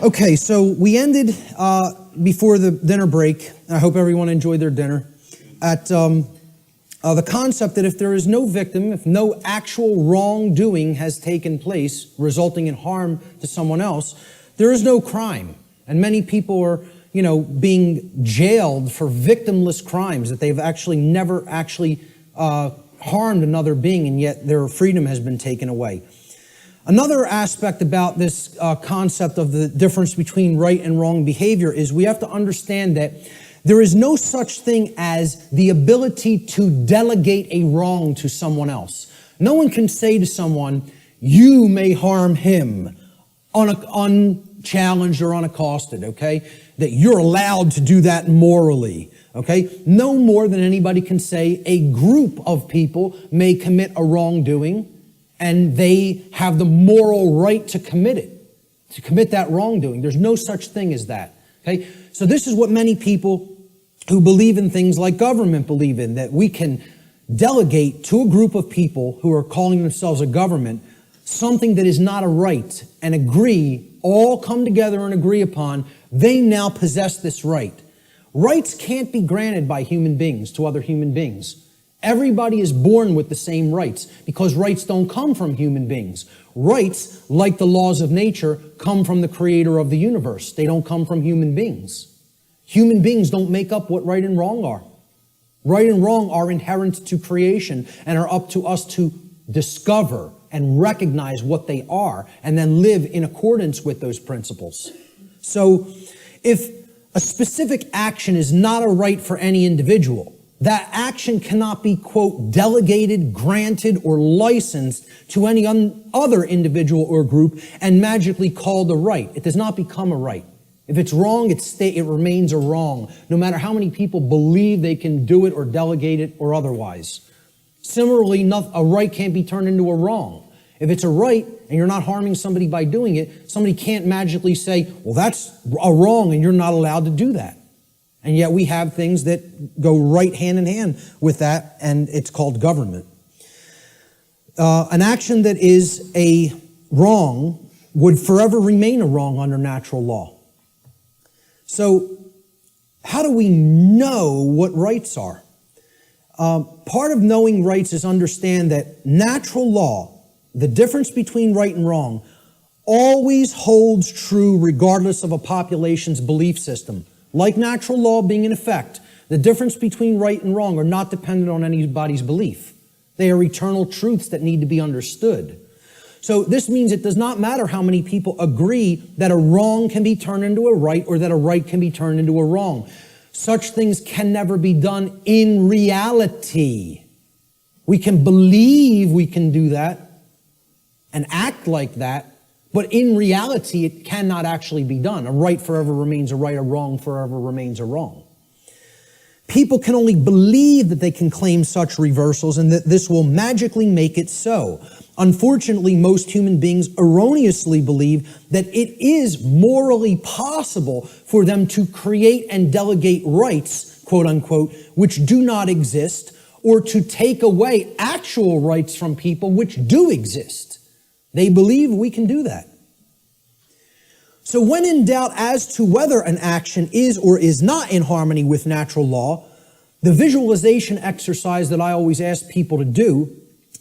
Okay, so we ended before the dinner break. I hope everyone enjoyed their dinner. At the concept that if there is no victim, if no actual wrongdoing has taken place resulting in harm to someone else, there is no crime. And many people are, being jailed for victimless crimes that they've actually never harmed another being, and yet their freedom has been taken away. Another aspect about this concept of the difference between right and wrong behavior is we have to understand that there is no such thing as the ability to delegate a wrong to someone else. No one can say to someone, you may harm him, unchallenged or unaccosted, okay? That you're allowed to do that morally, okay? No more than anybody can say a group of people may commit a wrongdoing and they have the moral right to commit it, to commit that wrongdoing. There's no such thing as that, okay? So this is what many people who believe in things like government believe in, that we can delegate to a group of people who are calling themselves a government something that is not a right and agree, all come together and agree upon, they now possess this right. Rights can't be granted by human beings to other human beings. Everybody is born with the same rights because rights don't come from human beings. Rights, like the laws of nature, come from the creator of the universe. They don't come from human beings. Human beings don't make up what right and wrong are. Right and wrong are inherent to creation and are up to us to discover and recognize what they are and then live in accordance with those principles. So if a specific action is not a right for any individual, that action cannot be, quote, delegated, granted, or licensed to any other individual or group and magically called a right. It does not become a right. If it's wrong, it remains a wrong, no matter how many people believe they can do it or delegate it or otherwise. Similarly, a right can't be turned into a wrong. If it's a right and you're not harming somebody by doing it, somebody can't magically say, well, that's a wrong and you're not allowed to do that. And yet we have things that go right hand in hand with that, and it's called government. An action that is a wrong would forever remain a wrong under natural law. So how do we know what rights are? Part of knowing rights is understand that natural law, the difference between right and wrong, always holds true regardless of a population's belief system. Like natural law being in effect, the difference between right and wrong are not dependent on anybody's belief. They are eternal truths that need to be understood. So this means it does not matter how many people agree that a wrong can be turned into a right or that a right can be turned into a wrong. Such things can never be done in reality. We can believe we can do that and act like that, but in reality, it cannot actually be done. A right forever remains a right, a wrong forever remains a wrong. People can only believe that they can claim such reversals and that this will magically make it so. Unfortunately, most human beings erroneously believe that it is morally possible for them to create and delegate rights, quote unquote, which do not exist, or to take away actual rights from people which do exist. They believe we can do that. So when in doubt as to whether an action is or is not in harmony with natural law, the visualization exercise that I always ask people to do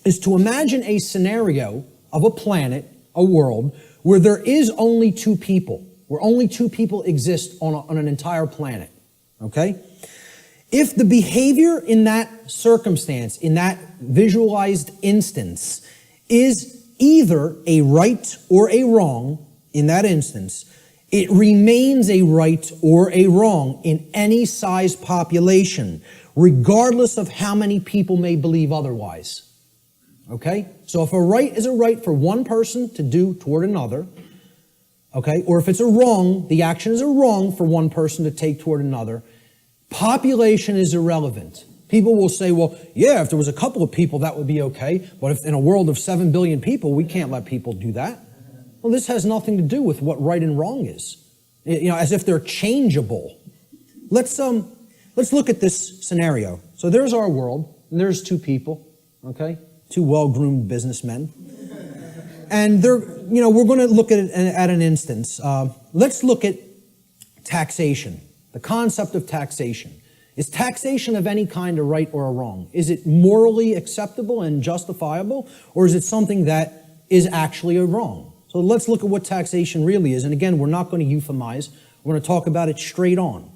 is to imagine a scenario of a planet, a world, where there is only two people, where only two people exist on an entire planet, okay? If the behavior in that circumstance, in that visualized instance, is either a right or a wrong, in that instance, it remains a right or a wrong in any size population, regardless of how many people may believe otherwise. Okay? So if a right is a right for one person to do toward another, okay, or if it's a wrong, the action is a wrong for one person to take toward another, population is irrelevant. People will say, well, yeah, if there was a couple of people, that would be okay. But if in a world of 7 billion people, we can't let people do that. Well, this has nothing to do with what right and wrong is. As if they're changeable. Let's look at this scenario. So there's our world, and there's two people, okay? Two well-groomed businessmen. And we're going to look at an instance. Let's look at taxation, the concept of taxation. Is taxation of any kind a right or a wrong? Is it morally acceptable and justifiable, or is it something that is actually a wrong? So let's look at what taxation really is. And again, we're not going to euphemize. We're going to talk about it straight on.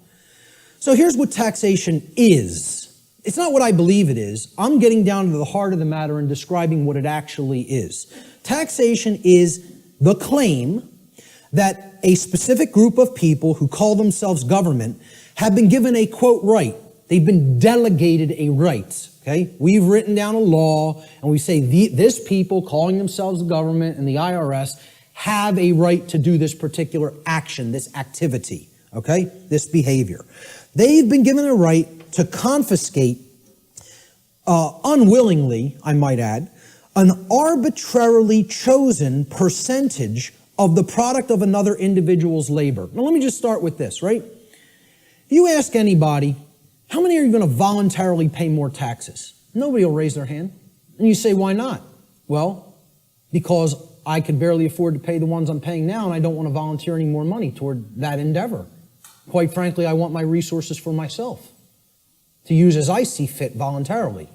So here's what taxation is. It's not what I believe it is. I'm getting down to the heart of the matter and describing what it actually is. Taxation is the claim that a specific group of people who call themselves government have been given a, quote, right. They've been delegated a right, okay? We've written down a law, and we say this people calling themselves the government and the IRS have a right to do this particular action, this activity, okay? This behavior. They've been given a right to confiscate, unwillingly, I might add, an arbitrarily chosen percentage of the product of another individual's labor. Now let me just start with this, right? If you ask anybody, how many are you going to voluntarily pay more taxes? Nobody will raise their hand. And you say, why not? Well, because I could barely afford to pay the ones I'm paying now, and I don't want to volunteer any more money toward that endeavor. Quite frankly, I want my resources for myself to use as I see fit voluntarily.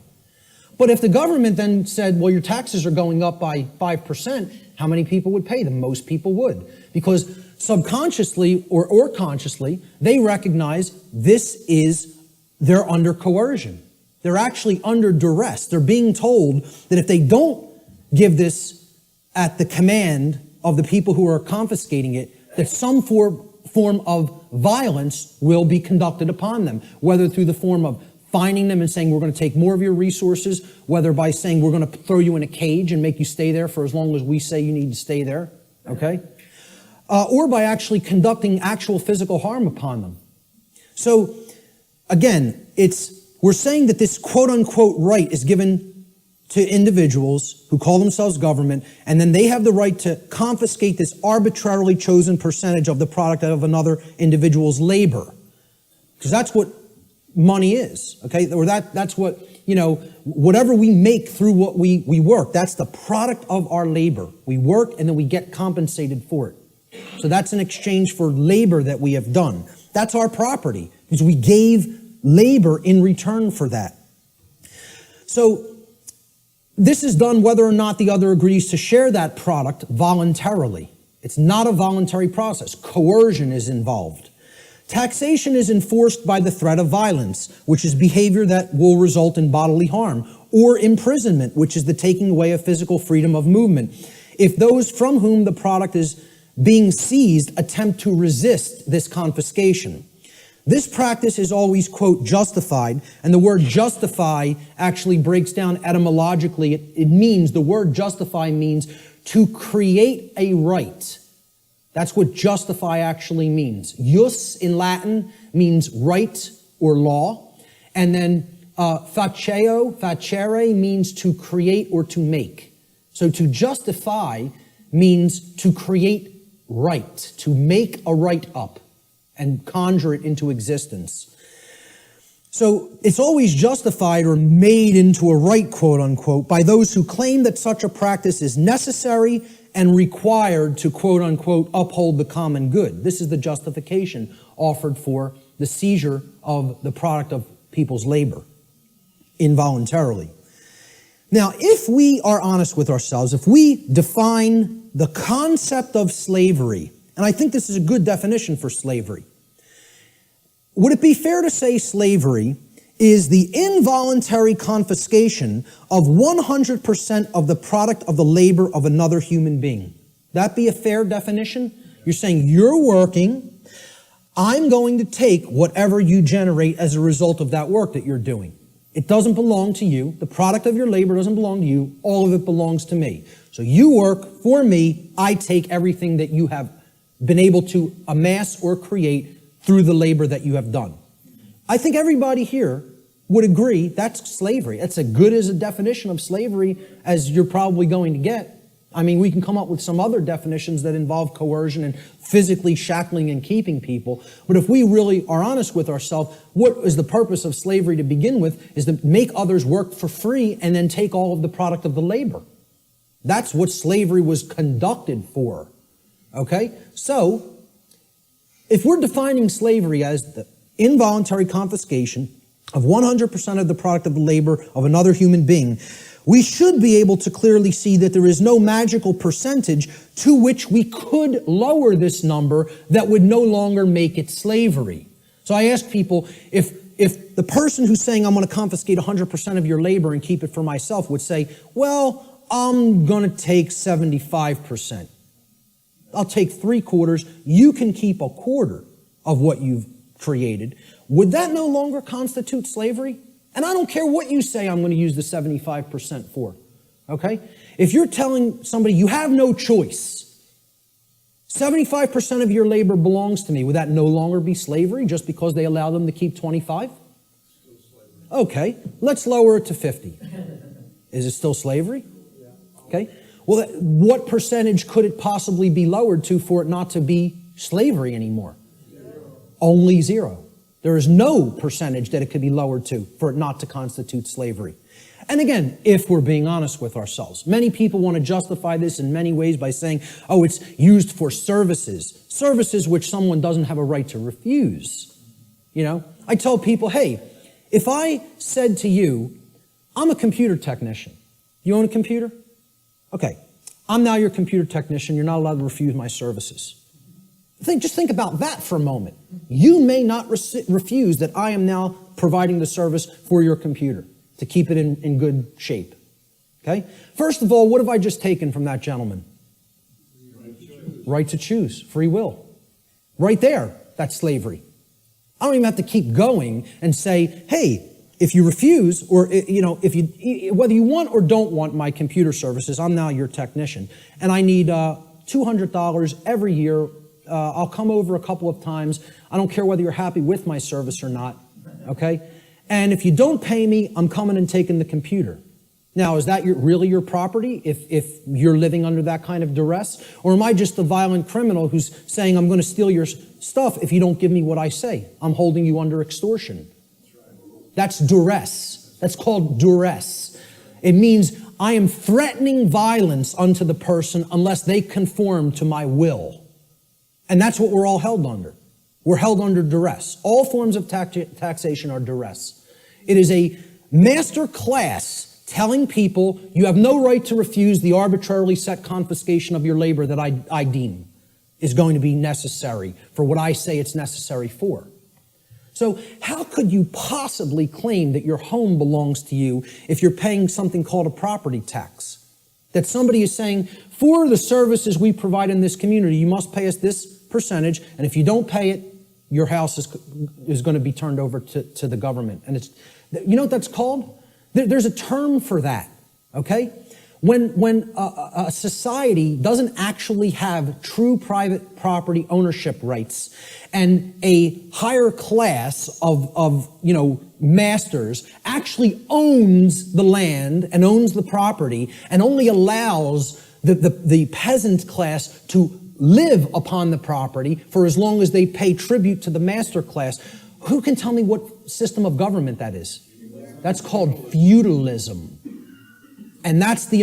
But if the government then said, well, your taxes are going up by 5%, how many people would pay them? Most people would. Because subconsciously or consciously, they recognize they're under coercion. They're actually under duress. They're being told that if they don't give this at the command of the people who are confiscating it, that some form of violence will be conducted upon them, whether through the form of fining them and saying, we're going to take more of your resources, whether by saying, we're going to throw you in a cage and make you stay there for as long as we say you need to stay there, okay? Or by actually conducting actual physical harm upon them. So, again, we're saying that this quote-unquote right is given to individuals who call themselves government, and then they have the right to confiscate this arbitrarily chosen percentage of the product of another individual's labor. Because that's what money is, okay? Or that's what, whatever we make through what we work, that's the product of our labor. We work and then we get compensated for it. So that's an exchange for labor that we have done. That's our property, because we gave labor in return for that. So this is done whether or not the other agrees to share that product voluntarily. It's not a voluntary process. Coercion is involved. Taxation is enforced by the threat of violence, which is behavior that will result in bodily harm, or imprisonment, which is the taking away of physical freedom of movement, if those from whom the product is being seized attempt to resist this confiscation. This practice is always, quote, justified, and the word justify actually breaks down etymologically. The word justify means to create a right. That's what justify actually means. Jus in Latin means right or law. And then facere means to create or to make. So to justify means to create right, to make a right up and conjure it into existence. So it's always justified or made into a right, quote unquote, by those who claim that such a practice is necessary and required to, quote unquote, uphold the common good. This is the justification offered for the seizure of the product of people's labor involuntarily. Now, if we are honest with ourselves, if we define the concept of slavery, and I think this is a good definition for slavery, would it be fair to say slavery is the involuntary confiscation of 100% of the product of the labor of another human being? That be a fair definition? You're saying you're working, I'm going to take whatever you generate as a result of that work that you're doing. It doesn't belong to you. The product of your labor doesn't belong to you. All of it belongs to me. So you work for me. I take everything that you have been able to amass or create through the labor that you have done. I think everybody here would agree that's slavery. That's as good as a definition of slavery as you're probably going to get. I mean, we can come up with some other definitions that involve coercion and physically shackling and keeping people. But if we really are honest with ourselves, what is the purpose of slavery to begin with is to make others work for free and then take all of the product of the labor. That's what slavery was conducted for. Okay? So, if we're defining slavery as the involuntary confiscation of 100% of the product of the labor of another human being, we should be able to clearly see that there is no magical percentage to which we could lower this number that would no longer make it slavery. So I ask people, if the person who's saying I'm going to confiscate 100% of your labor and keep it for myself would say, well, I'm going to take 75%. I'll take 3/4. You can keep 1/4 of what you've created. Would that no longer constitute slavery? And I don't care what you say I'm going to use the 75% for. Okay? If you're telling somebody you have no choice, 75% of your labor belongs to me, would that no longer be slavery just because they allow them to keep 25? Okay, let's lower it to 50. Is it still slavery? Okay. Well, what percentage could it possibly be lowered to for it not to be slavery anymore? Only 0. There is no percentage that it could be lowered to for it not to constitute slavery. And again, if we're being honest with ourselves, many people want to justify this in many ways by saying, oh, it's used for services which someone doesn't have a right to refuse. You know, I tell people, hey, if I said to you, I'm a computer technician. You own a computer? Okay, I'm now your computer technician. You're not allowed to refuse my services. Just think about that for a moment. You may not refuse that I am now providing the service for your computer to keep it in good shape. Okay? First of all, what have I just taken from that gentleman? Right to choose. Free will. Right there, that's slavery. I don't even have to keep going and say, hey, if you refuse, or if you, whether you want or don't want my computer services, I'm now your technician, and I need $200 every year. I'll come over a couple of times. I don't care whether you're happy with my service or not, okay? And if you don't pay me, I'm coming and taking the computer. Now, is that really your property if you're living under that kind of duress? Or am I just a violent criminal who's saying I'm going to steal your stuff if you don't give me what I say? I'm holding you under extortion. That's duress. That's called duress. It means I am threatening violence unto the person unless they conform to my will. And that's what we're all held under. We're held under duress. All forms of taxation are duress. It is a master class telling people you have no right to refuse the arbitrarily set confiscation of your labor that I deem is going to be necessary for what I say it's necessary for. So how could you possibly claim that your home belongs to you if you're paying something called a property tax? That somebody is saying, for the services we provide in this community, you must pay us this percentage, and if you don't pay it, your house is going to be turned over to the government. And you know what that's called? There's a term for that, okay? When a society doesn't actually have true private property ownership rights, and a higher class of masters actually owns the land and owns the property and only allows the peasant class to live upon the property for as long as they pay tribute to the master class, who can tell me what system of government that is? That's called feudalism. And that's the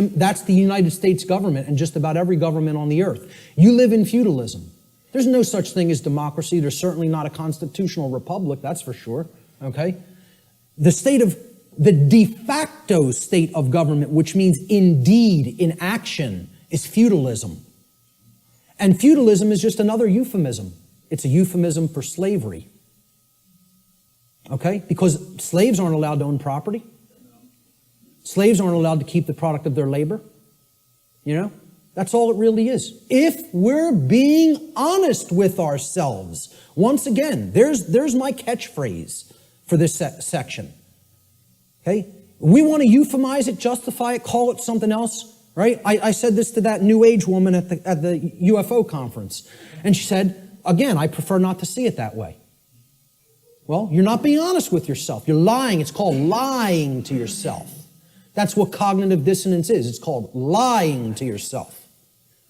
United States government and just about every government on the earth. You live in feudalism. There's no such thing as democracy. There's certainly not a constitutional republic, that's for sure. Okay? The de facto state of government, which means indeed, in action, is feudalism. And feudalism is just another euphemism. It's a euphemism for slavery. Okay? Because slaves aren't allowed to own property. Slaves aren't allowed to keep the product of their labor. You know? That's all it really is. If we're being honest with ourselves. Once again, there's my catchphrase for this section. Okay? We want to euphemize it, justify it, call it something else. Right? I said this to that New Age woman at the UFO conference. And she said, again, I prefer not to see it that way. Well, you're not being honest with yourself. You're lying. It's called lying to yourself. That's what cognitive dissonance is. It's called lying to yourself.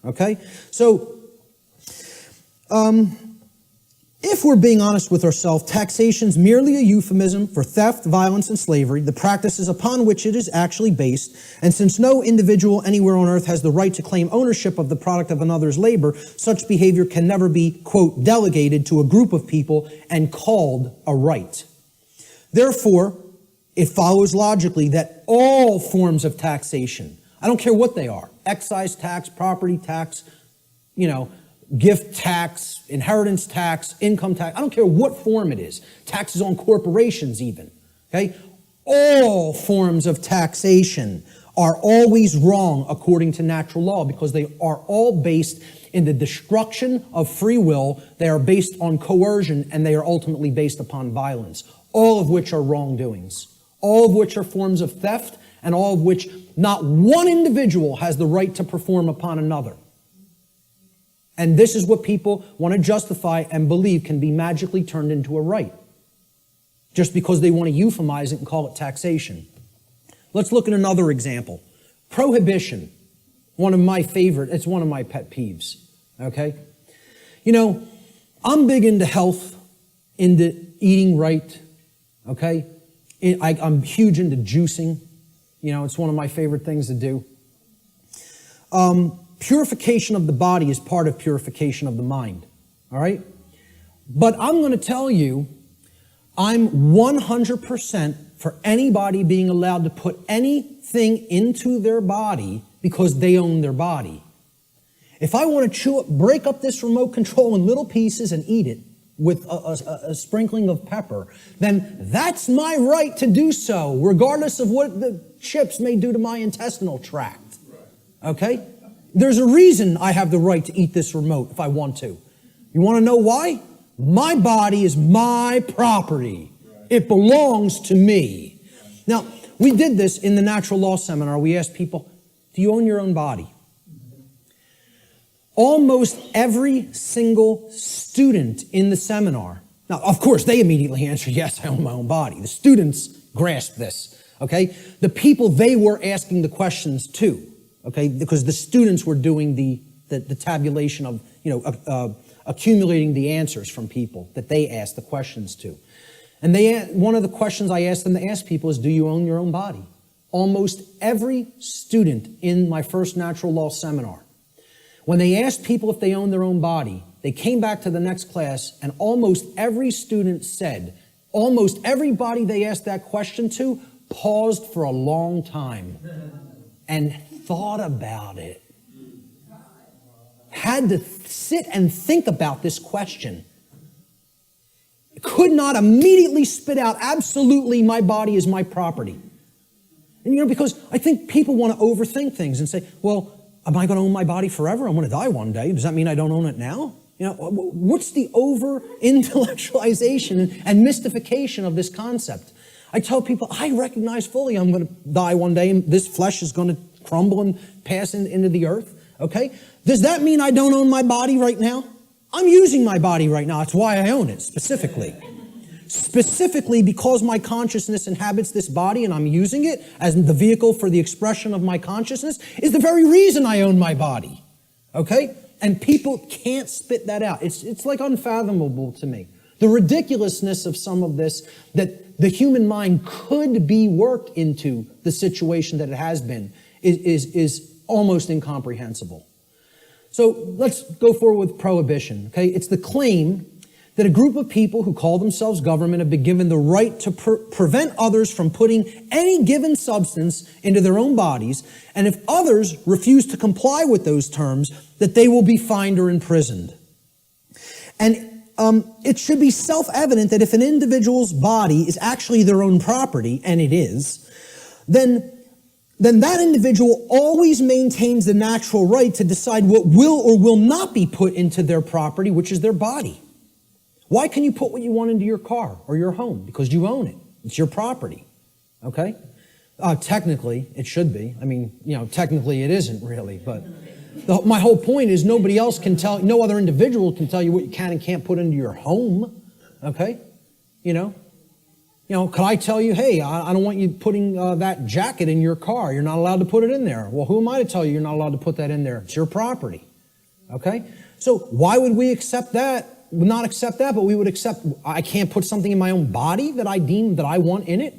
Okay? So, If we're being honest with ourselves, taxation's merely a euphemism for theft, violence, and slavery, the practices upon which it is actually based. And since no individual anywhere on earth has the right to claim ownership of the product of another's labor, such behavior can never be, quote, delegated to a group of people and called a right. Therefore, it follows logically that all forms of taxation, I don't care what they are, excise tax, property tax, gift tax, inheritance tax, income tax, I don't care what form it is, taxes on corporations even, okay? All forms of taxation are always wrong according to natural law because they are all based in the destruction of free will, they are based on coercion, and they are ultimately based upon violence, all of which are wrongdoings, all of which are forms of theft, and all of which not one individual has the right to perform upon another. And this is what people want to justify and believe can be magically turned into a right, just because they want to euphemize it and call it taxation. Let's look at another example. Prohibition, one of my favorite, it's one of my pet peeves, okay? I'm big into health, into eating right, okay? I'm huge into juicing. It's one of my favorite things to do. Purification of the body is part of purification of the mind, all right? But I'm going to tell you, I'm 100% for anybody being allowed to put anything into their body because they own their body. If I want to break up this remote control in little pieces and eat it with a sprinkling of pepper, then that's my right to do so, regardless of what the chips may do to my intestinal tract, okay? There's a reason I have the right to eat this remote if I want to. You want to know why? My body is my property. It belongs to me. Now, we did this in the natural law seminar. We asked people, do you own your own body? Almost every single student in the seminar, now, of course, they immediately answered, yes, I own my own body. The students grasped this, okay? The people they were asking the questions to, okay, because the students were doing the tabulation of, accumulating the answers from people that they asked the questions to. And one of the questions I asked them to ask people is, do you own your own body? Almost every student in my first natural law seminar, when they asked people if they own their own body, they came back to the next class and almost every student said, almost everybody they asked that question to paused for a long time and thought about it. Had to sit and think about this question. Could not immediately spit out, absolutely, my body is my property. And because I think people want to overthink things and say, well, am I going to own my body forever? I'm going to die one day. Does that mean I don't own it now? What's the over-intellectualization and mystification of this concept? I tell people, I recognize fully I'm going to die one day and this flesh is going to crumble and pass into the earth, okay? Does that mean I don't own my body right now? I'm using my body right now. That's why I own it, specifically. Specifically because my consciousness inhabits this body and I'm using it as the vehicle for the expression of my consciousness is the very reason I own my body, okay? And people can't spit that out. It's like unfathomable to me. The ridiculousness of some of this, that the human mind could be worked into the situation that it has been, is almost incomprehensible. So let's go forward with prohibition, okay? It's the claim that a group of people who call themselves government have been given the right to prevent others from putting any given substance into their own bodies, and if others refuse to comply with those terms, that they will be fined or imprisoned. And it should be self-evident that if an individual's body is actually their own property, and it is, then that individual always maintains the natural right to decide what will or will not be put into their property, which is their body. Why can you put what you want into your car or your home? Because you own it. It's your property, okay? Technically, it should be. I mean, technically it isn't really, but my whole point is nobody else can tell, no other individual can tell you what you can and can't put into your home, okay? Could I tell you, hey, I don't want you putting that jacket in your car. You're not allowed to put it in there. Well, who am I to tell you you're not allowed to put that in there? It's your property, okay? So why would we accept that not accept that, but we would accept I can't put something in my own body that I deem that I want in it.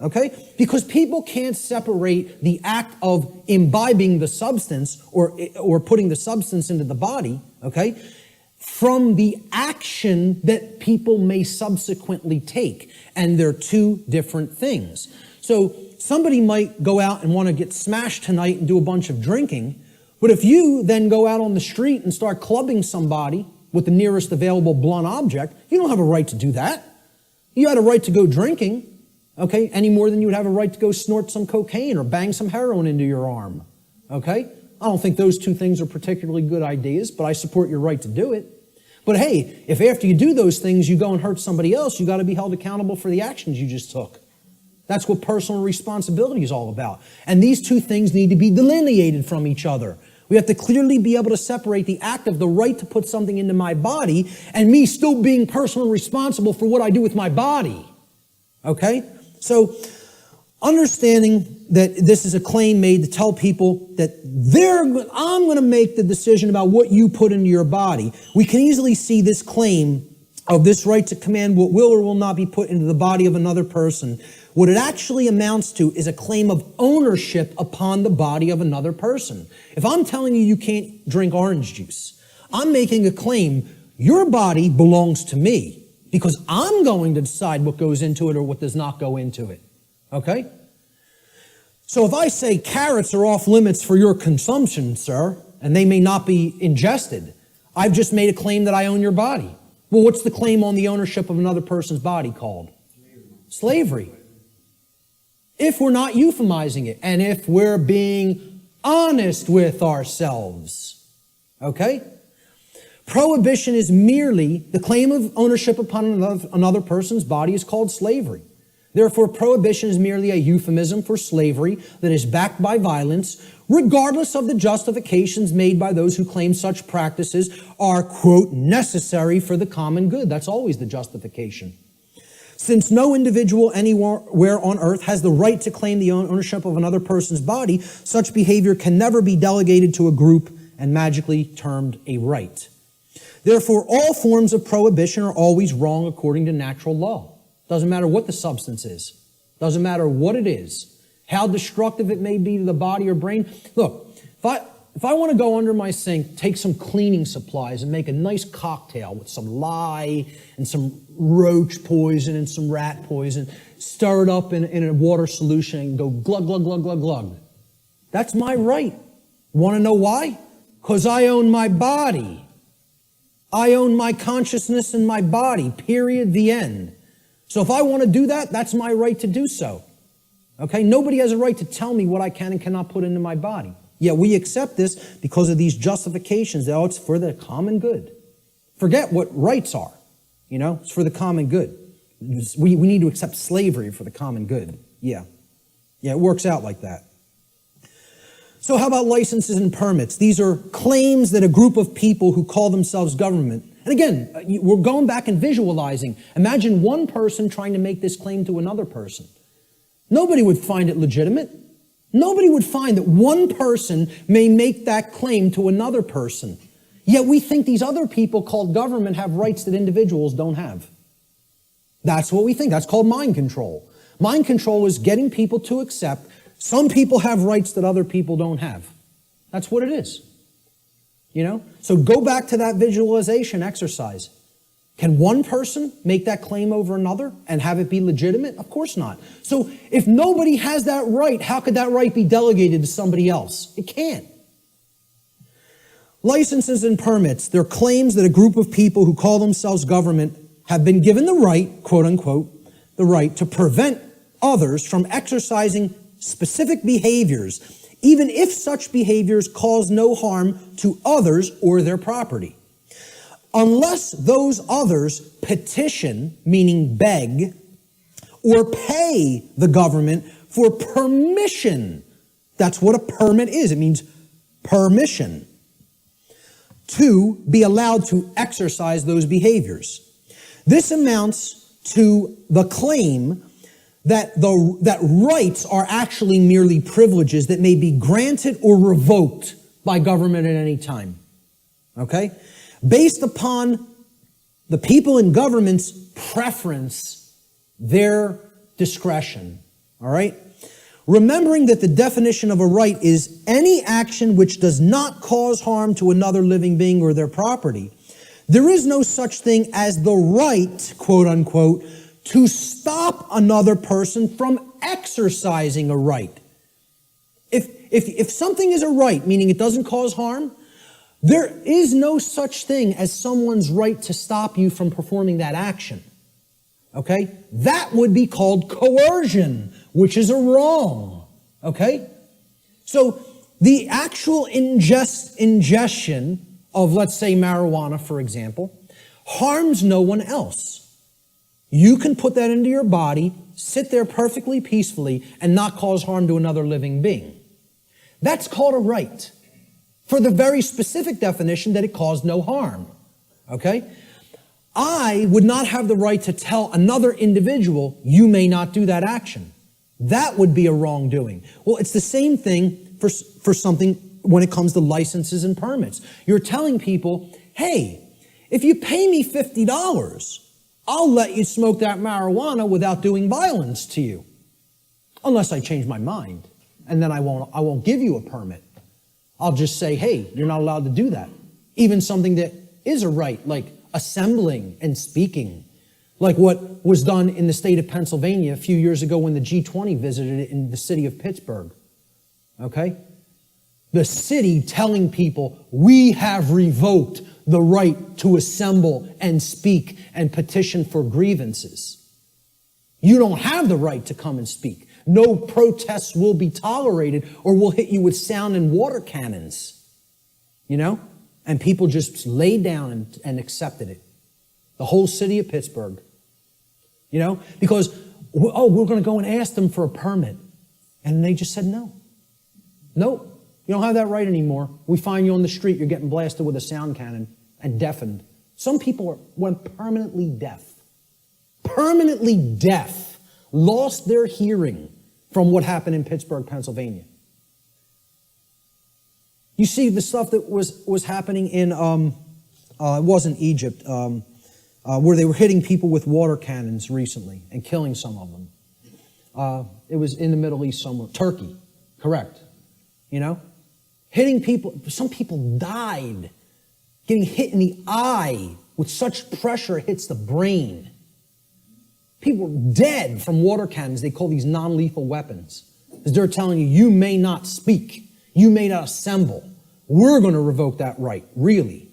Okay? Because people can't separate the act of imbibing the substance or putting the substance into the body, okay, from the action that people may subsequently take. And they're two different things. So somebody might go out and want to get smashed tonight and do a bunch of drinking, but if you then go out on the street and start clubbing somebody with the nearest available blunt object, you don't have a right to do that. You had a right to go drinking, okay, any more than you would have a right to go snort some cocaine or bang some heroin into your arm, okay? I don't think those two things are particularly good ideas, but I support your right to do it. But hey, if after you do those things you go and hurt somebody else, you got to be held accountable for the actions you just took. That's what personal responsibility is all about. And these two things need to be delineated from each other. We have to clearly be able to separate the act of the right to put something into my body and me still being personally responsible for what I do with my body. Okay? So, understanding that this is a claim made to tell people that I'm going to make the decision about what you put into your body, we can easily see this claim of this right to command what will or will not be put into the body of another person. What it actually amounts to is a claim of ownership upon the body of another person. If I'm telling you you can't drink orange juice, I'm making a claim, your body belongs to me because I'm going to decide what goes into it or what does not go into it. Okay? So if I say carrots are off limits for your consumption, sir, and they may not be ingested, I've just made a claim that I own your body. Well, what's the claim on the ownership of another person's body called? Slavery. If we're not euphemizing it, and if we're being honest with ourselves. Okay? Prohibition is merely the claim of ownership upon another person's body is called slavery. Therefore, prohibition is merely a euphemism for slavery that is backed by violence, regardless of the justifications made by those who claim such practices are, quote, necessary for the common good. That's always the justification. Since no individual anywhere on earth has the right to claim the ownership of another person's body, such behavior can never be delegated to a group and magically termed a right. Therefore, all forms of prohibition are always wrong according to natural law. Doesn't matter what the substance is. Doesn't matter what it is. How destructive it may be to the body or brain. Look, if I want to go under my sink, take some cleaning supplies and make a nice cocktail with some lye and some roach poison and some rat poison, stir it up in a water solution and go glug, glug, glug, glug, glug. That's my right. Want to know why? Because I own my body. I own my consciousness and my body, period, the end. So if I want to do that, that's my right to do so. Okay? Nobody has a right to tell me what I can and cannot put into my body. Yet we accept this because of these justifications that, it's for the common good. Forget what rights are. It's for the common good. We need to accept slavery for the common good. Yeah, it works out like that. So how about licenses and permits? These are claims that a group of people who call themselves government. And again, we're going back and visualizing. Imagine one person trying to make this claim to another person. Nobody would find it legitimate. Nobody would find that one person may make that claim to another person. Yet we think these other people called government have rights that individuals don't have. That's what we think. That's called mind control. Mind control is getting people to accept some people have rights that other people don't have. That's what it is. So go back to that visualization exercise. Can one person make that claim over another and have it be legitimate? Of course not. So if nobody has that right, how could that right be delegated to somebody else? It can't. Licenses and permits, they're claims that a group of people who call themselves government have been given the right, quote unquote, the right to prevent others from exercising specific behaviors, even if such behaviors cause no harm to others or their property. Unless those others petition, meaning beg, or pay the government for permission. That's what a permit is. It means permission to be allowed to exercise those behaviors. This amounts to the claim that rights are actually merely privileges that may be granted or revoked by government at any time. Okay? Based upon The people in government's preference their discretion. All right? Remembering that the definition of a right is any action which does not cause harm to another living being or their property, there is no such thing as the right, quote unquote, to stop another person from exercising a right. If something is a right, meaning it doesn't cause harm, there is no such thing as someone's right to stop you from performing that action. Okay? That would be called coercion, which is a wrong. Okay? So the actual ingestion of, let's say, marijuana, for example, harms no one else. You can put that into your body, sit there perfectly peacefully, and not cause harm to another living being. That's called a right, for the very specific definition that it caused no harm. Okay? I would not have the right to tell another individual, you may not do that action. That would be a wrongdoing. Well, it's the same thing for something when it comes to licenses and permits. You're telling people, hey, if you pay me $50, I'll let you smoke that marijuana without doing violence to you. Unless I change my mind. And then I won't give you a permit. I'll just say, hey, you're not allowed to do that. Even something that is a right, like assembling and speaking. Like what was done in the state of Pennsylvania a few years ago when the G20 visited it in the city of Pittsburgh. Okay? The city telling people, we have revoked the right to assemble and speak and petition for grievances. You don't have the right to come and speak. No protests will be tolerated or we'll hit you with sound and water cannons. You know? And people just laid down and accepted it. The whole city of Pittsburgh. You know? Because, oh, we're going to go and ask them for a permit. And they just said no. Nope. You don't have that right anymore. We find you on the street, you're getting blasted with a sound cannon and deafened. Some people went permanently deaf. Permanently deaf. Lost their hearing from what happened in Pittsburgh, Pennsylvania. You see the stuff that was happening in, it wasn't Egypt, where they were hitting people with water cannons recently and killing some of them. It was in the Middle East somewhere. Turkey, correct. You know? Hitting people, some people died getting hit in the eye with such pressure it hits the brain. People were dead from water cannons. They call these non-lethal weapons. Because they're telling you, you may not speak. You may not assemble. We're going to revoke that right, really.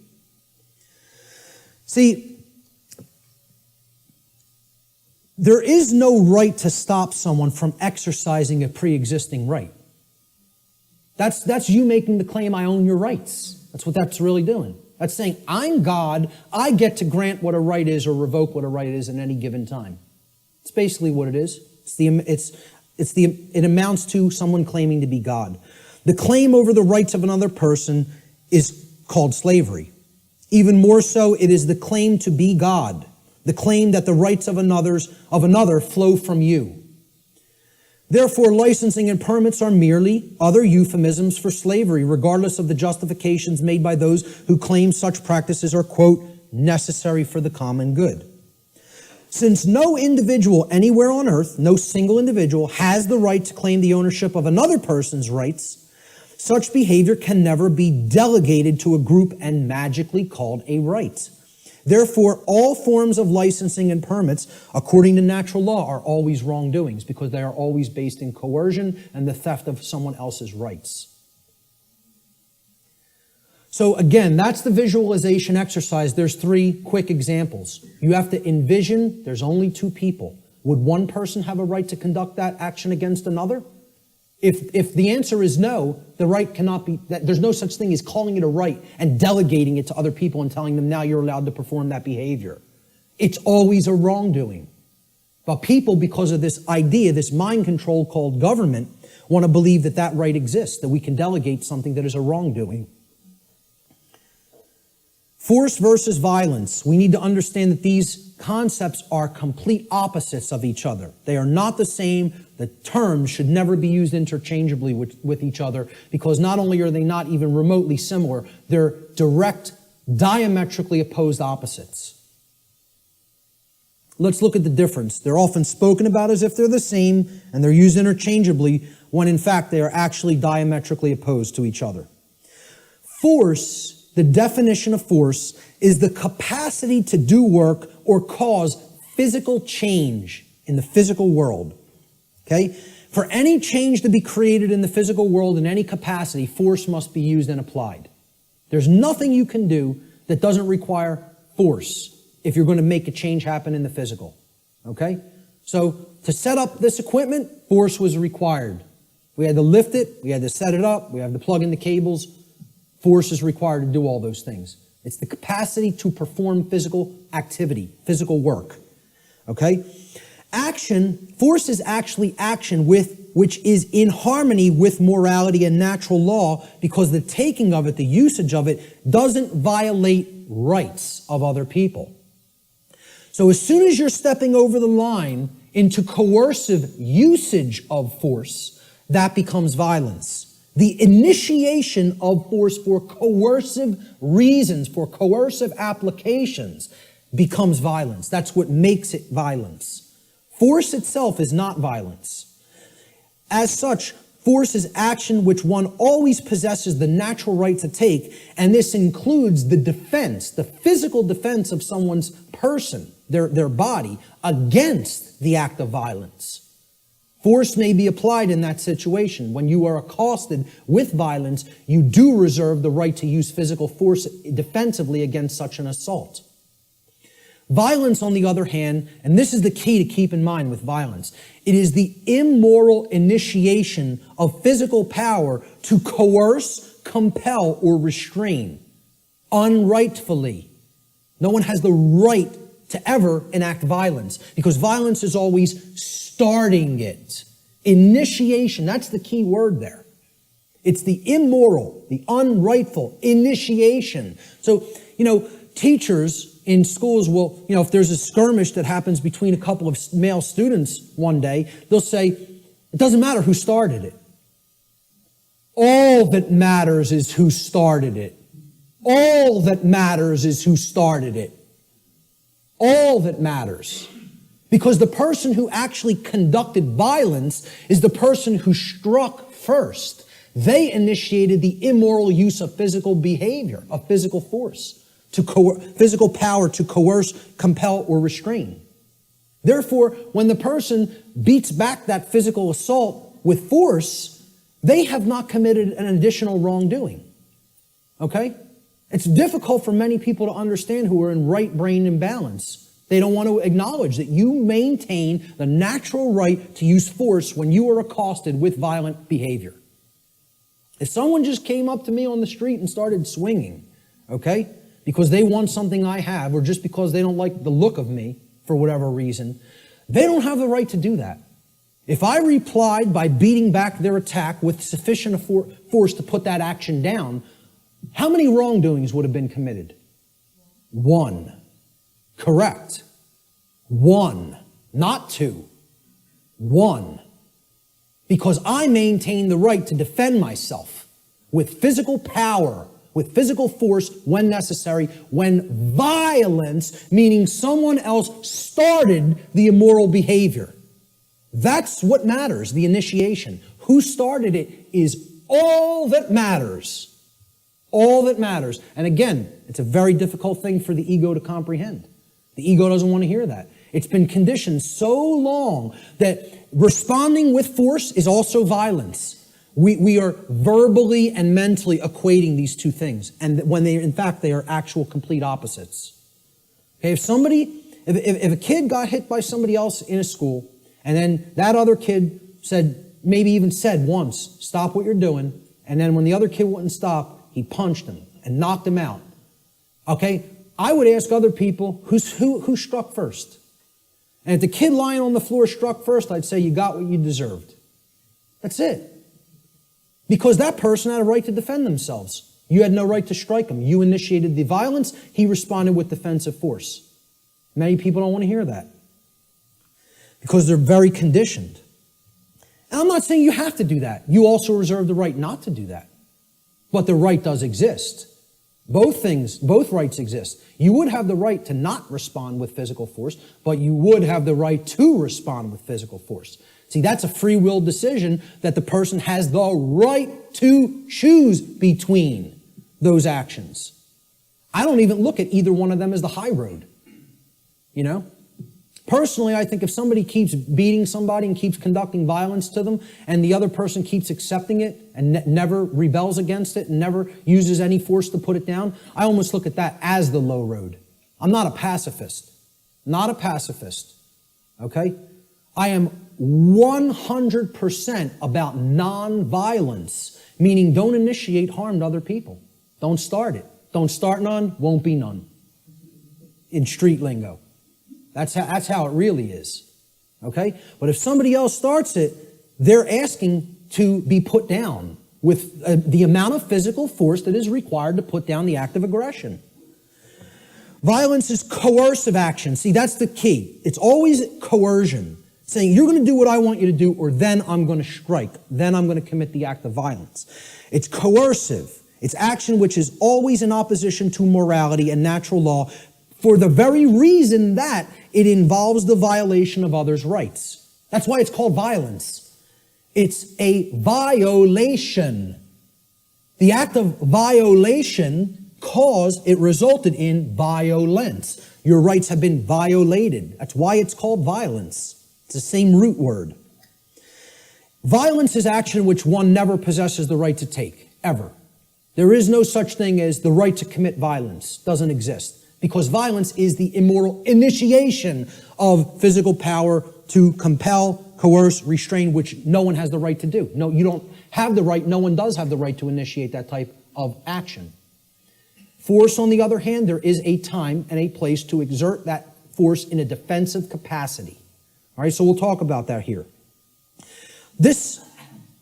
See, there is no right to stop someone from exercising a pre-existing right. That's you making the claim, I own your rights. That's what that's really doing. That's saying, I'm God, I get to grant what a right is or revoke what a right is at any given time. It's basically what it is. It amounts to someone claiming to be God. The claim over the rights of another person is called slavery. Even more so, it is the claim to be God, the claim that the rights of another flow from you. Therefore, licensing and permits are merely other euphemisms for slavery, regardless of the justifications made by those who claim such practices are, quote, necessary for the common good. Since no individual anywhere on earth, no single individual, has the right to claim the ownership of another person's rights, such behavior can never be delegated to a group and magically called a right. Therefore, all forms of licensing and permits, according to natural law, are always wrongdoings because they are always based in coercion and the theft of someone else's rights. So again, that's the visualization exercise. There's 3 quick examples. You have to envision there's only 2 people. Would one person have a right to conduct that action against another? If the answer is no, the right cannot be, there's no such thing as calling it a right and delegating it to other people and telling them now you're allowed to perform that behavior. It's always a wrongdoing. But people, because of this idea, this mind control called government, want to believe that that right exists, that we can delegate something that is a wrongdoing. Force versus violence. We need to understand that these concepts are complete opposites of each other. They are not the same. The terms should never be used interchangeably with each other because not only are they not even remotely similar, they're direct, diametrically opposed opposites. Let's look at the difference. They're often spoken about as if they're the same, and they're used interchangeably, when in fact they are actually diametrically opposed to each other. Force, the definition of force, is the capacity to do work or cause physical change in the physical world. Okay? For any change to be created in the physical world in any capacity, force must be used and applied. There's nothing you can do that doesn't require force if you're going to make a change happen in the physical. Okay? So, to set up this equipment, force was required. We had to lift it, we had to set it up, we had to plug in the cables. Force is required to do all those things. It's the capacity to perform physical activity, physical work. Okay? Action, force is actually action which is in harmony with morality and natural law, because the taking of it, the usage of it, doesn't violate rights of other people. So as soon as you're stepping over the line into coercive usage of force, that becomes violence. The initiation of force for coercive reasons, for coercive applications, becomes violence. That's what makes it violence. Force itself is not violence. As such, force is action which one always possesses the natural right to take, and this includes the defense, the physical defense of someone's person, their body, against the act of violence. Force may be applied in that situation. When you are accosted with violence, you do reserve the right to use physical force defensively against such an assault. Violence, on the other hand, and this is the key to keep in mind with violence, it is the immoral initiation of physical power to coerce, compel, or restrain unrightfully. No one has the right to ever enact violence, because violence is always starting it. Initiation, that's the key word there. It's the immoral, the unrightful initiation. So, teachers in schools will, if there's a skirmish that happens between a couple of male students one day, they'll say, it doesn't matter who started it. All that matters is who started it. All that matters is who started it. All that matters. Because the person who actually conducted violence is the person who struck first. They initiated the immoral use of physical behavior, of physical force, physical power to coerce, compel, or restrain. Therefore, when the person beats back that physical assault with force, they have not committed an additional wrongdoing. Okay? It's difficult for many people to understand who are in right brain imbalance. They don't want to acknowledge that you maintain the natural right to use force when you are accosted with violent behavior. If someone just came up to me on the street and started swinging, okay, because they want something I have, or just because they don't like the look of me for whatever reason, they don't have the right to do that. If I replied by beating back their attack with sufficient force to put that action down, how many wrongdoings would have been committed? One. Correct. One. Not two. One. Because I maintain the right to defend myself with physical power, with physical force when necessary, when violence, meaning someone else started the immoral behavior. That's what matters, the initiation. Who started it is all that matters. All that matters. And again, it's a very difficult thing for the ego to comprehend. The ego doesn't want to hear that. It's been conditioned so long that responding with force is also violence. We are verbally and mentally equating these two things, and when in fact they are actual complete opposites. Okay, if a kid got hit by somebody else in a school, and then that other kid maybe even said once, stop what you're doing, and then when the other kid wouldn't stop, he punched him and knocked him out. Okay, I would ask other people, who struck first? And if the kid lying on the floor struck first, I'd say you got what you deserved. That's it. Because that person had a right to defend themselves. You had no right to strike him. You initiated the violence. He responded with defensive force. Many people don't want to hear that because they're very conditioned. And I'm not saying you have to do that. You also reserve the right not to do that. But the right does exist. Both things, both rights exist. You would have the right to not respond with physical force, but you would have the right to respond with physical force. See, that's a free will decision that the person has the right to choose between those actions. I don't even look at either one of them as the high road. You know? Personally, I think if somebody keeps beating somebody and keeps conducting violence to them, and the other person keeps accepting it and never rebels against it and never uses any force to put it down, I almost look at that as the low road. I'm not a pacifist. Not a pacifist. Okay? I am 100% about non-violence, meaning don't initiate harm to other people. Don't start it. Don't start none, won't be none. In street lingo. That's how it really is. Okay? But if somebody else starts it, they're asking to be put down with the amount of physical force that is required to put down the act of aggression. Violence is coercive action. See, that's the key. It's always coercion. Saying, you're going to do what I want you to do, or then I'm going to strike. Then I'm going to commit the act of violence. It's coercive. It's action which is always in opposition to morality and natural law for the very reason that it involves the violation of others' rights. That's why it's called violence. It's a violation. The act of violation it resulted in violence. Your rights have been violated. That's why it's called violence. It's the same root word. Violence is action which one never possesses the right to take, ever. There is no such thing as the right to commit violence. Doesn't exist. Because violence is the immoral initiation of physical power to compel, coerce, restrain, which no one has the right to do. No, you don't have the right, no one does have the right to initiate that type of action. Force, on the other hand, there is a time and a place to exert that force in a defensive capacity. All right, so we'll talk about that here. This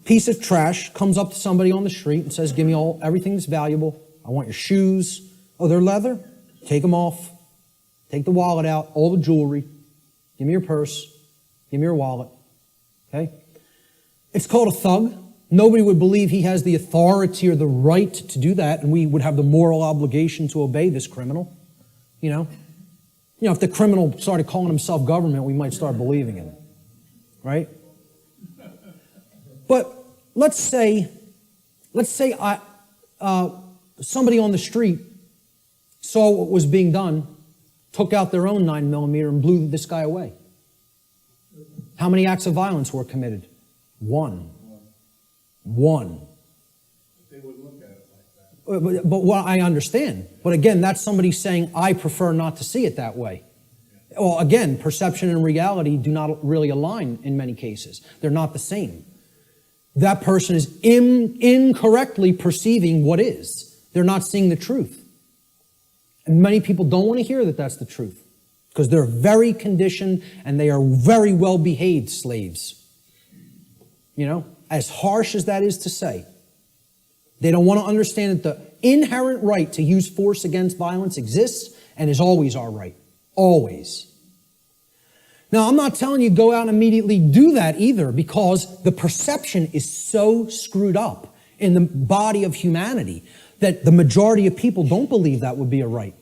piece of trash comes up to somebody on the street and says, give me everything that's valuable. I want your shoes. Oh, they're leather? Take them off. Take the wallet out, all the jewelry. Give me your purse. Give me your wallet. Okay? It's called a thug. Nobody would believe he has the authority or the right to do that, and we would have the moral obligation to obey this criminal. You know, if the criminal started calling himself government, we might start believing him. Right? But let's say somebody on the street saw what was being done, took out their own 9mm and blew this guy away. How many acts of violence were committed? One. They would look at it like that. But what I understand. But again, that's somebody saying, I prefer not to see it that way. Well, again, perception and reality do not really align in many cases. They're not the same. That person is incorrectly perceiving what is. They're not seeing the truth. And many people don't want to hear that that's the truth because they're very conditioned and they are very well-behaved slaves. You know, as harsh as that is to say, they don't want to understand that the inherent right to use force against violence exists and is always our right. Always. Now, I'm not telling you go out and immediately do that either because the perception is so screwed up in the body of humanity that the majority of people don't believe that would be a right.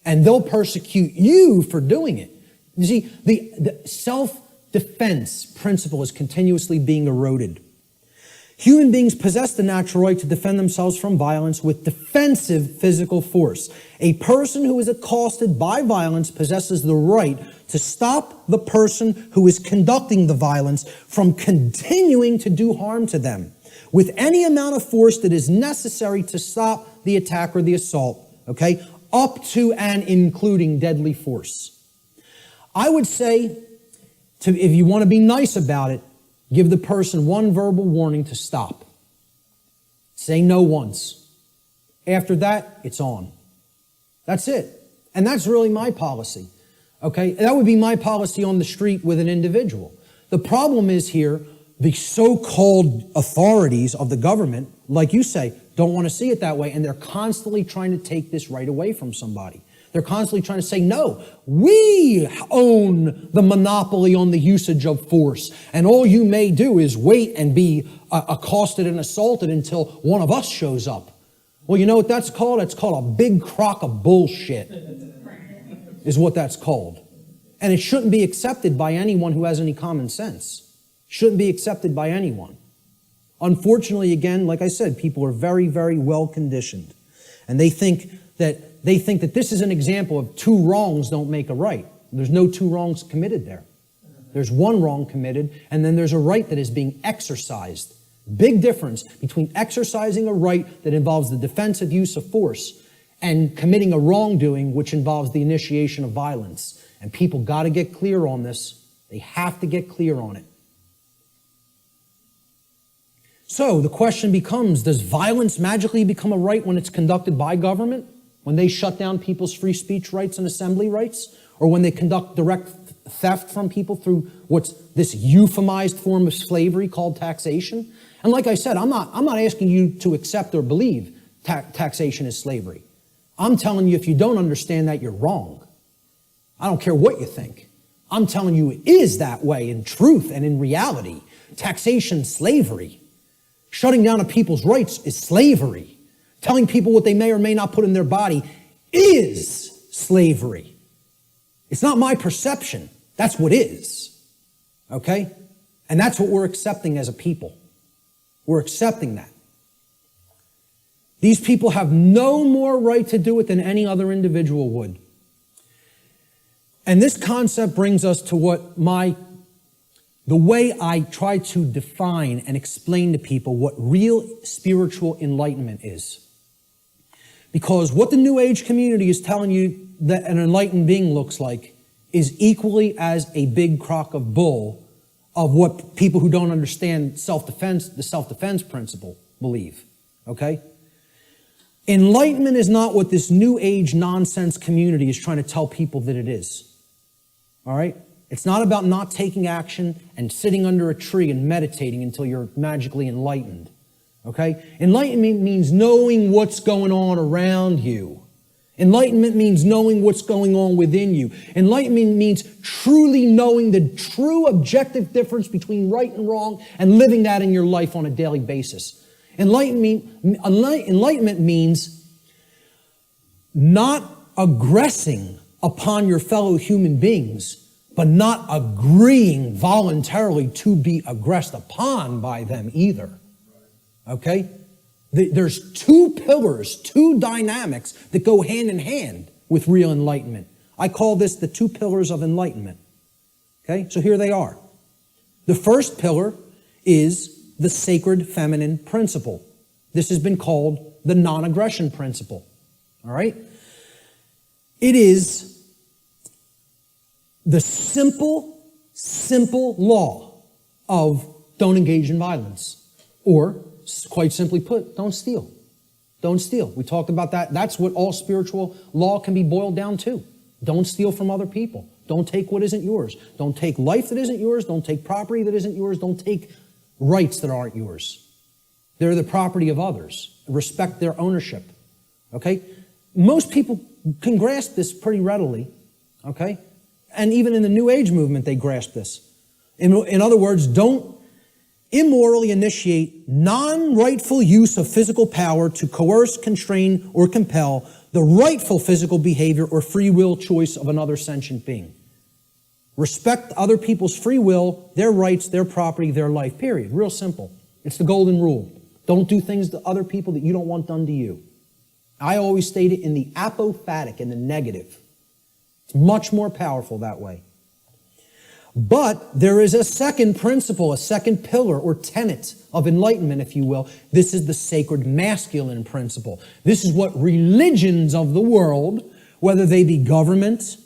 And they'll persecute you for doing it. You see, the self-defense principle is continuously being eroded. Human beings possess the natural right to defend themselves from violence with defensive physical force. A person who is accosted by violence possesses the right to stop the person who is conducting the violence from continuing to do harm to them with any amount of force that is necessary to stop the attack or the assault, okay, up to and including deadly force. I would say, if you want to be nice about it, give the person one verbal warning to stop. Say no once. After that, it's on. That's it. And that's really my policy, okay? That would be my policy on the street with an individual. The problem is here, the so-called authorities of the government, like you say, don't want to see it that way, and they're constantly trying to take this right away from somebody. They're constantly trying to say, no, we own the monopoly on the usage of force, and all you may do is wait and be accosted and assaulted until one of us shows up. Well, you know what that's called? It's called a big crock of bullshit, is what that's called. And it shouldn't be accepted by anyone who has any common sense. Shouldn't be accepted by anyone. Unfortunately, again, like I said, people are very, very well conditioned. And they think that this is an example of two wrongs don't make a right. There's no two wrongs committed there. There's one wrong committed, and then there's a right that is being exercised. Big difference between exercising a right that involves the defensive use of force and committing a wrongdoing which involves the initiation of violence. And people got to get clear on this. They have to get clear on it. So the question becomes, does violence magically become a right when it's conducted by government? When they shut down people's free speech rights and assembly rights? Or when they conduct direct theft from people through what's this euphemized form of slavery called taxation? And like I said, I'm not asking you to accept or believe taxation is slavery. I'm telling you, if you don't understand that, you're wrong. I don't care what you think. I'm telling you it is that way in truth and in reality. Taxation's slavery. Shutting down of people's rights is slavery. Telling people what they may or may not put in their body is slavery. It's not my perception. That's what is. Okay? And that's what we're accepting as a people. We're accepting that. These people have no more right to do it than any other individual would. And this concept brings us to the way I try to define and explain to people what real spiritual enlightenment is. Because what the New Age community is telling you that an enlightened being looks like is equally as a big crock of bull of what people who don't understand self-defense, the self-defense principle, believe. Okay? Enlightenment is not what this New Age nonsense community is trying to tell people that it is. All right? It's not about not taking action and sitting under a tree and meditating until you're magically enlightened. Okay? Enlightenment means knowing what's going on around you. Enlightenment means knowing what's going on within you. Enlightenment means truly knowing the true objective difference between right and wrong and living that in your life on a daily basis. Enlightenment means not aggressing upon your fellow human beings, but not agreeing voluntarily to be aggressed upon by them either. Okay? There's two pillars, two dynamics that go hand in hand with real enlightenment. I call this the two pillars of enlightenment. Okay? So here they are. The first pillar is the sacred feminine principle. This has been called the non-aggression principle. All right? It is the simple law of don't engage in violence. Or, quite simply put, don't steal. Don't steal. We talked about that. That's what all spiritual law can be boiled down to. Don't steal from other people. Don't take what isn't yours. Don't take life that isn't yours. Don't take property that isn't yours. Don't take rights that aren't yours. They're the property of others. Respect their ownership. Okay? Most people can grasp this pretty readily. Okay? And even in the New Age movement, they grasp this. In other words, don't immorally initiate non-rightful use of physical power to coerce, constrain, or compel the rightful physical behavior or free will choice of another sentient being. Respect other people's free will, their rights, their property, their life, period. Real simple. It's the golden rule. Don't do things to other people that you don't want done to you. I always state it in the apophatic, in the negative. It's much more powerful that way. But there is a second principle, a second pillar or tenet of enlightenment, if you will. This is the sacred masculine principle. This is what religions of the world, whether they be government,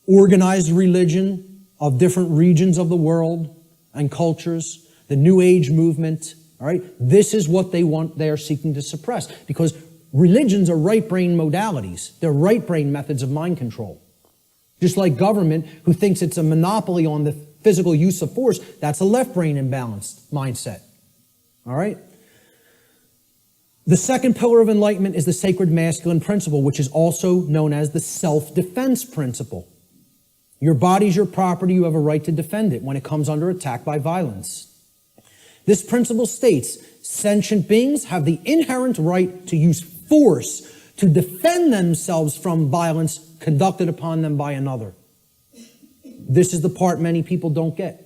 organized religion of different regions of the world and cultures, the New Age movement, all right? This is what they want, they are seeking to suppress, because religions are right brain modalities. They're right brain methods of mind control. Just like government, who thinks it's a monopoly on the physical use of force, that's a left brain imbalanced mindset. All right? The second pillar of enlightenment is the sacred masculine principle, which is also known as the self-defense principle. Your body's your property. You have a right to defend it when it comes under attack by violence. This principle states, sentient beings have the inherent right to use force to defend themselves from violence conducted upon them by another. This is the part many people don't get.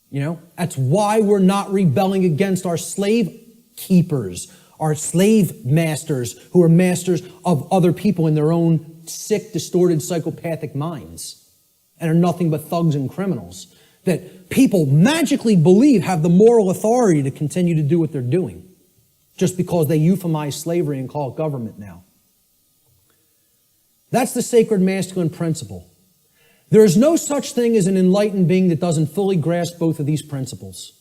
You know, that's why we're not rebelling against our slave keepers, our slave masters who are masters of other people in their own sick, distorted, psychopathic minds and are nothing but thugs and criminals that people magically believe have the moral authority to continue to do what they're doing just because they euphemize slavery and call it government now. That's the sacred masculine principle. There is no such thing as an enlightened being that doesn't fully grasp both of these principles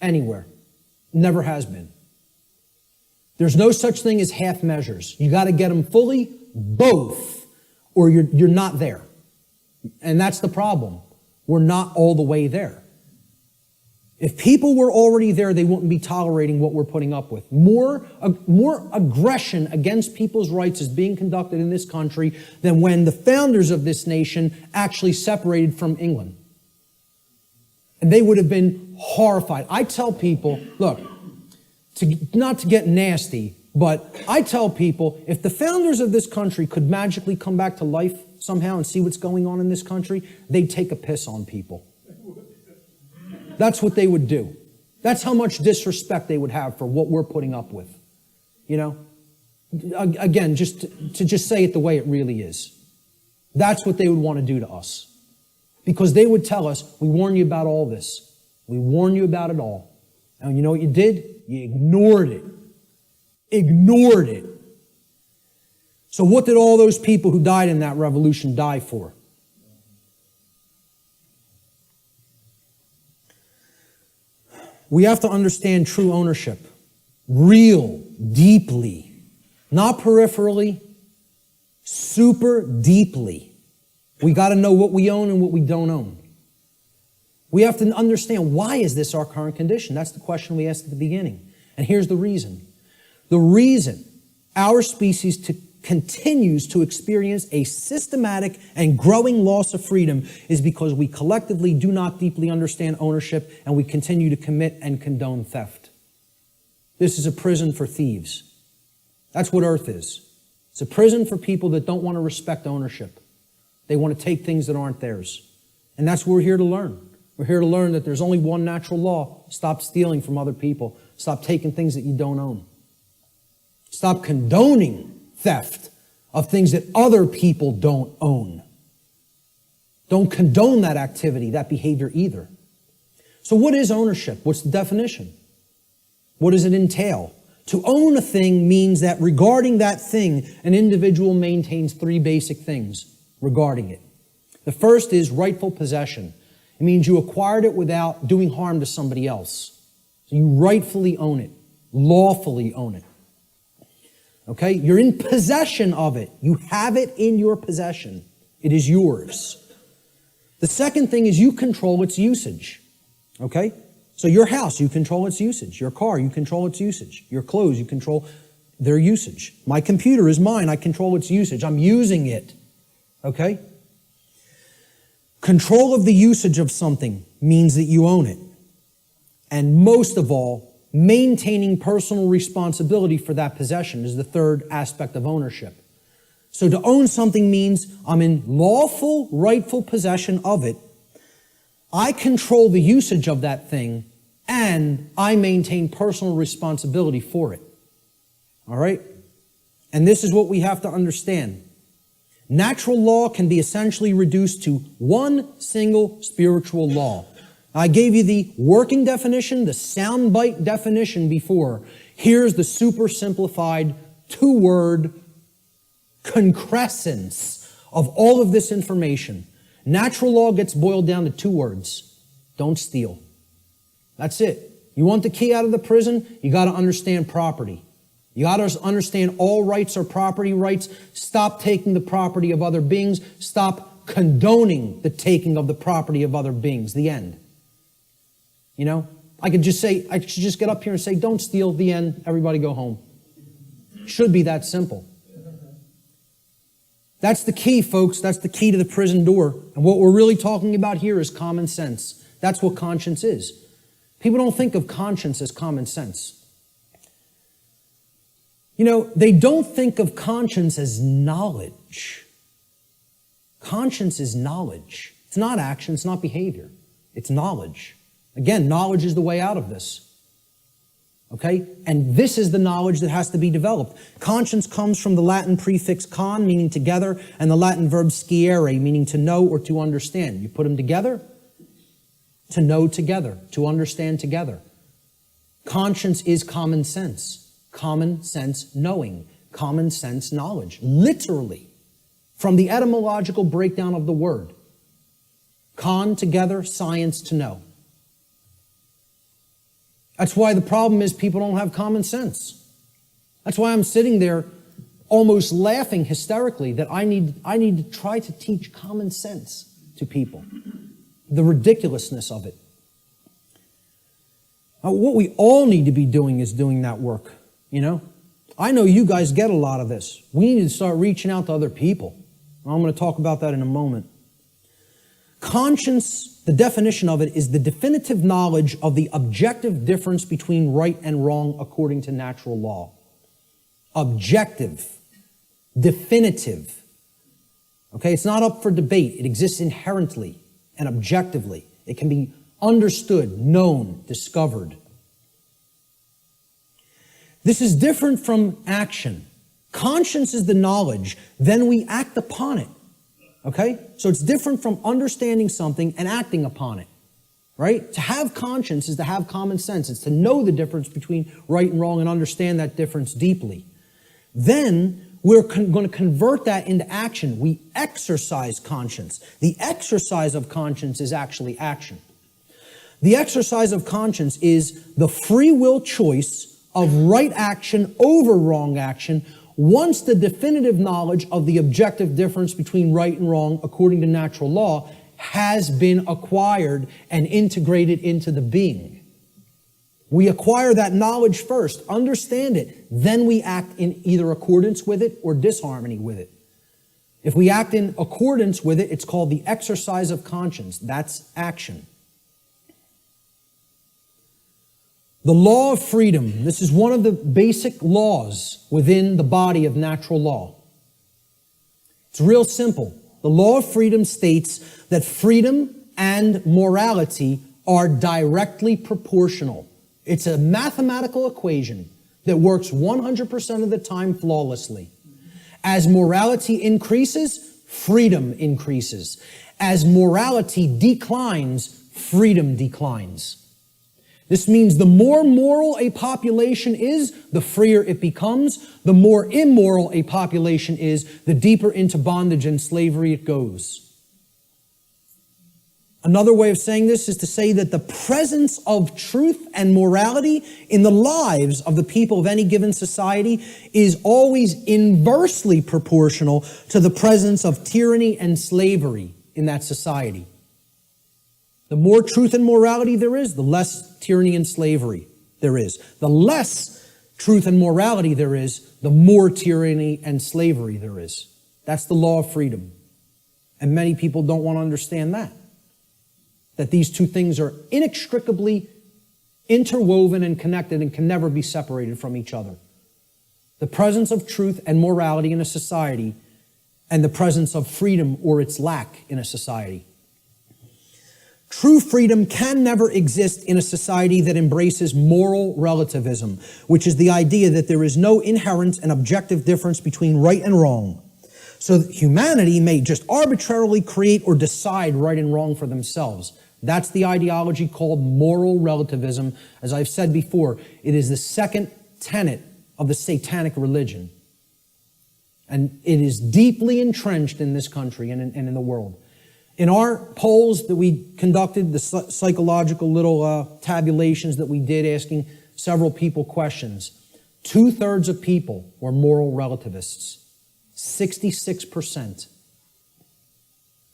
anywhere. Never has been. There's no such thing as half measures. You got to get them fully, both, or you're not there. And that's the problem. We're not all the way there. If people were already there, they wouldn't be tolerating what we're putting up with. More aggression against people's rights is being conducted in this country than when the founders of this nation actually separated from England. And they would have been horrified. I tell people, look, not to get nasty, but I tell people, if the founders of this country could magically come back to life somehow and see what's going on in this country, they'd take a piss on people. That's what they would do. That's how much disrespect they would have for what we're putting up with. You know? Again, just to say it the way it really is. That's what they would want to do to us. Because they would tell us, we warn you about all this. We warn you about it all. And you know what you did? You ignored it. Ignored it. So what did all those people who died in that revolution die for? We have to understand true ownership. Real, deeply. Not peripherally. Super deeply. We got to know what we own and what we don't own. We have to understand, why is this our current condition? That's the question we asked at the beginning. And here's the reason. The reason our species continues to experience a systematic and growing loss of freedom is because we collectively do not deeply understand ownership and we continue to commit and condone theft. This is a prison for thieves. That's what Earth is. It's a prison for people that don't want to respect ownership. They want to take things that aren't theirs. And that's what we're here to learn. We're here to learn that there's only one natural law. Stop stealing from other people. Stop taking things that you don't own. Stop condoning theft of things that other people don't own. Don't condone that activity, that behavior either. So what is ownership? What's the definition? What does it entail? To own a thing means that regarding that thing, an individual maintains three basic things regarding it. The first is rightful possession. It means you acquired it without doing harm to somebody else. So you rightfully own it, lawfully own it. Okay? You're in possession of it. You have it in your possession. It is yours. The second thing is you control its usage. Okay? So your house, you control its usage. Your car, you control its usage. Your clothes, you control their usage. My computer is mine. I control its usage. I'm using it. Okay? Control of the usage of something means that you own it. And most of all, maintaining personal responsibility for that possession is the third aspect of ownership. So to own something means I'm in lawful, rightful possession of it. I control the usage of that thing, and I maintain personal responsibility for it. All right? And this is what we have to understand. Natural law can be essentially reduced to one single spiritual law. I gave you the working definition, the soundbite definition before. Here's the super simplified two-word concrescence of all of this information. Natural law gets boiled down to two words. Don't steal. That's it. You want the key out of the prison? You got to understand property. You got to understand all rights are property rights. Stop taking the property of other beings. Stop condoning the taking of the property of other beings. The end. You know, I should just get up here and say, don't steal, the end, everybody go home. Should be that simple. That's the key, folks. That's the key to the prison door. And what we're really talking about here is common sense. That's what conscience is. People don't think of conscience as common sense. They don't think of conscience as knowledge. Conscience is knowledge. It's not action, it's not behavior. It's knowledge. Again, knowledge is the way out of this. Okay? And this is the knowledge that has to be developed. Conscience comes from the Latin prefix con, meaning together, and the Latin verb sciere, meaning to know or to understand. You put them together, to know together, to understand together. Conscience is common sense. Common sense knowing. Common sense knowledge. Literally. From the etymological breakdown of the word. Con, together, science, to know. That's why the problem is people don't have common sense. That's why I'm sitting there almost laughing hysterically that I need to try to teach common sense to people. The ridiculousness of it. Now, what we all need to be doing is doing that work, I know you guys get a lot of this. We need to start reaching out to other people. I'm going to talk about that in a moment. Conscience, the definition of it, is the definitive knowledge of the objective difference between right and wrong according to natural law. Objective. Definitive. Okay, it's not up for debate. It exists inherently and objectively. It can be understood, known, discovered. This is different from action. Conscience is the knowledge, then we act upon it. Okay? So it's different from understanding something and acting upon it. Right? To have conscience is to have common sense. It's to know the difference between right and wrong and understand that difference deeply. Then we're going to convert that into action. We exercise conscience. The exercise of conscience is actually action. The exercise of conscience is the free will choice of right action over wrong action once the definitive knowledge of the objective difference between right and wrong according to natural law has been acquired and integrated into the being. We acquire that knowledge first, understand it, then we act in either accordance with it or disharmony with it. If we act in accordance with it, it's called the exercise of conscience. That's action. The law of freedom. This is one of the basic laws within the body of natural law. It's real simple. The law of freedom states that freedom and morality are directly proportional. It's a mathematical equation that works 100% of the time flawlessly. As morality increases, freedom increases. As morality declines, freedom declines. This means the more moral a population is, the freer it becomes. The more immoral a population is, the deeper into bondage and slavery it goes. Another way of saying this is to say that the presence of truth and morality in the lives of the people of any given society is always inversely proportional to the presence of tyranny and slavery in that society. The more truth and morality there is, the less tyranny and slavery there is. The less truth and morality there is, the more tyranny and slavery there is. That's the law of freedom. And many people don't want to understand that. That these two things are inextricably interwoven and connected and can never be separated from each other. The presence of truth and morality in a society and the presence of freedom or its lack in a society. True freedom can never exist in a society that embraces moral relativism, which is the idea that there is no inherent and objective difference between right and wrong. So that humanity may just arbitrarily create or decide right and wrong for themselves. That's the ideology called moral relativism. As I've said before, it is the second tenet of the satanic religion. And it is deeply entrenched in this country and in the world. In our polls that we conducted, the psychological little tabulations that we did asking several people questions, 2/3 of people were moral relativists. 66%.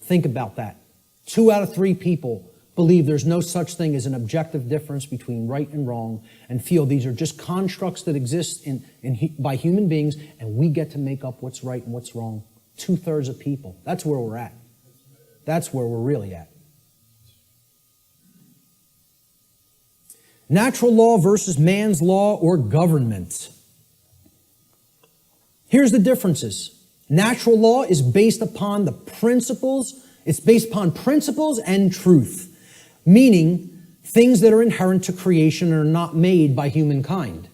Think about that. 2 out of 3 people believe there's no such thing as an objective difference between right and wrong and feel these are just constructs that exist by human beings and we get to make up what's right and what's wrong. 2/3 of people. That's where we're at. That's where we're really at. Natural law versus man's law or government. Here's the differences. Natural law is based upon it's based upon principles and truth, meaning things that are inherent to creation and are not made by humankind.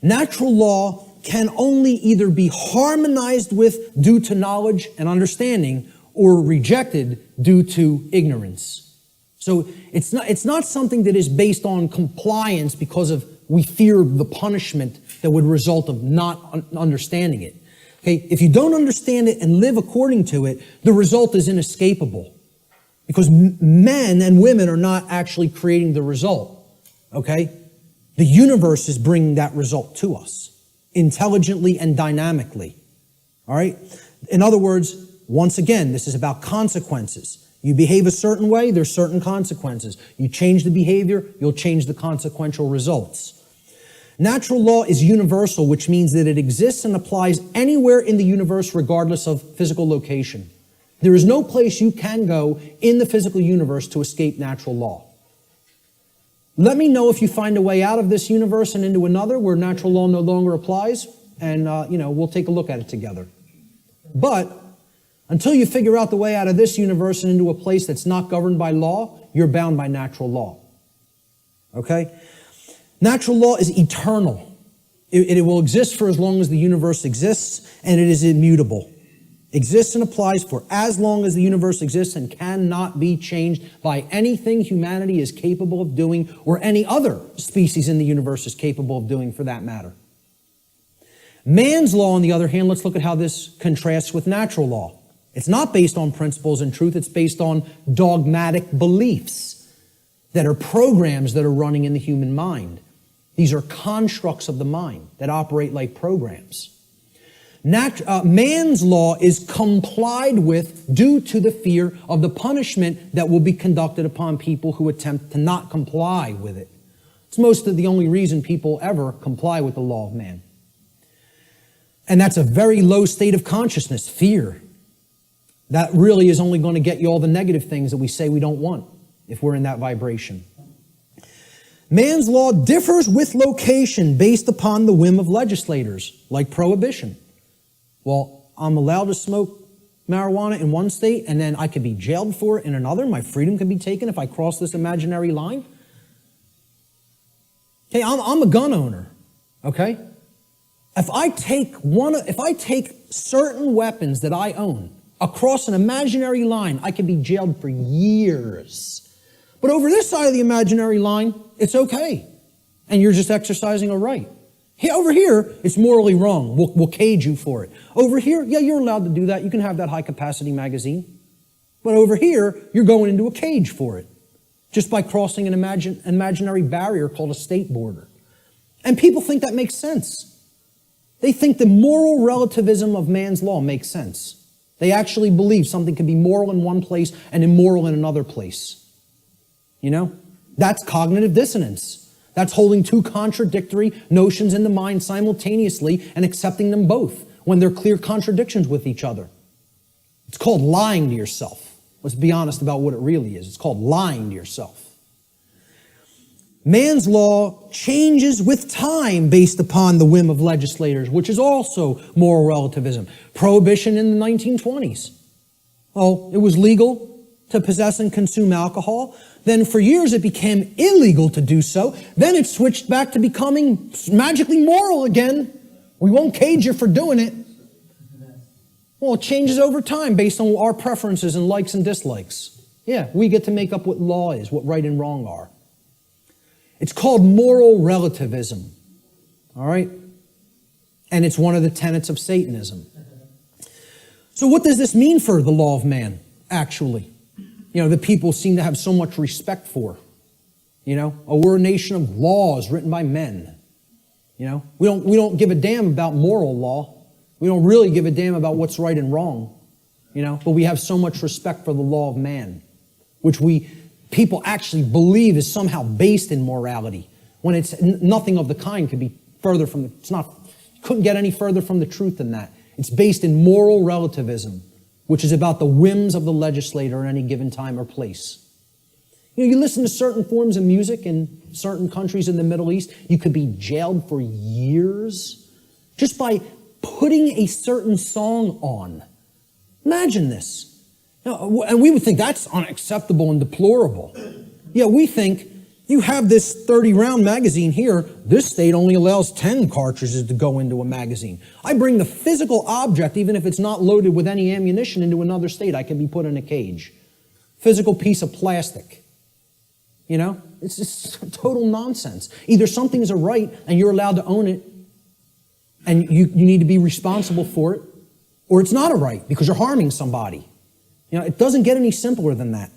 Natural law can only either be harmonized with due to knowledge and understanding or rejected due to ignorance. So it's not something that is based on compliance because of we fear the punishment that would result of not understanding it. Okay, if you don't understand it and live according to it, the result is inescapable. Because men and women are not actually creating the result. Okay? The universe is bringing that result to us intelligently and dynamically. All right? In other words, once again, this is about consequences. You behave a certain way, there's certain consequences. You change the behavior, you'll change the consequential results. Natural law is universal, which means that it exists and applies anywhere in the universe regardless of physical location. There is no place you can go in the physical universe to escape natural law. Let me know if you find a way out of this universe and into another where natural law no longer applies, and we'll take a look at it together. But until you figure out the way out of this universe and into a place that's not governed by law, you're bound by natural law. Okay? Natural law is eternal. It will exist for as long as the universe exists, and it is immutable. Exists and applies for as long as the universe exists and cannot be changed by anything humanity is capable of doing or any other species in the universe is capable of doing for that matter. Man's law, on the other hand, let's look at how this contrasts with natural law. It's not based on principles and truth, it's based on dogmatic beliefs that are programs that are running in the human mind. These are constructs of the mind that operate like programs. Man's law is complied with due to the fear of the punishment that will be conducted upon people who attempt to not comply with it. It's most of the only reason people ever comply with the law of man. And that's a very low state of consciousness, fear. That really is only going to get you all the negative things that we say we don't want if we're in that vibration. Man's law differs with location based upon the whim of legislators, like prohibition. Well, I'm allowed to smoke marijuana in one state, and then I could be jailed for it in another. My freedom can be taken if I cross this imaginary line. Okay, I'm a gun owner, okay? If I take certain weapons that I own across an imaginary line, I could be jailed for years. But over this side of the imaginary line, it's okay. And you're just exercising a right. Over here, it's morally wrong. We'll cage you for it. Over here, yeah, you're allowed to do that. You can have that high-capacity magazine. But over here, you're going into a cage for it, just by crossing an imaginary barrier called a state border. And people think that makes sense. They think the moral relativism of man's law makes sense. They actually believe something can be moral in one place and immoral in another place. You know? That's cognitive dissonance. That's holding two contradictory notions in the mind simultaneously and accepting them both when they're clear contradictions with each other. It's called lying to yourself. Let's be honest about what it really is. It's called lying to yourself. Man's law changes with time based upon the whim of legislators, which is also moral relativism. Prohibition in the 1920s. Oh, it was legal to possess and consume alcohol. Then for years it became illegal to do so. Then it switched back to becoming magically moral again. We won't cage you for doing it. Well, it changes over time based on our preferences and likes and dislikes. Yeah, we get to make up what law is, what right and wrong are. It's called moral relativism. All right? And it's one of the tenets of Satanism. So what does this mean for the law of man, actually? You know, that people seem to have so much respect for. You know, we're a nation of laws written by men. You know, we don't give a damn about moral law. We don't really give a damn about what's right and wrong. You know, but we have so much respect for the law of man, which people actually believe is somehow based in morality, when it's nothing of the kind could be further from couldn't get any further from the truth than that. It's based in moral relativism, which is about the whims of the legislator at any given time or place. You know, you listen to certain forms of music in certain countries in the Middle East, you could be jailed for years just by putting a certain song on. Imagine this. Now, and we would think that's unacceptable and deplorable. Yeah, we think you have this 30-round magazine here. This state only allows 10 cartridges to go into a magazine. I bring the physical object, even if it's not loaded with any ammunition, into another state. I can be put in a cage. Physical piece of plastic. You know, it's just total nonsense. Either something's a right and you're allowed to own it and you need to be responsible for it, or it's not a right because you're harming somebody. You know, it doesn't get any simpler than that.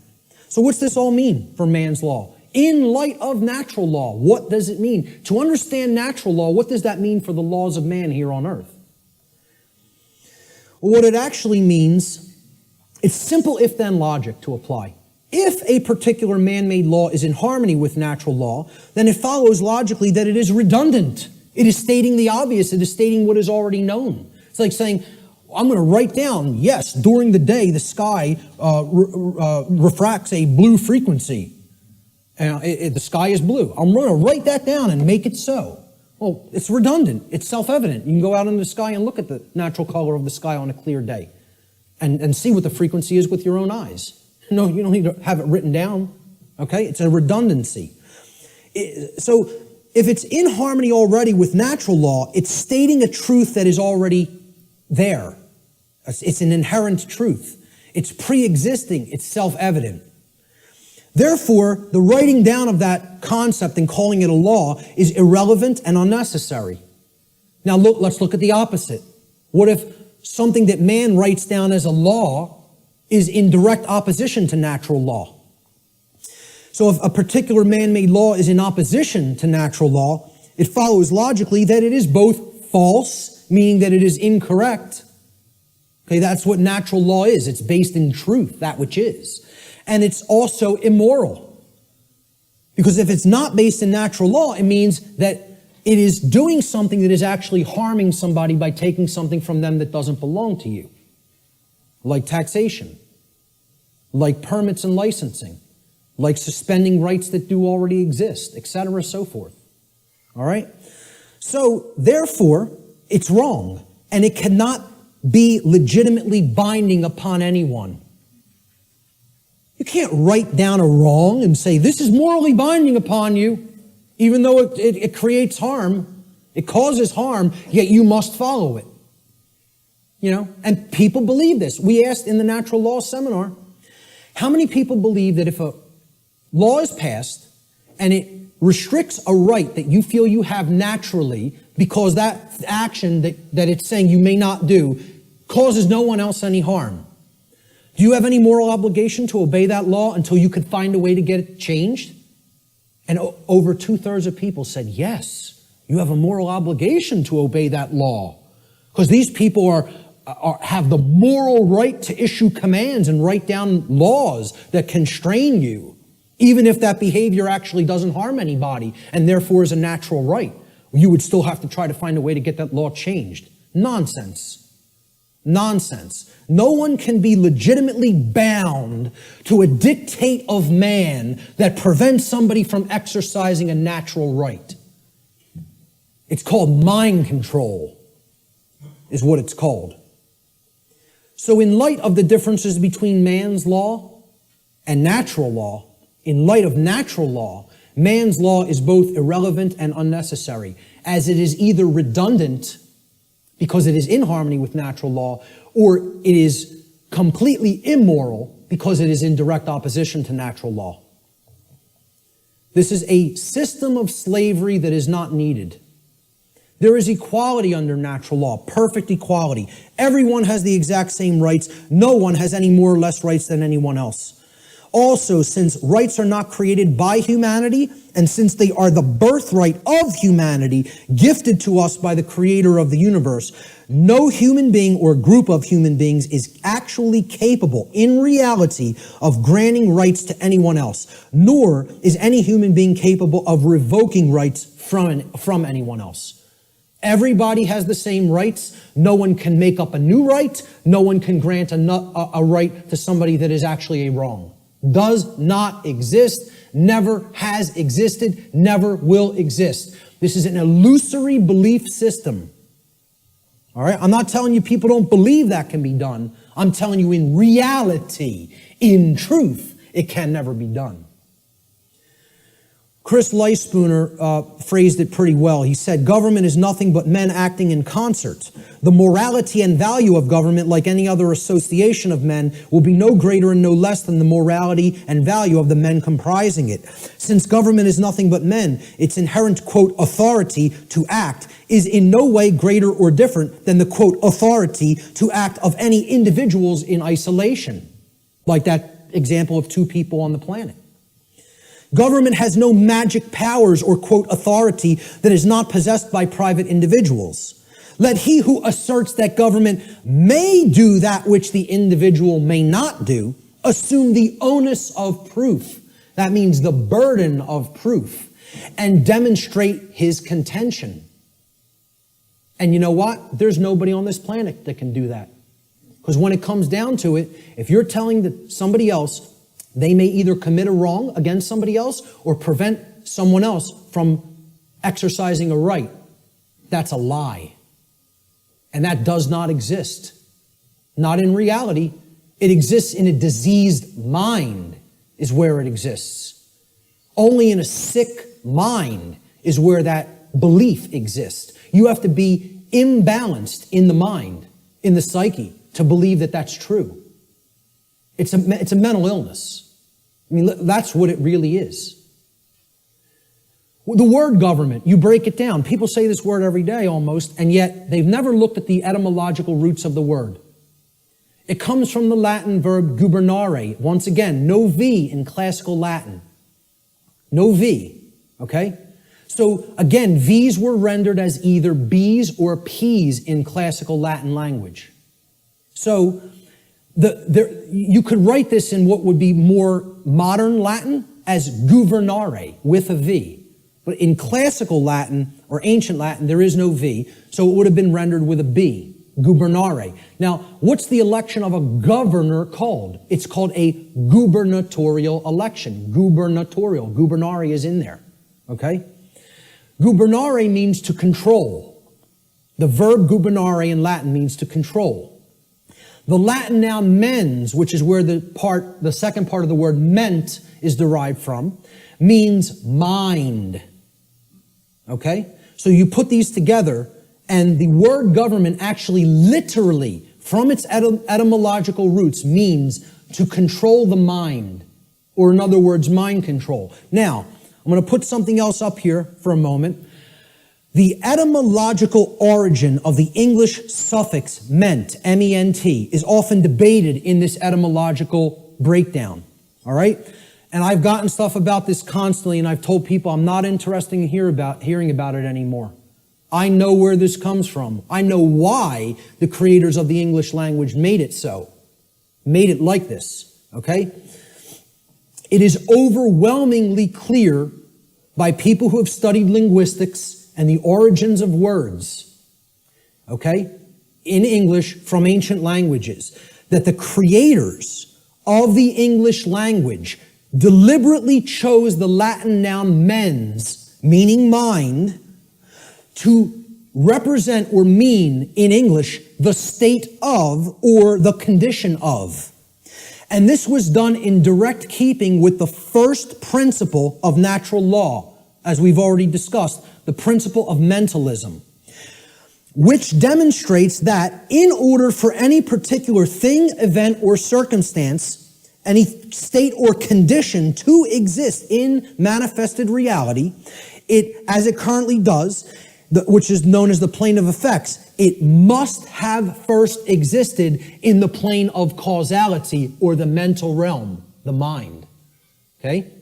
So what's this all mean for man's law? In light of natural law, what does it mean? To understand natural law, what does that mean for the laws of man here on earth? Well, what it actually means, it's simple if-then logic to apply. If a particular man-made law is in harmony with natural law, then it follows logically that it is redundant. It is stating the obvious. It is stating what is already known. It's like saying, I'm going to write down, yes, during the day the sky refracts a blue frequency. The sky is blue. I'm going to write that down and make it so. Well, it's redundant. It's self-evident. You can go out into the sky and look at the natural color of the sky on a clear day and see what the frequency is with your own eyes. No, you don't need to have it written down. Okay? It's a redundancy. So if it's in harmony already with natural law, it's stating a truth that is already there. It's an inherent truth. It's pre-existing. It's self-evident. Therefore, the writing down of that concept and calling it a law is irrelevant and unnecessary. Now let's look at the opposite. What if something that man writes down as a law is in direct opposition to natural law? So if a particular man-made law is in opposition to natural law, it follows logically that it is both false, meaning that it is incorrect. Okay, that's what natural law is. It's based in truth, that which is. And it's also immoral. Because if it's not based in natural law, it means that it is doing something that is actually harming somebody by taking something from them that doesn't belong to you. Like taxation, like permits and licensing, like suspending rights that do already exist, etc., so forth. All right? So, therefore, it's wrong, and it cannot be legitimately binding upon anyone. You can't write down a wrong and say, this is morally binding upon you, even though it creates harm, it causes harm, yet you must follow it. You know, and people believe this. We asked in the natural law seminar, how many people believe that if a law is passed and it restricts a right that you feel you have naturally because that action that it's saying you may not do causes no one else any harm? Do you have any moral obligation to obey that law until you could find a way to get it changed? And over 2/3 of people said, yes, you have a moral obligation to obey that law. Because these people have the moral right to issue commands and write down laws that constrain you, even if that behavior actually doesn't harm anybody and therefore is a natural right. You would still have to try to find a way to get that law changed. Nonsense. Nonsense. No one can be legitimately bound to a dictate of man that prevents somebody from exercising a natural right. It's called mind control, is what it's called. So in light of the differences between man's law and natural law, in light of natural law, man's law is both irrelevant and unnecessary, as it is either redundant because it is in harmony with natural law, or it is completely immoral because it is in direct opposition to natural law. This is a system of slavery that is not needed. There is equality under natural law, perfect equality. Everyone has the exact same rights. No one has any more or less rights than anyone else. Also, since rights are not created by humanity, and since they are the birthright of humanity, gifted to us by the creator of the universe, no human being or group of human beings is actually capable, in reality, of granting rights to anyone else, nor is any human being capable of revoking rights from anyone else. Everybody has the same rights. No one can make up a new right. No one can grant a right to somebody that is actually a wrong. Does not exist, never has existed, never will exist. This is an illusory belief system. All right? I'm not telling you people don't believe that can be done. I'm telling you in reality, in truth, it can never be done. Chris Leispooner phrased it pretty well. He said, government is nothing but men acting in concert. The morality and value of government, like any other association of men, will be no greater and no less than the morality and value of the men comprising it. Since government is nothing but men, its inherent, quote, authority to act is in no way greater or different than the, quote, authority to act of any individuals in isolation, like that example of two people on the planet. Government has no magic powers or, quote, authority that is not possessed by private individuals. Let he who asserts that government may do that which the individual may not do assume the onus of proof. That means the burden of proof, and demonstrate his contention. And you know what? There's nobody on this planet that can do that. Because when it comes down to it, if you're telling somebody else they may either commit a wrong against somebody else or prevent someone else from exercising a right, that's a lie. And that does not exist. Not in reality. It exists in a diseased mind is where it exists. Only in a sick mind is where that belief exists. You have to be imbalanced in the mind, in the psyche, to believe that that's true. It's a mental illness. I mean, that's what it really is. The word government, you break it down. People say this word every day almost, and yet they've never looked at the etymological roots of the word. It comes from the Latin verb gubernare. Once again, no V in classical Latin. No V, okay? So again, V's were rendered as either B's or P's in classical Latin language. So you could write this in what would be more modern Latin as guvernare with a V. But in classical Latin or ancient Latin, there is no V, so it would have been rendered with a B, gubernare. Now, what's the election of a governor called? It's called a gubernatorial election. Gubernatorial. Gubernare is in there, okay? Gubernare means to control. The verb gubernare in Latin means to control. The Latin noun mens, which is where the second part of the word ment is derived from, means mind. Okay? So you put these together, and the word government actually literally, from its etymological roots, means to control the mind, or in other words, mind control. Now, I'm going to put something else up here for a moment. The etymological origin of the English suffix ment, M-E-N-T, is often debated in this etymological breakdown, all right? And I've gotten stuff about this constantly, and I've told people I'm not interested in hearing about it anymore. I know where this comes from. I know why the creators of the English language made it so, made it like this, okay? It is overwhelmingly clear by people who have studied linguistics and the origins of words, okay, in English from ancient languages, that the creators of the English language deliberately chose the Latin noun mens, meaning mind, to represent or mean in English the state of or the condition of. And this was done in direct keeping with the first principle of natural law, as we've already discussed, the principle of mentalism, which demonstrates that in order for any particular thing, event, or circumstance, any state or condition to exist in manifested reality, it, as it currently does, which is known as the plane of effects, it must have first existed in the plane of causality or the mental realm, the mind. Okay?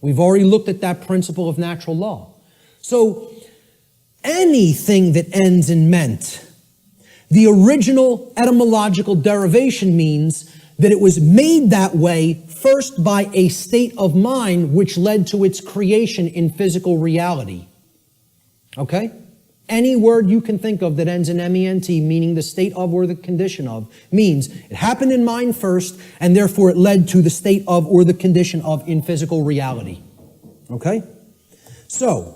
We've already looked at that principle of natural law. So, anything that ends in ment, the original etymological derivation means that it was made that way first by a state of mind which led to its creation in physical reality. Okay? Any word you can think of that ends in M-E-N-T, meaning the state of or the condition of, means it happened in mind first, and therefore it led to the state of or the condition of in physical reality. Okay? So,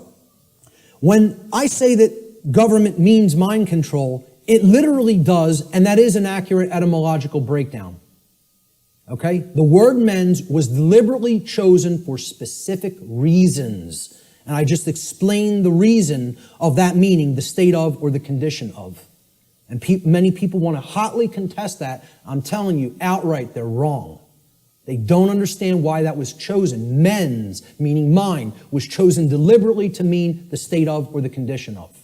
when I say that government means mind control, It literally does, and that is an accurate etymological breakdown. Okay? The word mens was deliberately chosen for specific reasons. And I just explained the reason of that meaning, the state of or the condition of. And many people want to hotly contest that. I'm telling you outright, they're wrong. They don't understand why that was chosen. Mens, meaning mind, was chosen deliberately to mean the state of or the condition of.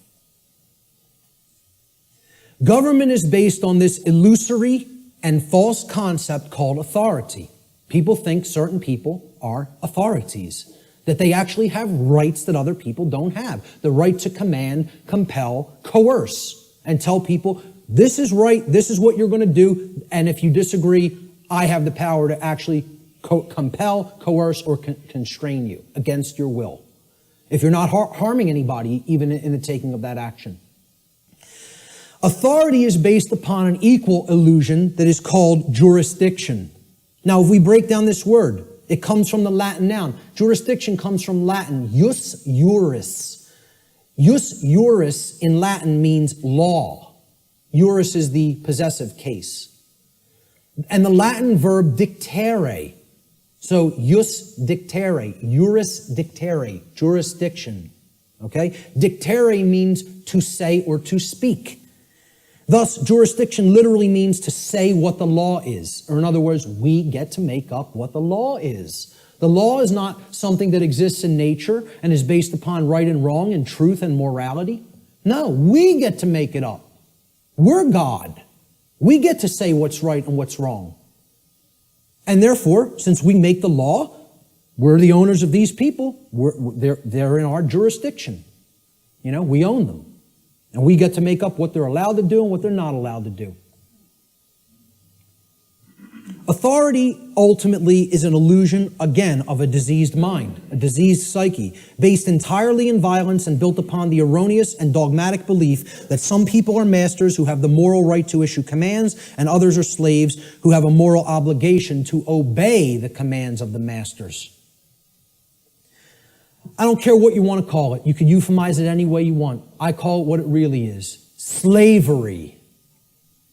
Government is based on this illusory and false concept called authority. People think certain people are authorities, that they actually have rights that other people don't have. The right to command, compel, coerce, and tell people, this is right, this is what you're going to do, and if you disagree, I have the power to actually compel, coerce, or constrain you against your will. If you're not harming anybody, even in the taking of that action. Authority is based upon an equal illusion that is called jurisdiction. Now, if we break down this word, it comes from the Latin noun. Jurisdiction comes from Latin, jus juris. Jus juris in Latin means law. Juris is the possessive case. And the Latin verb dictere. So, jus dictere, juris dictere, jurisdiction. Okay? Dictere means to say or to speak. Thus, jurisdiction literally means to say what the law is. Or in other words, we get to make up what the law is. The law is not something that exists in nature and is based upon right and wrong and truth and morality. No, we get to make it up. We're God. We get to say what's right and what's wrong. And therefore, since we make the law, we're the owners of these people. They're in our jurisdiction. You know, we own them. And we get to make up what they're allowed to do and what they're not allowed to do. Authority ultimately is an illusion, again, of a diseased mind, a diseased psyche, based entirely in violence and built upon the erroneous and dogmatic belief that some people are masters who have the moral right to issue commands and others are slaves who have a moral obligation to obey the commands of the masters. I don't care what you want to call it. You can euphemize it any way you want. I call it what it really is. Slavery.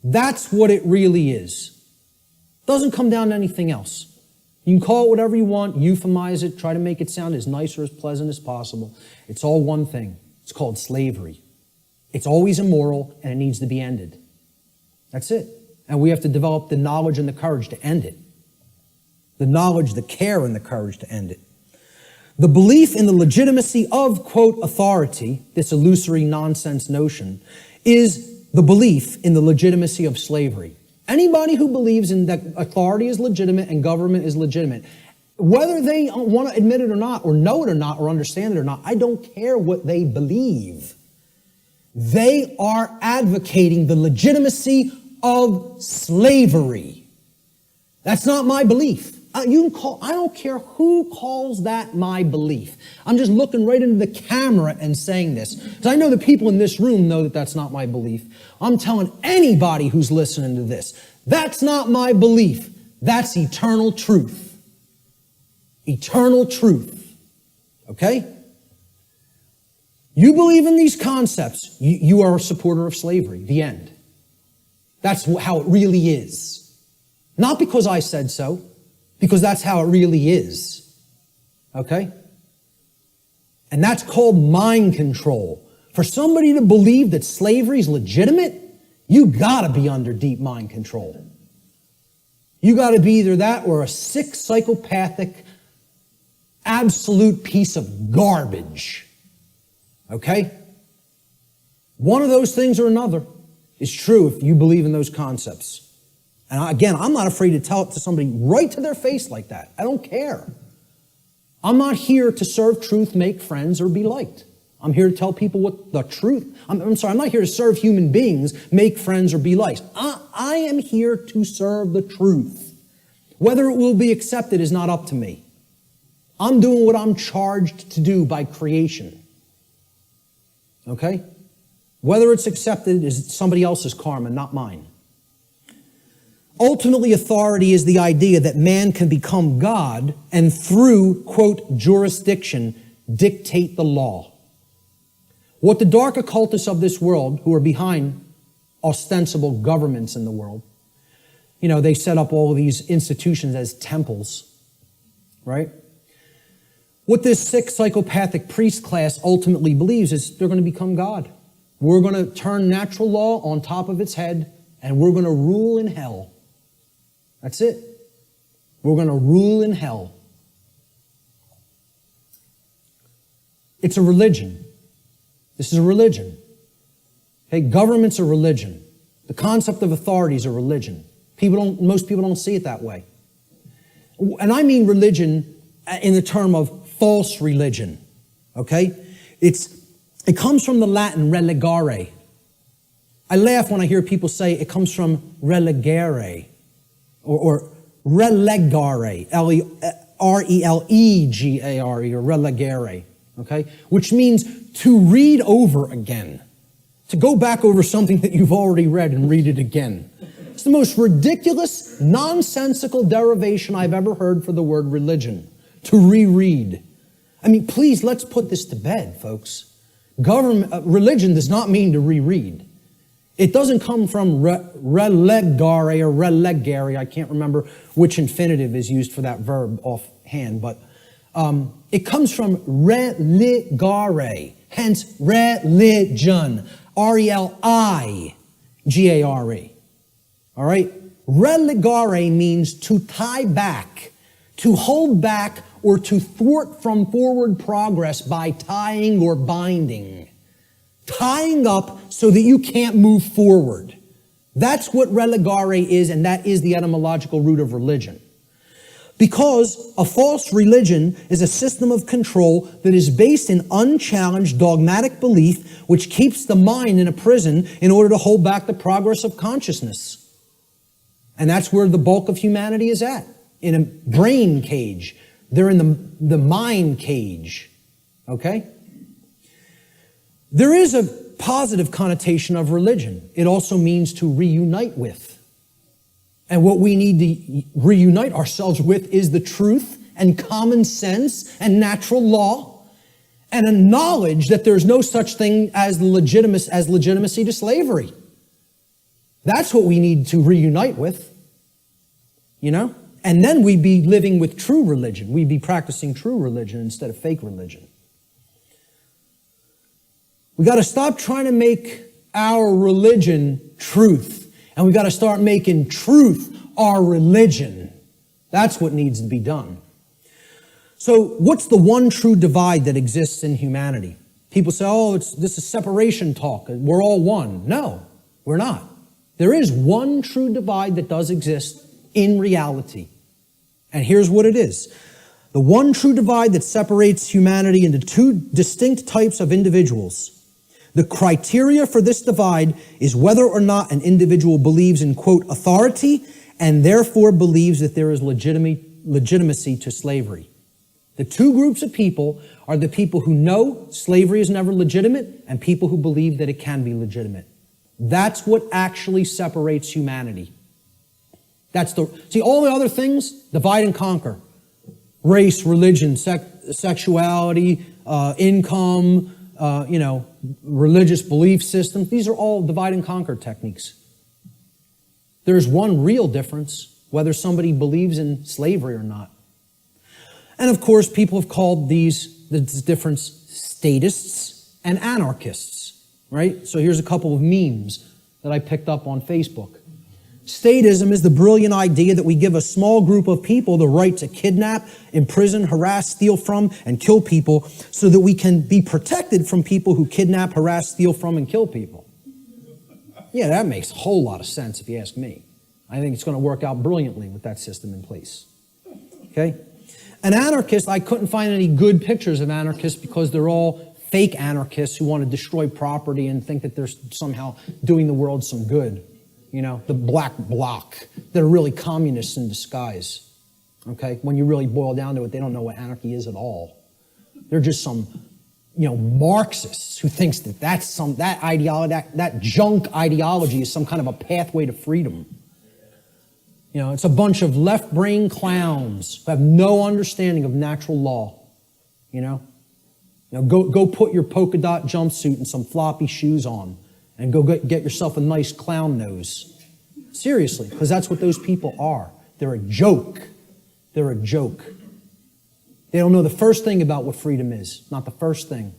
That's what it really is. Doesn't come down to anything else. You can call it whatever you want, euphemize it, try to make it sound as nice or as pleasant as possible. It's all one thing. It's called slavery. It's always immoral and it needs to be ended. That's it. And we have to develop the knowledge and the courage to end it. The knowledge, the care, and the courage to end it. The belief in the legitimacy of, quote, authority, this illusory nonsense notion, is the belief in the legitimacy of slavery. Anybody who believes in that authority is legitimate and government is legitimate, whether they want to admit it or not, or know it or not, or understand it or not, I don't care what they believe. They are advocating the legitimacy of slavery. That's not my belief. I don't care who calls that my belief. I'm just looking right into the camera and saying this. Because I know the people in this room know that that's not my belief. I'm telling anybody who's listening to this, that's not my belief. That's eternal truth. Eternal truth. Okay? You believe in these concepts, you are a supporter of slavery. The end. That's how it really is. Not because I said so. Because that's how it really is. Okay? And that's called mind control. For somebody to believe that slavery is legitimate, you gotta be under deep mind control. You gotta be either that or a sick, psychopathic, absolute piece of garbage. Okay? One of those things or another is true if you believe in those concepts. And again, I'm not afraid to tell it to somebody right to their face like that. I don't care. I'm not here to serve truth, make friends, or be liked. I'm here to tell people what the truth. I'm not here to serve human beings, make friends, or be liked. I am here to serve the truth. Whether it will be accepted is not up to me. I'm doing what I'm charged to do by creation. Okay? Whether it's accepted is somebody else's karma, not mine. Ultimately, authority is the idea that man can become God and through, quote, jurisdiction, dictate the law. What the dark occultists of this world, who are behind ostensible governments in the world. You know, they set up all of these institutions as temples, right? What this sick psychopathic priest class ultimately believes is they're going to become God. We're going to turn natural law on top of its head, and we're going to rule in hell. That's it. We're going to rule in hell. It's a religion. This is a religion. Okay, government's a religion. The concept of authority is a religion. Most people don't see it that way. And I mean religion in the term of false religion. Okay? It comes from the Latin religare. I laugh when I hear people say it comes from relegare or relegare, relegare or relegare, okay? Which means to read over again, to go back over something that you've already read and read it again. It's the most ridiculous, nonsensical derivation I've ever heard for the word religion, to reread. I mean, please, let's put this to bed, folks. Religion does not mean to reread. It doesn't come from relegare or relegare. I can't remember which infinitive is used for that verb offhand, but it comes from religare, hence religion, R-E-L-I-G-A-R-E. All right? Relegare means to tie back, to hold back, or to thwart from forward progress by tying or binding. Tying up so that you can't move forward. That's what relegare is, and that is the etymological root of religion. Because a false religion is a system of control that is based in unchallenged dogmatic belief, which keeps the mind in a prison in order to hold back the progress of consciousness. And that's where the bulk of humanity is at, in a brain cage. They're in the mind cage, okay? There is a positive connotation of religion. It also means to reunite with. And what we need to reunite ourselves with is the truth and common sense and natural law and a knowledge that there's no such thing as legitimacy to slavery. That's what we need to reunite with, you know? And then we'd be living with true religion. We'd be practicing true religion instead of fake religion. We got to stop trying to make our religion truth. And we got to start making truth our religion. That's what needs to be done. So what's the one true divide that exists in humanity? People say, oh, this is separation talk. We're all one. No, we're not. There is one true divide that does exist in reality. And here's what it is. The one true divide that separates humanity into two distinct types of individuals. The criteria for this divide is whether or not an individual believes in, quote, authority, and therefore believes that there is legitimacy to slavery. The two groups of people are the people who know slavery is never legitimate and people who believe that it can be legitimate. That's what actually separates humanity. See, all the other things, divide and conquer. Race, religion, sexuality, income, religious belief systems. These are all divide and conquer techniques. There's one real difference, whether somebody believes in slavery or not. And of course, people have called this difference statists and anarchists, right? So here's a couple of memes that I picked up on Facebook. Statism is the brilliant idea that we give a small group of people the right to kidnap, imprison, harass, steal from, and kill people so that we can be protected from people who kidnap, harass, steal from, and kill people. Yeah, that makes a whole lot of sense if you ask me. I think it's going to work out brilliantly with that system in place. Okay? An anarchist, I couldn't find any good pictures of anarchists because they're all fake anarchists who want to destroy property and think that they're somehow doing the world some good. You know, the black bloc. They're really communists in disguise. Okay? When you really boil down to it, they don't know what anarchy is at all. They're just some, Marxists who thinks that that ideology, that junk ideology is some kind of a pathway to freedom. It's a bunch of left-brain clowns who have no understanding of natural law. Go put your polka dot jumpsuit and some floppy shoes on and go get yourself a nice clown nose. Seriously, because that's what those people are. They're a joke. They're a joke. They don't know the first thing about what freedom is. Not the first thing.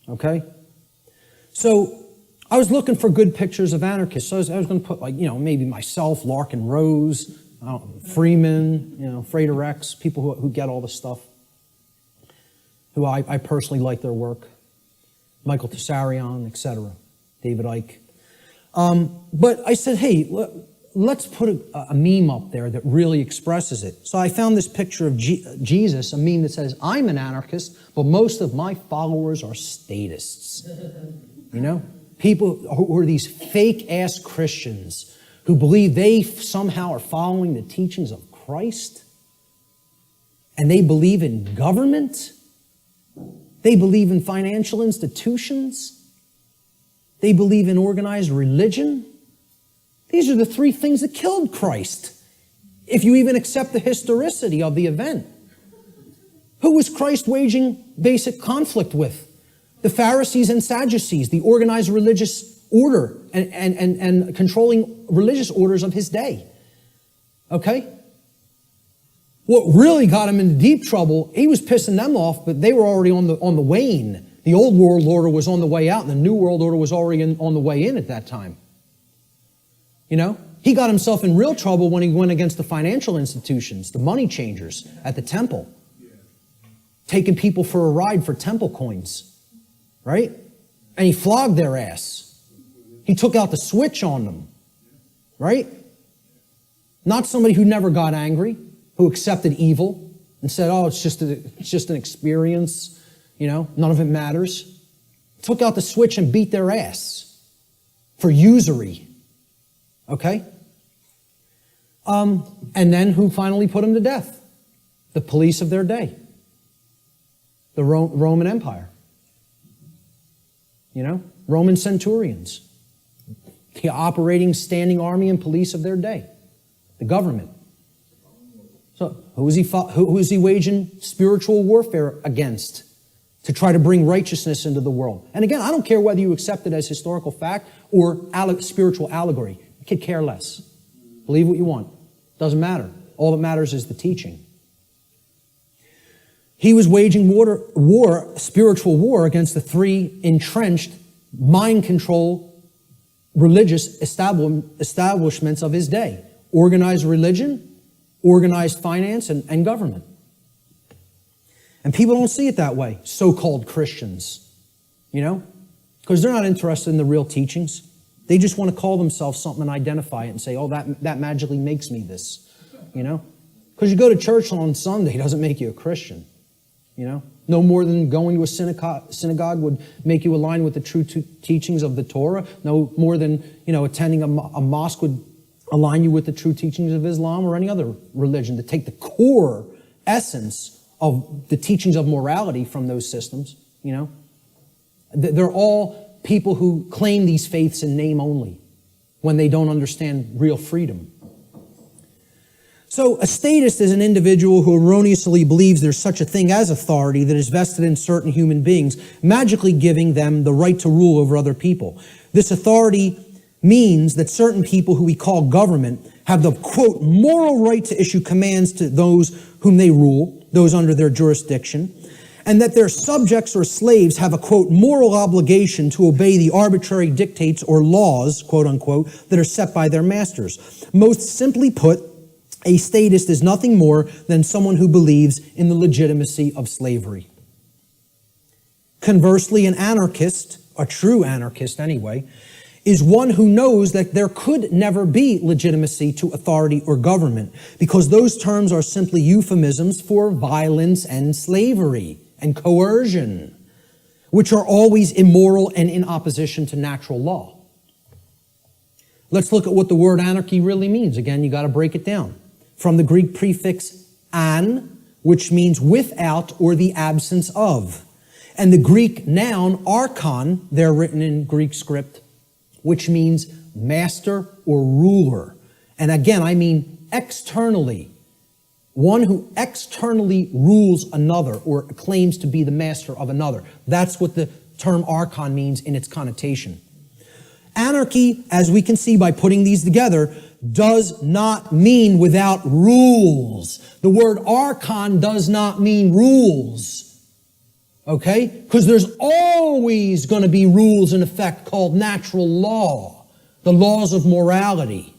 Okay? So, I was looking for good pictures of anarchists. So I was going to put, like, maybe myself, Larkin Rose, Freeman, Frater X, people who get all this stuff, who I personally like their work. Michael Tessarion, etc. David Icke. But I said, hey, let's put a meme up there that really expresses it. So I found this picture of Jesus, a meme that says, I'm an anarchist, but most of my followers are statists. People who are these fake-ass Christians who believe they somehow are following the teachings of Christ, and they believe in government, they believe in financial institutions, they believe in organized religion. These are the three things that killed Christ, if you even accept the historicity of the event. Who was Christ waging basic conflict with? The Pharisees and Sadducees, the organized religious order and controlling religious orders of his day. Okay? What really got him into deep trouble, he was pissing them off, but they were already on the wane. The old world order was on the way out, and the new world order was already on the way in at that time. He got himself in real trouble when he went against the financial institutions, the money changers at the temple, taking people for a ride for temple coins. Right? And he flogged their ass. He took out the switch on them. Right? Not somebody who never got angry, who accepted evil and said, oh, it's just an experience, none of it matters. Took out the switch and beat their ass for usury. Okay? And then who finally put him to death? The police of their day. The Roman Empire. Roman centurions, the operating standing army and police of their day, the government. So who is he waging spiritual warfare against to try to bring righteousness into the world? And again, I don't care whether you accept it as historical fact or spiritual allegory. I could care less. Believe what you want. Doesn't matter. All that matters is the teaching. He was waging spiritual war against the three entrenched, mind control, religious establishments of his day. Organized religion, organized finance, and government. And people don't see it that way, so-called Christians. Because they're not interested in the real teachings. They just want to call themselves something and identify it and say, oh, that magically makes me this. Because you go to church on Sunday doesn't make you a Christian. No more than going to a synagogue would make you align with the true teachings of the Torah. No more than, attending a mosque would align you with the true teachings of Islam or any other religion, to take the core essence of the teachings of morality from those systems. They're all people who claim these faiths in name only when they don't understand real freedom. So a statist is an individual who erroneously believes there's such a thing as authority that is vested in certain human beings, magically giving them the right to rule over other people. This authority means that certain people who we call government have the, quote, moral right to issue commands to those whom they rule, those under their jurisdiction, and that their subjects or slaves have a, quote, moral obligation to obey the arbitrary dictates or laws, quote unquote, that are set by their masters. Most simply put, a statist is nothing more than someone who believes in the legitimacy of slavery. Conversely, an anarchist, a true anarchist anyway, is one who knows that there could never be legitimacy to authority or government, because those terms are simply euphemisms for violence and slavery and coercion, which are always immoral and in opposition to natural law. Let's look at what the word anarchy really means. Again, you got to break it down. From the Greek prefix an, which means without or the absence of. And the Greek noun archon, they're written in Greek script, which means master or ruler. And again, I mean externally. One who externally rules another or claims to be the master of another. That's what the term archon means in its connotation. Anarchy, as we can see by putting these together, does not mean without rules. The word archon does not mean rules. Okay? Because there's always going to be rules in effect called natural law, the laws of morality.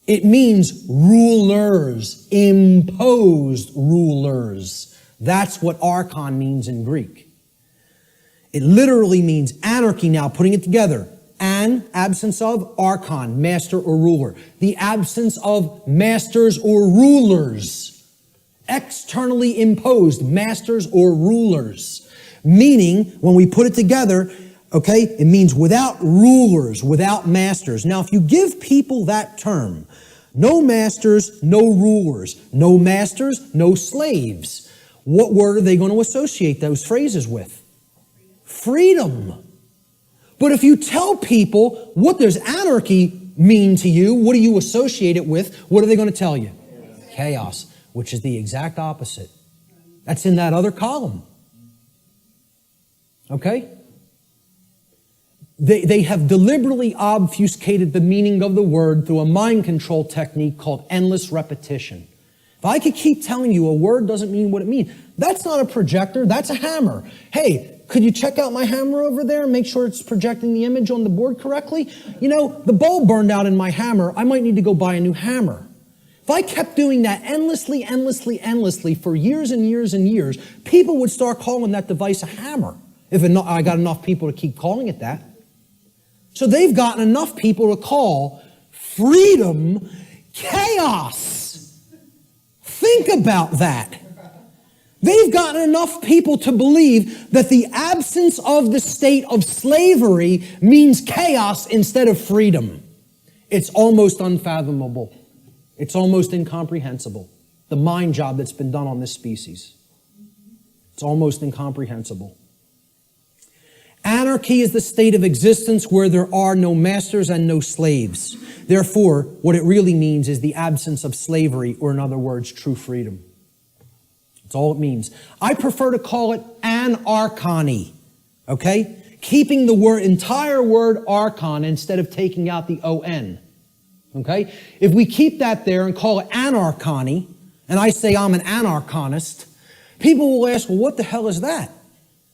It means rulers, imposed rulers. That's what archon means in Greek. It literally means anarchy now, putting it together. An, absence of, archon, master or ruler. The absence of masters or rulers. Externally imposed masters or rulers. Meaning, when we put it together, okay, it means without rulers, without masters. Now, if you give people that term, no masters, no rulers, no masters, no slaves, what word are they going to associate those phrases with? Freedom. But if you tell people, what does anarchy mean to you? What do you associate it with? What are they going to tell you? Chaos, which is the exact opposite. That's in that other column. Okay? They have deliberately obfuscated the meaning of the word through a mind control technique called endless repetition. If I could keep telling you a word doesn't mean what it means, that's not a projector, that's a hammer. Hey, could you check out my hammer over there and make sure it's projecting the image on the board correctly? You know, the bulb burned out in my hammer. I might need to go buy a new hammer. If I kept doing that endlessly for years and years and years, people would start calling that device a hammer. If I got enough people to keep calling it that. So they've gotten enough people to call freedom chaos. Think about that. They've gotten enough people to believe that the absence of the state of slavery means chaos instead of freedom. It's almost unfathomable. It's almost incomprehensible. The mind job that's been done on this species. It's almost incomprehensible. Anarchy is the state of existence where there are no masters and no slaves. Therefore, what it really means is the absence of slavery, or in other words, true freedom. That's all it means. I prefer to call it anarchony, okay? Keeping the entire word archon instead of taking out the O-N, okay? If we keep that there and call it anarchony, and I say I'm an anarchonist, people will ask, well, what the hell is that?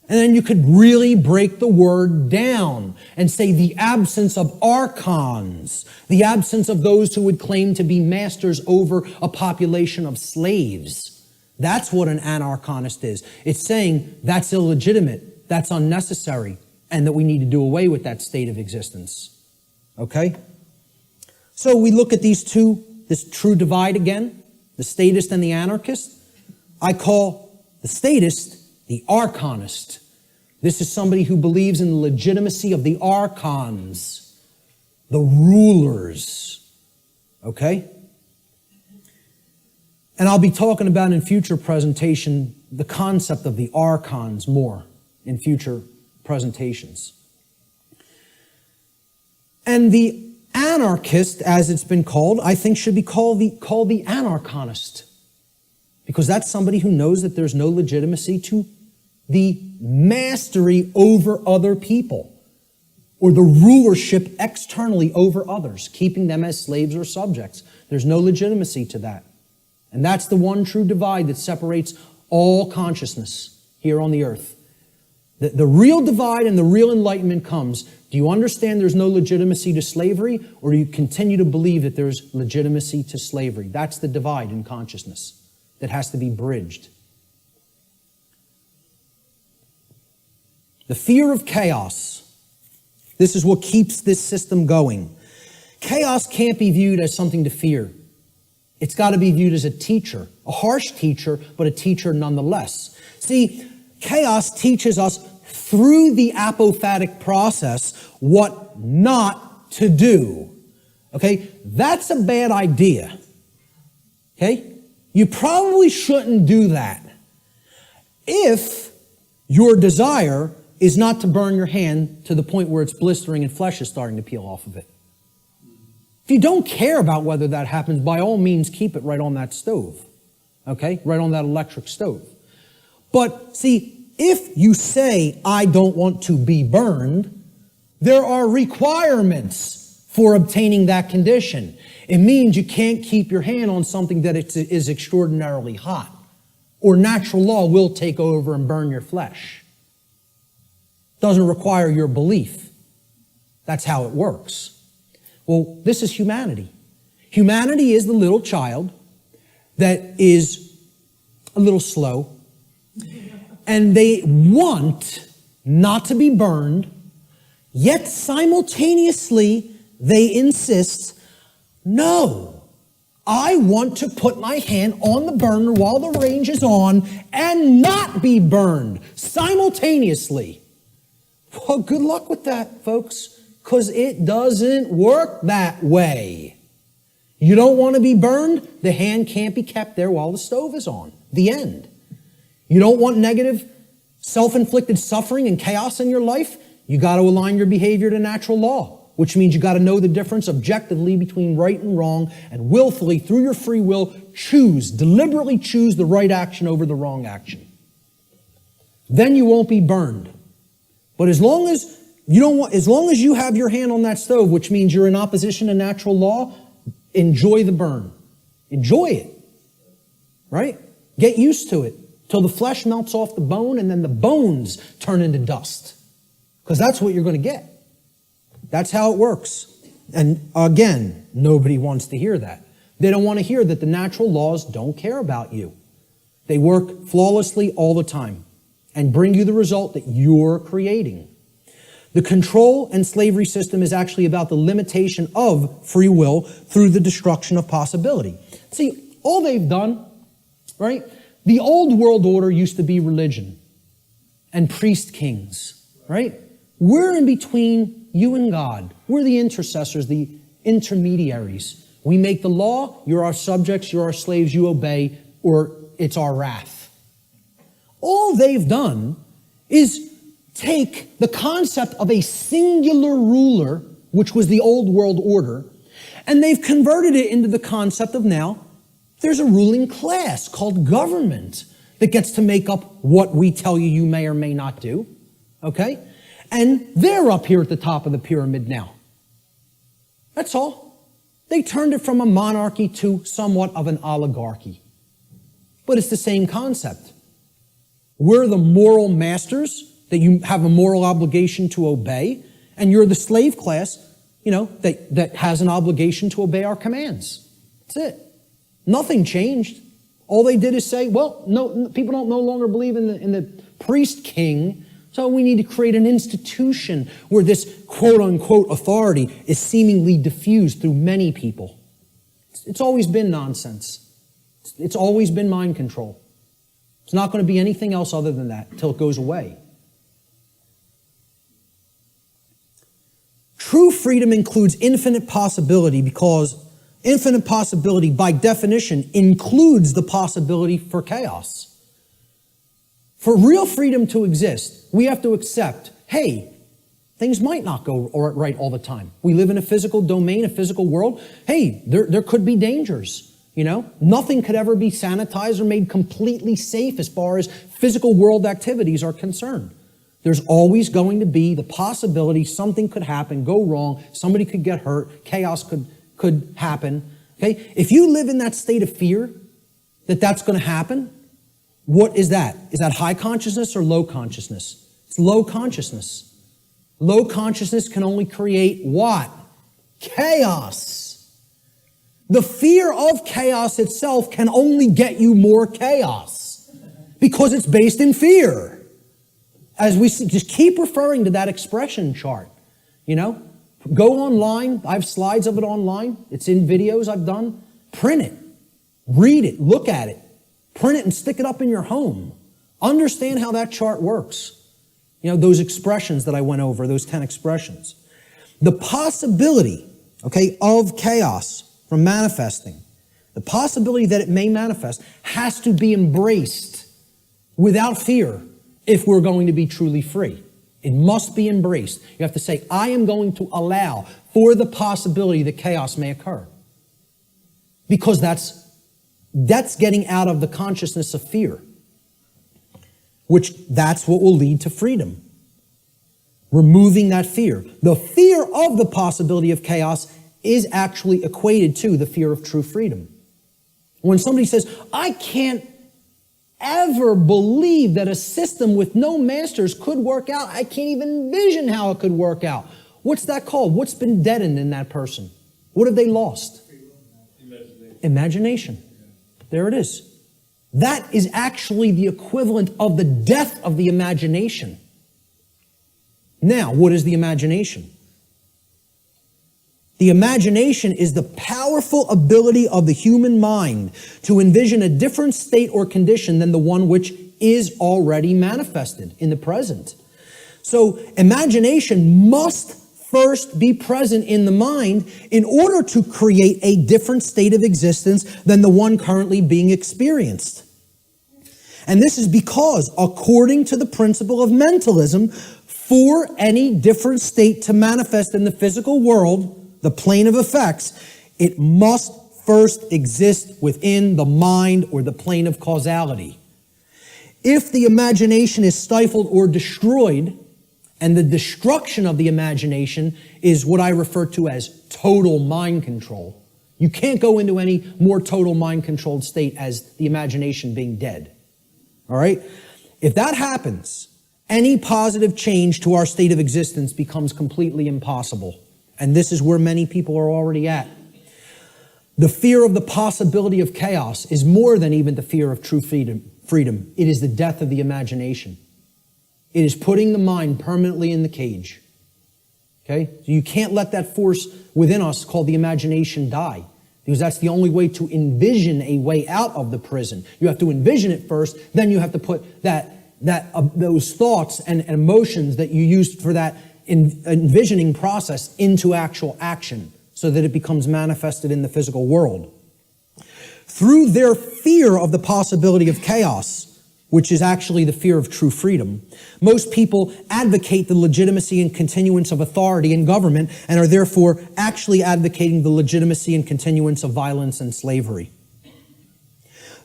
And then you could really break the word down and say the absence of archons, the absence of those who would claim to be masters over a population of slaves. That's what an anarchonist is. It's saying that's illegitimate, that's unnecessary, and that we need to do away with that state of existence. Okay? So we look at these two, this true divide again, the statist and the anarchist. I call the statist the archonist. This is somebody who believes in the legitimacy of the archons, the rulers. Okay? And I'll be talking about in future presentation the concept of the archons more in future presentations. And the anarchist, as it's been called, I think should be called the anarchonist. Because that's somebody who knows that there's no legitimacy to the mastery over other people, or the rulership externally over others, keeping them as slaves or subjects. There's no legitimacy to that. And that's the one true divide that separates all consciousness here on the earth. The real divide and the real enlightenment comes. Do you understand there's no legitimacy to slavery, or do you continue to believe that there's legitimacy to slavery? That's the divide in consciousness that has to be bridged. The fear of chaos. This is what keeps this system going. Chaos can't be viewed as something to fear. It's got to be viewed as a teacher, a harsh teacher, but a teacher nonetheless. See, chaos teaches us through the apophatic process what not to do. Okay? That's a bad idea. Okay? You probably shouldn't do that if your desire is not to burn your hand to the point where it's blistering and flesh is starting to peel off of it. If you don't care about whether that happens, by all means, keep it right on that stove. Okay? Right on that electric stove. But see, if you say, I don't want to be burned, There are requirements for obtaining that condition. It means you can't keep your hand on something that is extraordinarily hot, or natural law will take over and burn your flesh. Doesn't require your belief. That's how it works. Well, this is humanity. Humanity is the little child that is a little slow, and they want not to be burned, yet simultaneously they insist, no, I want to put my hand on the burner while the range is on and not be burned simultaneously. Well, good luck with that, folks, because it doesn't work that way. You don't want to be burned, the hand can't be kept there while the stove is on. The end. You don't want negative, self-inflicted suffering and chaos in your life, you got to align your behavior to natural law, which means you got to know the difference objectively between right and wrong, and willfully, through your free will, deliberately choose the right action over the wrong action. Then you won't be burned. But as long as you have your hand on that stove, which means you're in opposition to natural law, enjoy the burn. Enjoy it. Right? Get used to it till the flesh melts off the bone and then the bones turn into dust. Because that's what you're going to get. That's how it works. And again, nobody wants to hear that. They don't want to hear that the natural laws don't care about you. They work flawlessly all the time and bring you the result that you're creating. The control and slavery system is actually about the limitation of free will through the destruction of possibility. See, all they've done, right? The old world order used to be religion and priest kings, right? We're in between you and God. We're the intercessors, the intermediaries. We make the law, you're our subjects, you're our slaves, you obey, or it's our wrath. All they've done is take the concept of a singular ruler, which was the old world order, and they've converted it into the concept of now there's a ruling class called government that gets to make up what we tell you you may or may not do, okay? And they're up here at the top of the pyramid now. That's all. They turned it from a monarchy to somewhat of an oligarchy. But it's the same concept. We're the moral masters that you have a moral obligation to obey, and you're the slave class, that has an obligation to obey our commands. That's it. Nothing changed. All they did is say, well, no, people don't no longer believe in the priest king, so we need to create an institution where this quote-unquote authority is seemingly diffused through many people. It's always been nonsense. It's always been mind control. It's not going to be anything else other than that until it goes away. True freedom includes infinite possibility because infinite possibility, by definition, includes the possibility for chaos. For real freedom to exist, we have to accept, hey, things might not go right all the time. We live in a physical domain, a physical world. Hey, there could be dangers. Nothing could ever be sanitized or made completely safe as far as physical world activities are concerned. There's always going to be the possibility something could happen, go wrong, somebody could get hurt, chaos could happen. Okay? If you live in that state of fear that that's going to happen, what is that? Is that high consciousness or low consciousness? It's low consciousness. Low consciousness can only create what? Chaos. The fear of chaos itself can only get you more chaos because it's based in fear. As we see, just keep referring to that expression chart, Go online. I have slides of it online. It's in videos I've done. Print it. Read it. Look at it. Print it and stick it up in your home. Understand how that chart works. Those expressions that I went over, those 10 expressions. The possibility, of chaos from manifesting, the possibility that it may manifest has to be embraced without fear if we're going to be truly free. It must be embraced. You have to say, I am going to allow for the possibility that chaos may occur. Because that's getting out of the consciousness of fear, which that's what will lead to freedom. Removing that fear. The fear of the possibility of chaos is actually equated to the fear of true freedom. When somebody says, I can't ever believe that a system with no masters could work out, I can't even envision how it could work out. What's that called? What's been deadened in that person? What have they lost? Imagination. There it is. That is actually the equivalent of the death of the imagination. Now, what is the imagination? The imagination is the powerful ability of the human mind to envision a different state or condition than the one which is already manifested in the present. So, imagination must first be present in the mind in order to create a different state of existence than the one currently being experienced. And this is because, according to the principle of mentalism, for any different state to manifest in the physical world, the plane of effects, it must first exist within the mind or the plane of causality. If the imagination is stifled or destroyed, and the destruction of the imagination is what I refer to as total mind control. You can't go into any more total mind controlled state as the imagination being dead. All right? If that happens, any positive change to our state of existence becomes completely impossible. And this is where many people are already at. The fear of the possibility of chaos is more than even the fear of true freedom. It is the death of the imagination. It is putting the mind permanently in the cage. Okay? So you can't let that force within us called the imagination die, because that's the only way to envision a way out of the prison. You have to envision it first, then you have to put those thoughts and emotions that you used for that envisioning process into actual action so that it becomes manifested in the physical world. Through their fear of the possibility of chaos, which is actually the fear of true freedom, most people advocate the legitimacy and continuance of authority in government and are therefore actually advocating the legitimacy and continuance of violence and slavery.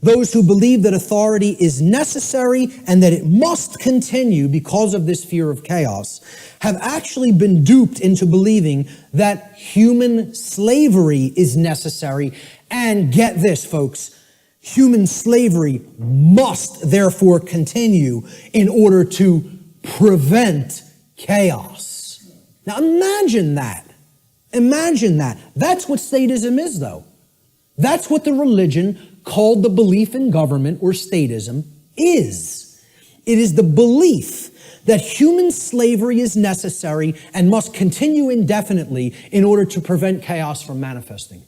Those who believe that authority is necessary and that it must continue because of this fear of chaos have actually been duped into believing that human slavery is necessary. And get this, folks, human slavery must therefore continue in order to prevent chaos. Now imagine that. Imagine that. That's what statism is, though. That's what the religion called the belief in government or statism is. It is the belief that human slavery is necessary and must continue indefinitely in order to prevent chaos from manifesting.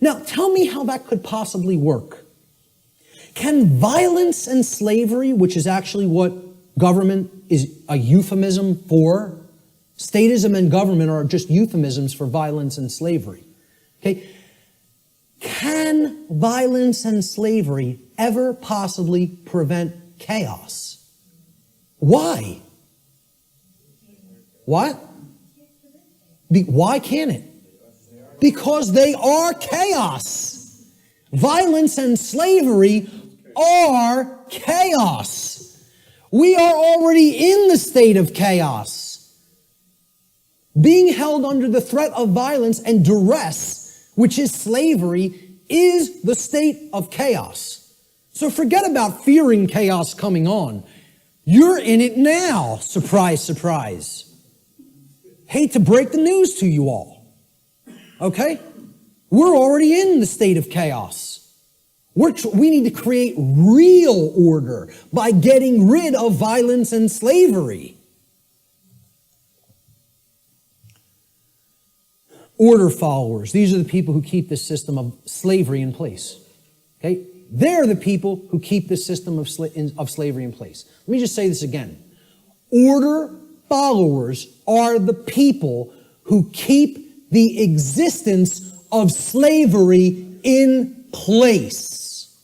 Now, tell me how that could possibly work. Can violence and slavery, which is actually what government is a euphemism for, statism and government are just euphemisms for violence and slavery. Okay? Can violence and slavery ever possibly prevent chaos? Why? What? Why can't it? Because they are chaos. Violence and slavery are chaos. We are already in the state of chaos. Being held under the threat of violence and duress, which is slavery, is the state of chaos. So forget about fearing chaos coming on. You're in it now. Surprise, surprise. Hate to break the news to you all. Okay? We're already in the state of chaos. We need to create real order by getting rid of violence and slavery. Order followers. These are the people who keep this system of slavery in place. Okay? They're the people who keep this system of slavery in place. Let me just say this again. Order followers are the people who keep the existence of slavery in place.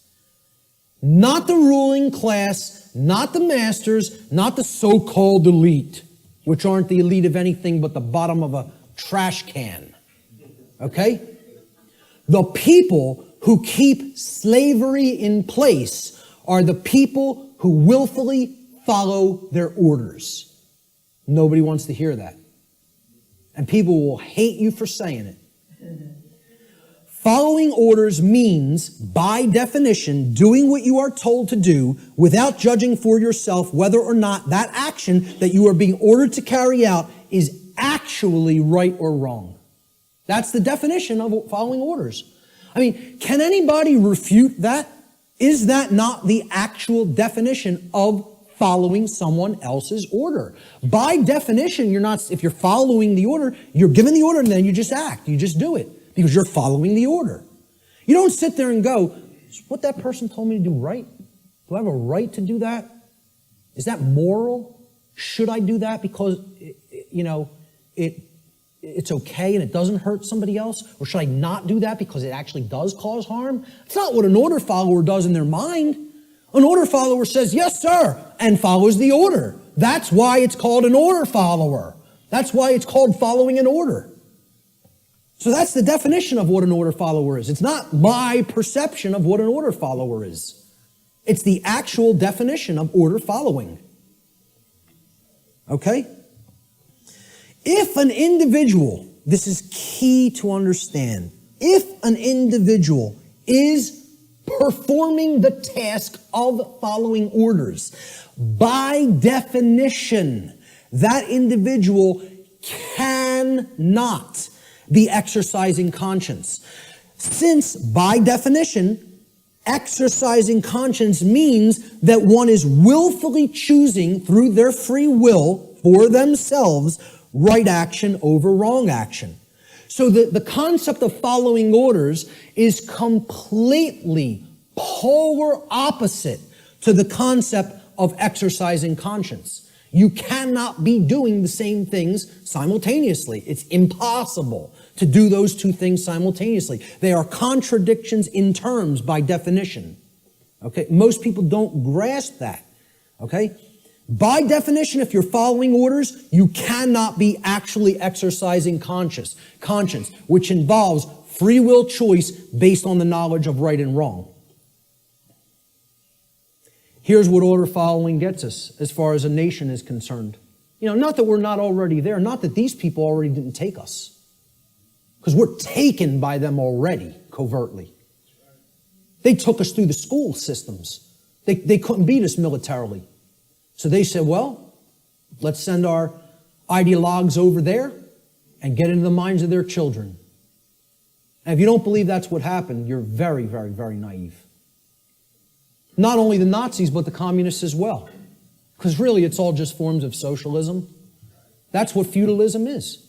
Not the ruling class, not the masters, not the so-called elite, which aren't the elite of anything but the bottom of a trash can. Okay? The people who keep slavery in place are the people who willfully follow their orders. Nobody wants to hear that. And people will hate you for saying it. Following orders means, by definition, doing what you are told to do without judging for yourself whether or not that action that you are being ordered to carry out is actually right or wrong. That's the definition of following orders. I mean, can anybody refute that? Is that not the actual definition of following someone else's order? By definition, if you're following the order, you're given the order and then you just act. You just do it because you're following the order. You don't sit there and go, is what that person told me to do right? Do I have a right to do that? Is that moral? Should I do that because, it's okay and it doesn't hurt somebody else? Or should I not do that because it actually does cause harm? It's not what an order follower does in their mind. An order follower says, yes, sir, and follows the order. That's why it's called an order follower. That's why it's called following an order. So that's the definition of what an order follower is. It's not my perception of what an order follower is. It's the actual definition of order following. Okay? If an individual, this is key to understand, if an individual is performing the task of following orders, by definition, that individual cannot be exercising conscience. Since, by definition, exercising conscience means that one is willfully choosing through their free will for themselves right action over wrong action. So the concept of following orders is completely polar opposite to the concept of exercising conscience. You cannot be doing the same things simultaneously. It's impossible to do those two things simultaneously. They are contradictions in terms by definition. Okay? Most people don't grasp that. Okay? By definition, if you're following orders, you cannot be actually exercising conscience, which involves free will choice based on the knowledge of right and wrong. Here's what order following gets us as far as a nation is concerned. Not that we're not already there, not that these people already didn't take us, because we're taken by them already, covertly. They took us through the school systems. They couldn't beat us militarily. So they said, well, let's send our ideologues over there and get into the minds of their children. And if you don't believe that's what happened, you're very, very, very naive. Not only the Nazis, but the communists as well. Because really, it's all just forms of socialism. That's what feudalism is.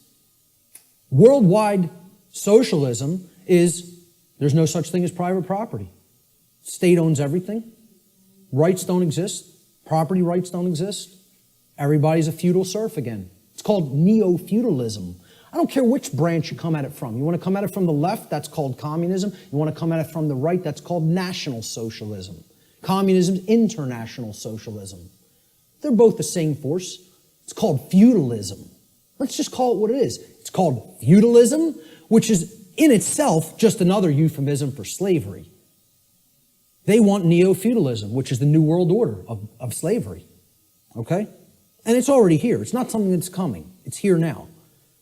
Worldwide socialism is, there's no such thing as private property. State owns everything. Rights don't exist. Property rights don't exist. Everybody's a feudal serf again. It's called neo-feudalism. I don't care which branch you come at it from. You want to come at it from the left, that's called communism. You want to come at it from the right, that's called National Socialism. Communism is international socialism. They're both the same force. It's called feudalism. Let's just call it what it is. It's called feudalism, which is in itself just another euphemism for slavery. They want neo-feudalism, which is the new world order of slavery. Okay? And it's already here. It's not something that's coming. It's here now.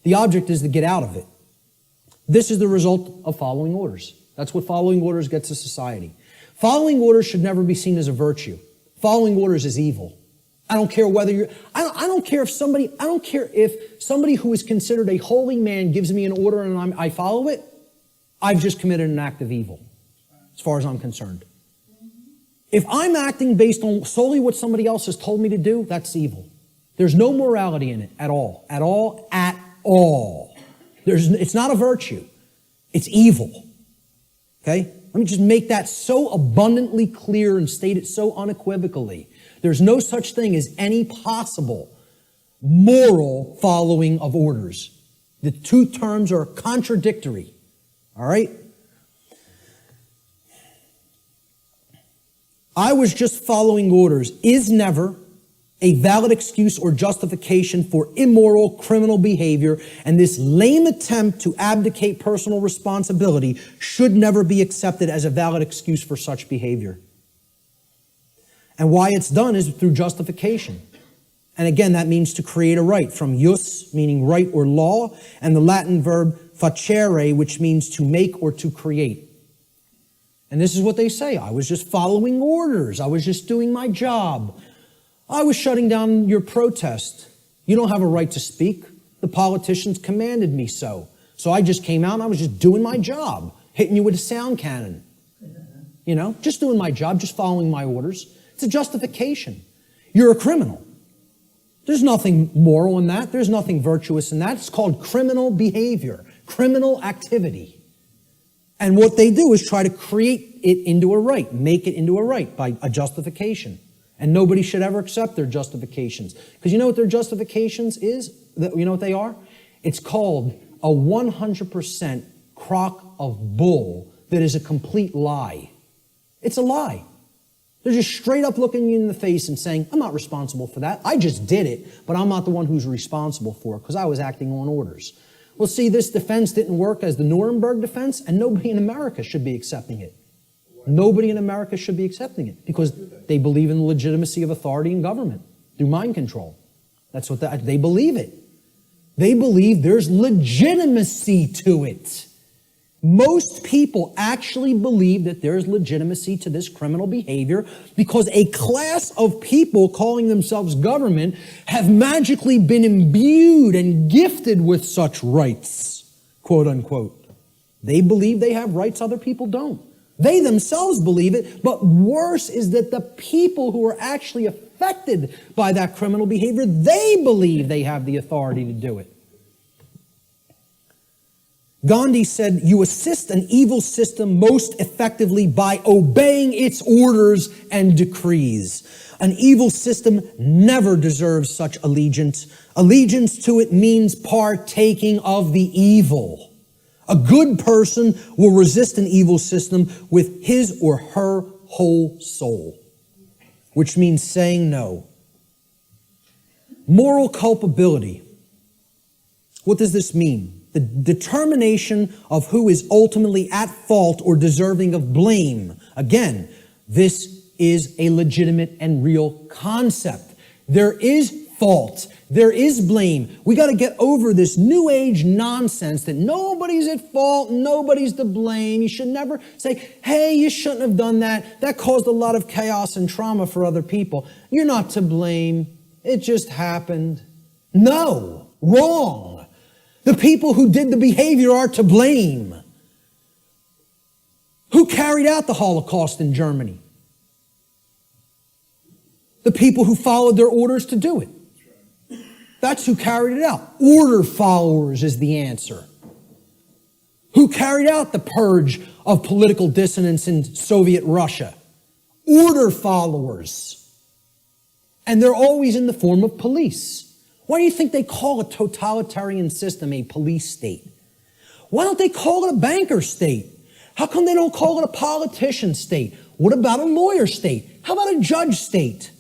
The object is to get out of it. This is the result of following orders. That's what following orders gets to society. Following orders should never be seen as a virtue. Following orders is evil. I don't care whether you're, I don't care if somebody who is considered a holy man gives me an order and I follow it, I've just committed an act of evil, as far as I'm concerned. If I'm acting based on solely what somebody else has told me to do, that's evil. There's no morality in it at all. At all. At all. It's not a virtue. It's evil. Okay? Let me just make that so abundantly clear and state it so unequivocally. There's no such thing as any possible moral following of orders. The two terms are contradictory. All right? I was just following orders is never a valid excuse or justification for immoral criminal behavior, and this lame attempt to abdicate personal responsibility should never be accepted as a valid excuse for such behavior. And why it's done is through justification. And again, that means to create a right, from jus, meaning right or law, and the Latin verb facere, which means to make or to create. And this is what they say. I was just following orders. I was just doing my job. I was shutting down your protest. You don't have a right to speak. The politicians commanded me so. So I just came out and I was just doing my job, hitting you with a sound cannon. You know, just doing my job, just following my orders. It's a justification. You're a criminal. There's nothing moral in that. There's nothing virtuous in that. It's called criminal behavior, criminal activity. And what they do is try to create it into a right, make it into a right by a justification. And nobody should ever accept their justifications. Because you know what their justifications is? You know what they are? It's called a 100% crock of bull that is a complete lie. It's a lie. They're just straight up looking you in the face and saying, I'm not responsible for that. I just did it, but I'm not the one who's responsible for it because I was acting on orders. Well, see, this defense didn't work as the Nuremberg defense, and nobody in America should be accepting it. Nobody in America should be accepting it because they believe in the legitimacy of authority and government through mind control. That's what they believe it. They believe there's legitimacy to it. Most people actually believe that there's legitimacy to this criminal behavior because a class of people calling themselves government have magically been imbued and gifted with such rights, quote unquote. They believe they have rights other people don't. They themselves believe it, but worse is that the people who are actually affected by that criminal behavior, they believe they have the authority to do it. Gandhi said, you assist an evil system most effectively by obeying its orders and decrees. An evil system never deserves such allegiance. Allegiance to it means partaking of the evil. A good person will resist an evil system with his or her whole soul, which means saying no. Moral culpability. What does this mean? The determination of who is ultimately at fault or deserving of blame. Again, this is a legitimate and real concept. There is fault. There is blame. We got to get over this new age nonsense that nobody's at fault, nobody's to blame. You should never say, hey, you shouldn't have done that. That caused a lot of chaos and trauma for other people. You're not to blame. It just happened. No, wrong. The people who did the behavior are to blame. Who carried out the Holocaust in Germany? The people who followed their orders to do it. That's who carried it out. Order followers is the answer. Who carried out the purge of political dissonance in Soviet Russia? Order followers. And they're always in the form of police. Why do you think they call a totalitarian system a police state? Why don't they call it a banker state? How come they don't call it a politician state? What about a lawyer state? How about a judge state?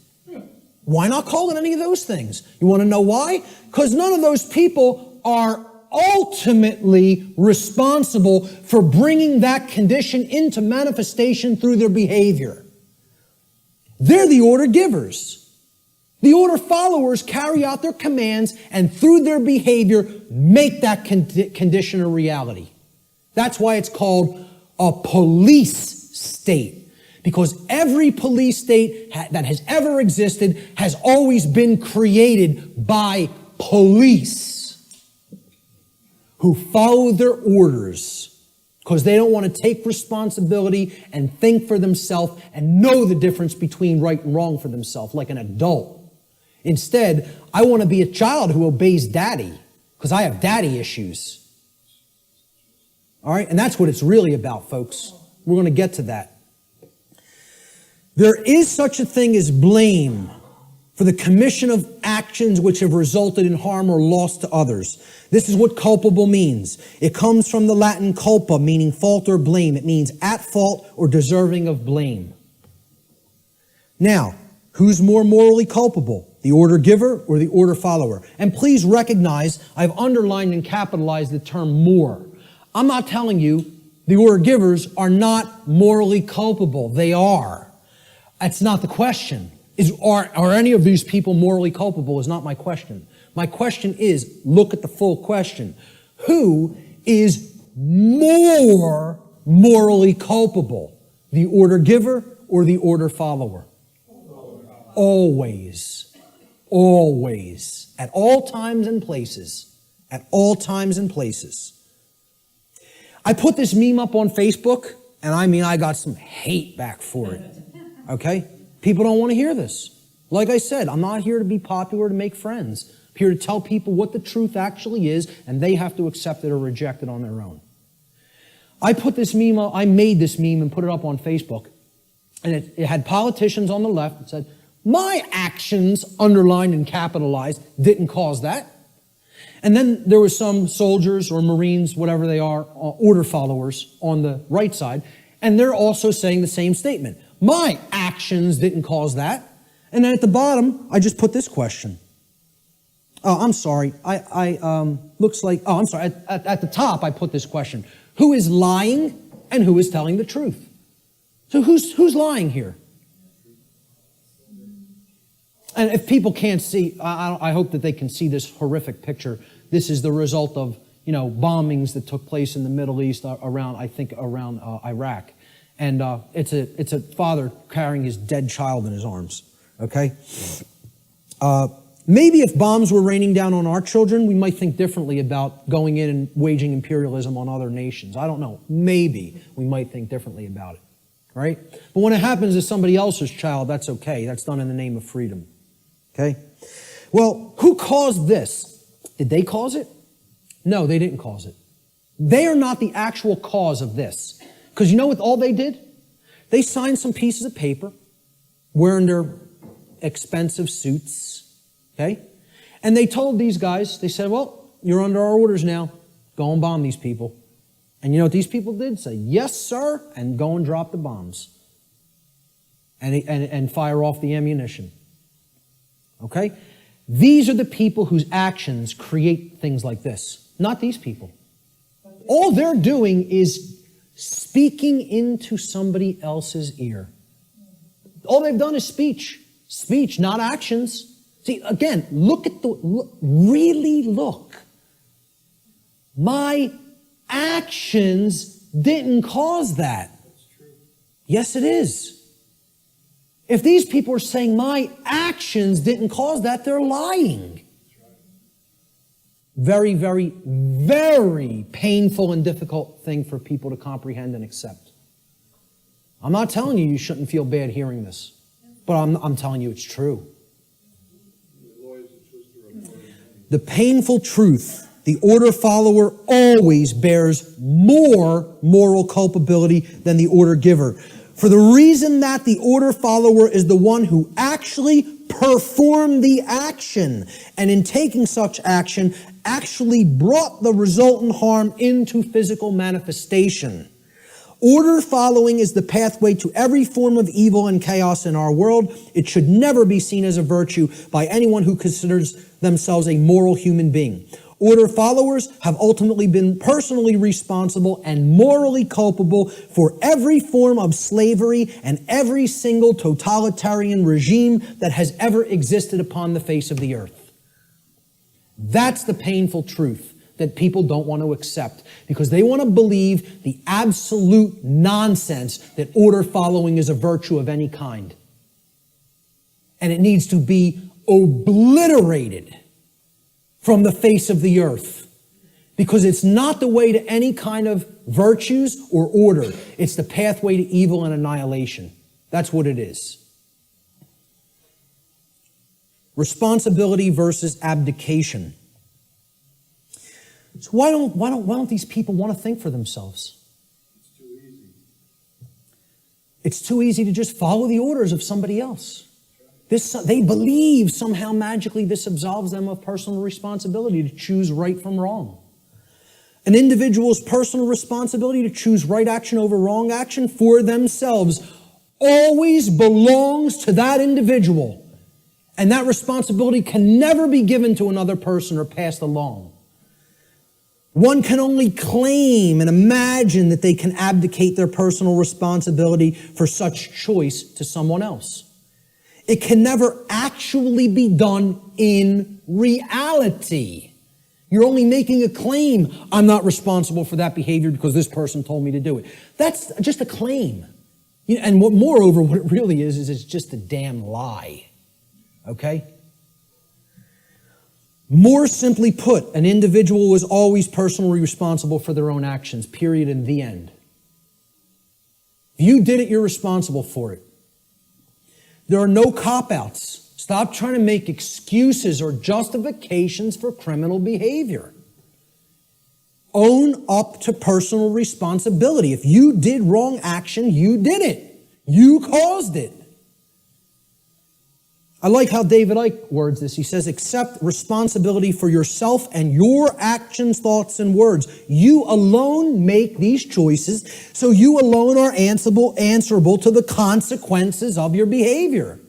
Why not call it any of those things? You want to know why? Because none of those people are ultimately responsible for bringing that condition into manifestation through their behavior. They're the order givers. The order followers carry out their commands and through their behavior make that condition a reality. That's why it's called a police state. Because every police state that has ever existed has always been created by police who follow their orders because they don't want to take responsibility and think for themselves and know the difference between right and wrong for themselves like an adult. Instead, I want to be a child who obeys daddy because I have daddy issues. All right? And that's what it's really about, folks. We're going to get to that. There is such a thing as blame for the commission of actions which have resulted in harm or loss to others. This is what culpable means. It comes from the Latin culpa, meaning fault or blame. It means at fault or deserving of blame. Now, who's more morally culpable? The order giver or the order follower? And please recognize I've underlined and capitalized the term more. I'm not telling you the order givers are not morally culpable. They are. That's not the question. Are any of these people morally culpable is not my question. My question is, look at the full question. Who is more morally culpable? The order giver or the order follower? Always. Always. At all times and places. At all times and places. I put this meme up on Facebook, and I got some hate back for it. Okay? People don't want to hear this. Like I said, I'm not here to be popular, to make friends. I'm here to tell people what the truth actually is, and they have to accept it or reject it on their own. I made this meme and put it up on Facebook, and it had politicians on the left that said, my actions, underlined and capitalized, didn't cause that. And then there was some soldiers or Marines, whatever they are, order followers on the right side, and they're also saying the same statement. My actions didn't cause that. And then at the bottom, I just put this question. Oh, I'm sorry. Looks like, oh, I'm sorry. At the top, I put this question. Who is lying and who is telling the truth? So who's lying here? And if people can't see, I hope that they can see this horrific picture. This is the result of, bombings that took place in the Middle East around Iraq. And it's a father carrying his dead child in his arms, okay? Maybe if bombs were raining down on our children, we might think differently about going in and waging imperialism on other nations. I don't know. Maybe we might think differently about it, right? But when it happens to somebody else's child, that's okay. That's done in the name of freedom, okay? Well, who caused this? Did they cause it? No, they didn't cause it. They are not the actual cause of this. Because you know what all they did? They signed some pieces of paper, wearing their expensive suits, okay? And they told these guys, they said, well, you're under our orders now. Go and bomb these people. And you know what these people did? Say, yes, sir, and go and drop the bombs. And fire off the ammunition. Okay? These are the people whose actions create things like this. Not these people. All they're doing is speaking into somebody else's ear. All they've done is speech. Speech, not actions. See, again, really look. My actions didn't cause that. Yes, it is. If these people are saying my actions didn't cause that, they're lying. Very, very, very painful and difficult thing for people to comprehend and accept. I'm not telling you shouldn't feel bad hearing this, but I'm telling you it's true. The painful truth, the order follower always bears more moral culpability than the order giver. For the reason that the order follower is the one who actually performed the action, and in taking such action, actually brought the resultant harm into physical manifestation. Order following is the pathway to every form of evil and chaos in our world. It should never be seen as a virtue by anyone who considers themselves a moral human being. Order followers have ultimately been personally responsible and morally culpable for every form of slavery and every single totalitarian regime that has ever existed upon the face of the earth. That's the painful truth that people don't want to accept because they want to believe the absolute nonsense that order following is a virtue of any kind. And it needs to be obliterated from the face of the earth because it's not the way to any kind of virtues or order. It's the pathway to evil and annihilation. That's what it is. Responsibility versus abdication. So why don't these people want to think for themselves? It's too easy. It's too easy to just follow the orders of somebody else. They believe somehow magically this absolves them of personal responsibility to choose right from wrong. An individual's personal responsibility to choose right action over wrong action for themselves always belongs to that individual. And that responsibility can never be given to another person or passed along. One can only claim and imagine that they can abdicate their personal responsibility for such choice to someone else. It can never actually be done in reality. You're only making a claim. I'm not responsible for that behavior because this person told me to do it. That's just a claim. And moreover, what it really is it's just a damn lie. Okay? More simply put, an individual is always personally responsible for their own actions, period, and the end. If you did it, you're responsible for it. There are no cop-outs. Stop trying to make excuses or justifications for criminal behavior. Own up to personal responsibility. If you did wrong action, you did it. You caused it. I like how David Icke words this. He says, accept responsibility for yourself and your actions, thoughts, and words. You alone make these choices, so you alone are answerable to the consequences of your behavior.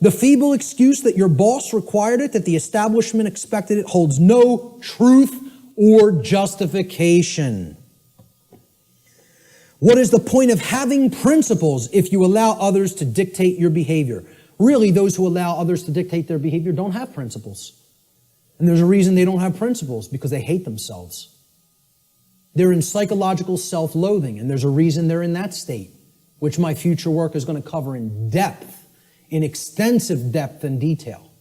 The feeble excuse that your boss required it, that the establishment expected it, holds no truth or justification. What is the point of having principles if you allow others to dictate your behavior? Really, those who allow others to dictate their behavior don't have principles. And there's a reason they don't have principles, because they hate themselves. They're in psychological self-loathing, and there's a reason they're in that state, which my future work is going to cover in depth, in extensive depth and detail.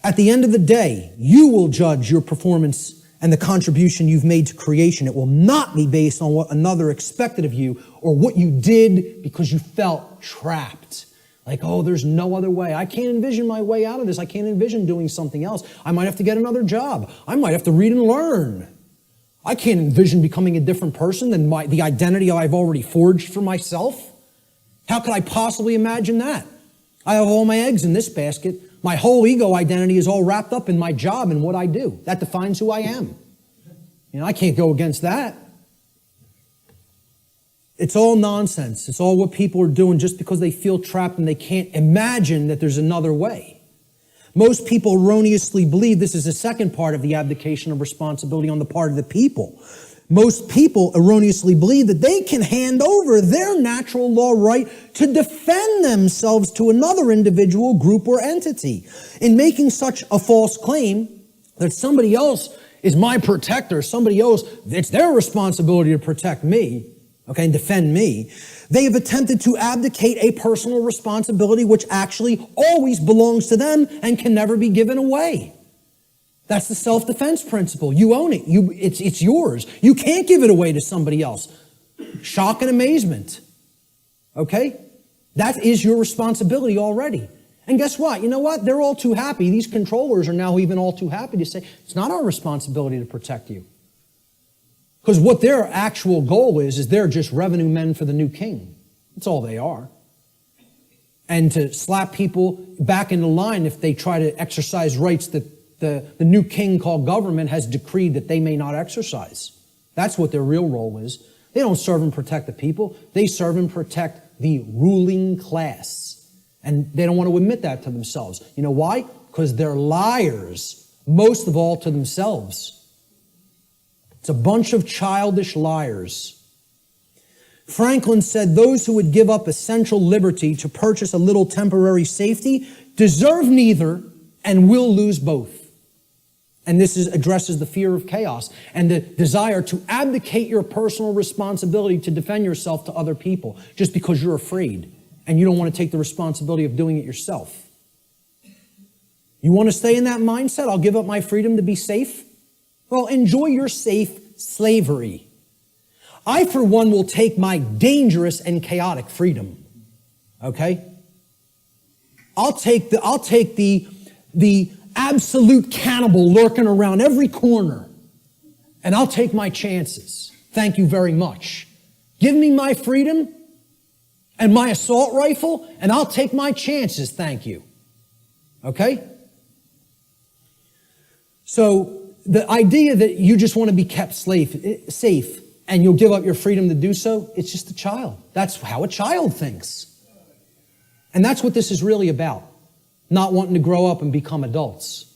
At the end of the day, you will judge your performance and the contribution you've made to creation. It will not be based on what another expected of you or what you did because you felt trapped. Like, oh, there's no other way. I can't envision my way out of this. I can't envision doing something else. I might have to get another job. I might have to read and learn. I can't envision becoming a different person than the identity I've already forged for myself. How could I possibly imagine that? I have all my eggs in this basket. My whole ego identity is all wrapped up in my job and what I do. That defines who I am. I can't go against that. It's all nonsense. It's all what people are doing just because they feel trapped and they can't imagine that there's another way. Most people erroneously believe this is the second part of the abdication of responsibility on the part of the people. Most people erroneously believe that they can hand over their natural law right to defend themselves to another individual, group, or entity. In making such a false claim that somebody else is my protector, somebody else, it's their responsibility to protect me, and defend me, they have attempted to abdicate a personal responsibility which actually always belongs to them and can never be given away. That's the self-defense principle. You own it. It's yours. You can't give it away to somebody else. Shock and amazement. Okay? That is your responsibility already. And guess what? You know what? They're all too happy. These controllers are now even all too happy to say, it's not our responsibility to protect you. Because what their actual goal is they're just revenue men for the new king. That's all they are. And to slap people back into line if they try to exercise rights that the new king called government has decreed that they may not exercise. That's what their real role is. They don't serve and protect the people. They serve and protect the ruling class. And they don't want to admit that to themselves. You know why? Because they're liars, most of all to themselves. It's a bunch of childish liars. Franklin said those who would give up essential liberty to purchase a little temporary safety deserve neither and will lose both. And this addresses the fear of chaos and the desire to abdicate your personal responsibility to defend yourself to other people just because you're afraid and you don't want to take the responsibility of doing it yourself. You want to stay in that mindset? I'll give up my freedom to be safe? Well, enjoy your safe slavery. I, for one, will take my dangerous and chaotic freedom. Okay? I'll take the absolute cannibal lurking around every corner, and I'll take my chances. Thank you very much. Give me my freedom and my assault rifle, and I'll take my chances. Thank you. Okay? So, the idea that you just want to be kept safe and you'll give up your freedom to do so, it's just a child. That's how a child thinks. And that's what this is really about, not wanting to grow up and become adults.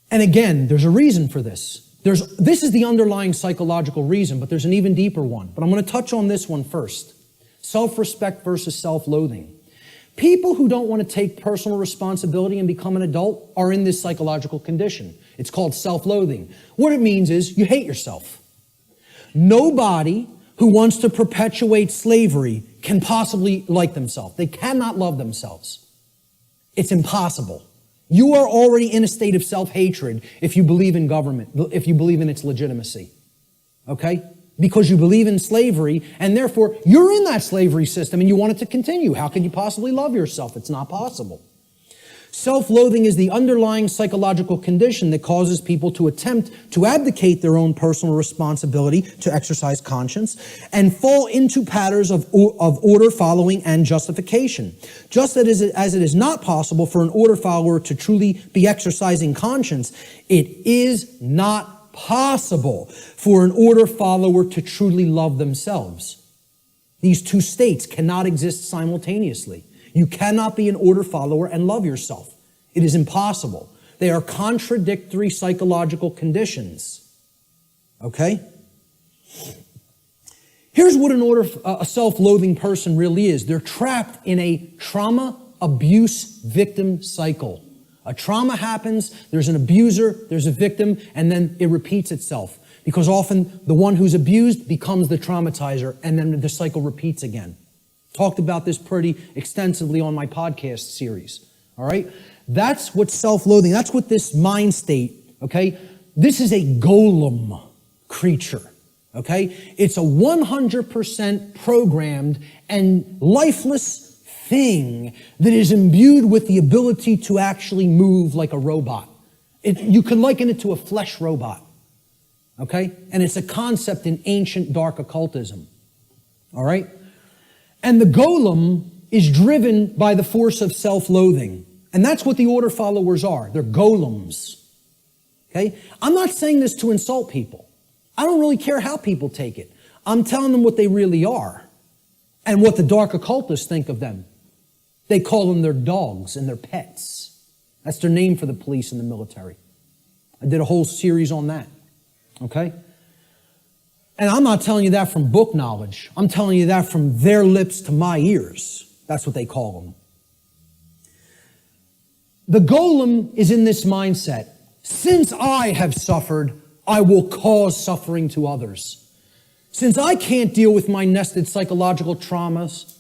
And again, there's a reason for this. This is the underlying psychological reason, but there's an even deeper one. But I'm going to touch on this one first. Self-respect versus self-loathing. People who don't want to take personal responsibility and become an adult are in this psychological condition. It's called self-loathing. What it means is you hate yourself. Nobody who wants to perpetuate slavery can possibly like themselves. They cannot love themselves. It's impossible. You are already in a state of self-hatred if you believe in government, if you believe in its legitimacy. Okay? Because you believe in slavery, and therefore you're in that slavery system and you want it to continue. How can you possibly love yourself? It's not possible. Self-loathing is the underlying psychological condition that causes people to attempt to abdicate their own personal responsibility to exercise conscience and fall into patterns of order following and justification. Just as it is not possible for an order follower to truly be exercising conscience, it is not possible for an order follower to truly love themselves. These two states cannot exist simultaneously. You cannot be an order follower and love yourself. It is impossible. They are contradictory psychological conditions. Okay? Here's what a self-loathing person really is. They're trapped in a trauma abuse victim cycle. A trauma happens, there's an abuser, there's a victim, and then it repeats itself. Because often the one who's abused becomes the traumatizer, and then the cycle repeats again. Talked about this pretty extensively on my podcast series. All right? That's what self-loathing, that's what this mind state, okay? This is a golem creature, okay? It's a 100% programmed and lifeless thing that is imbued with the ability to actually move like a robot. You can liken it to a flesh robot, okay? And it's a concept in ancient dark occultism, all right? And the golem is driven by the force of self-loathing. And that's what the order followers are. They're golems. Okay? I'm not saying this to insult people. I don't really care how people take it. I'm telling them what they really are and what the dark occultists think of them. They call them their dogs and their pets. That's their name for the police and the military. I did a whole series on that. Okay? And I'm not telling you that from book knowledge. I'm telling you that from their lips to my ears. That's what they call them. The golem is in this mindset. Since I have suffered, I will cause suffering to others. Since I can't deal with my nested psychological traumas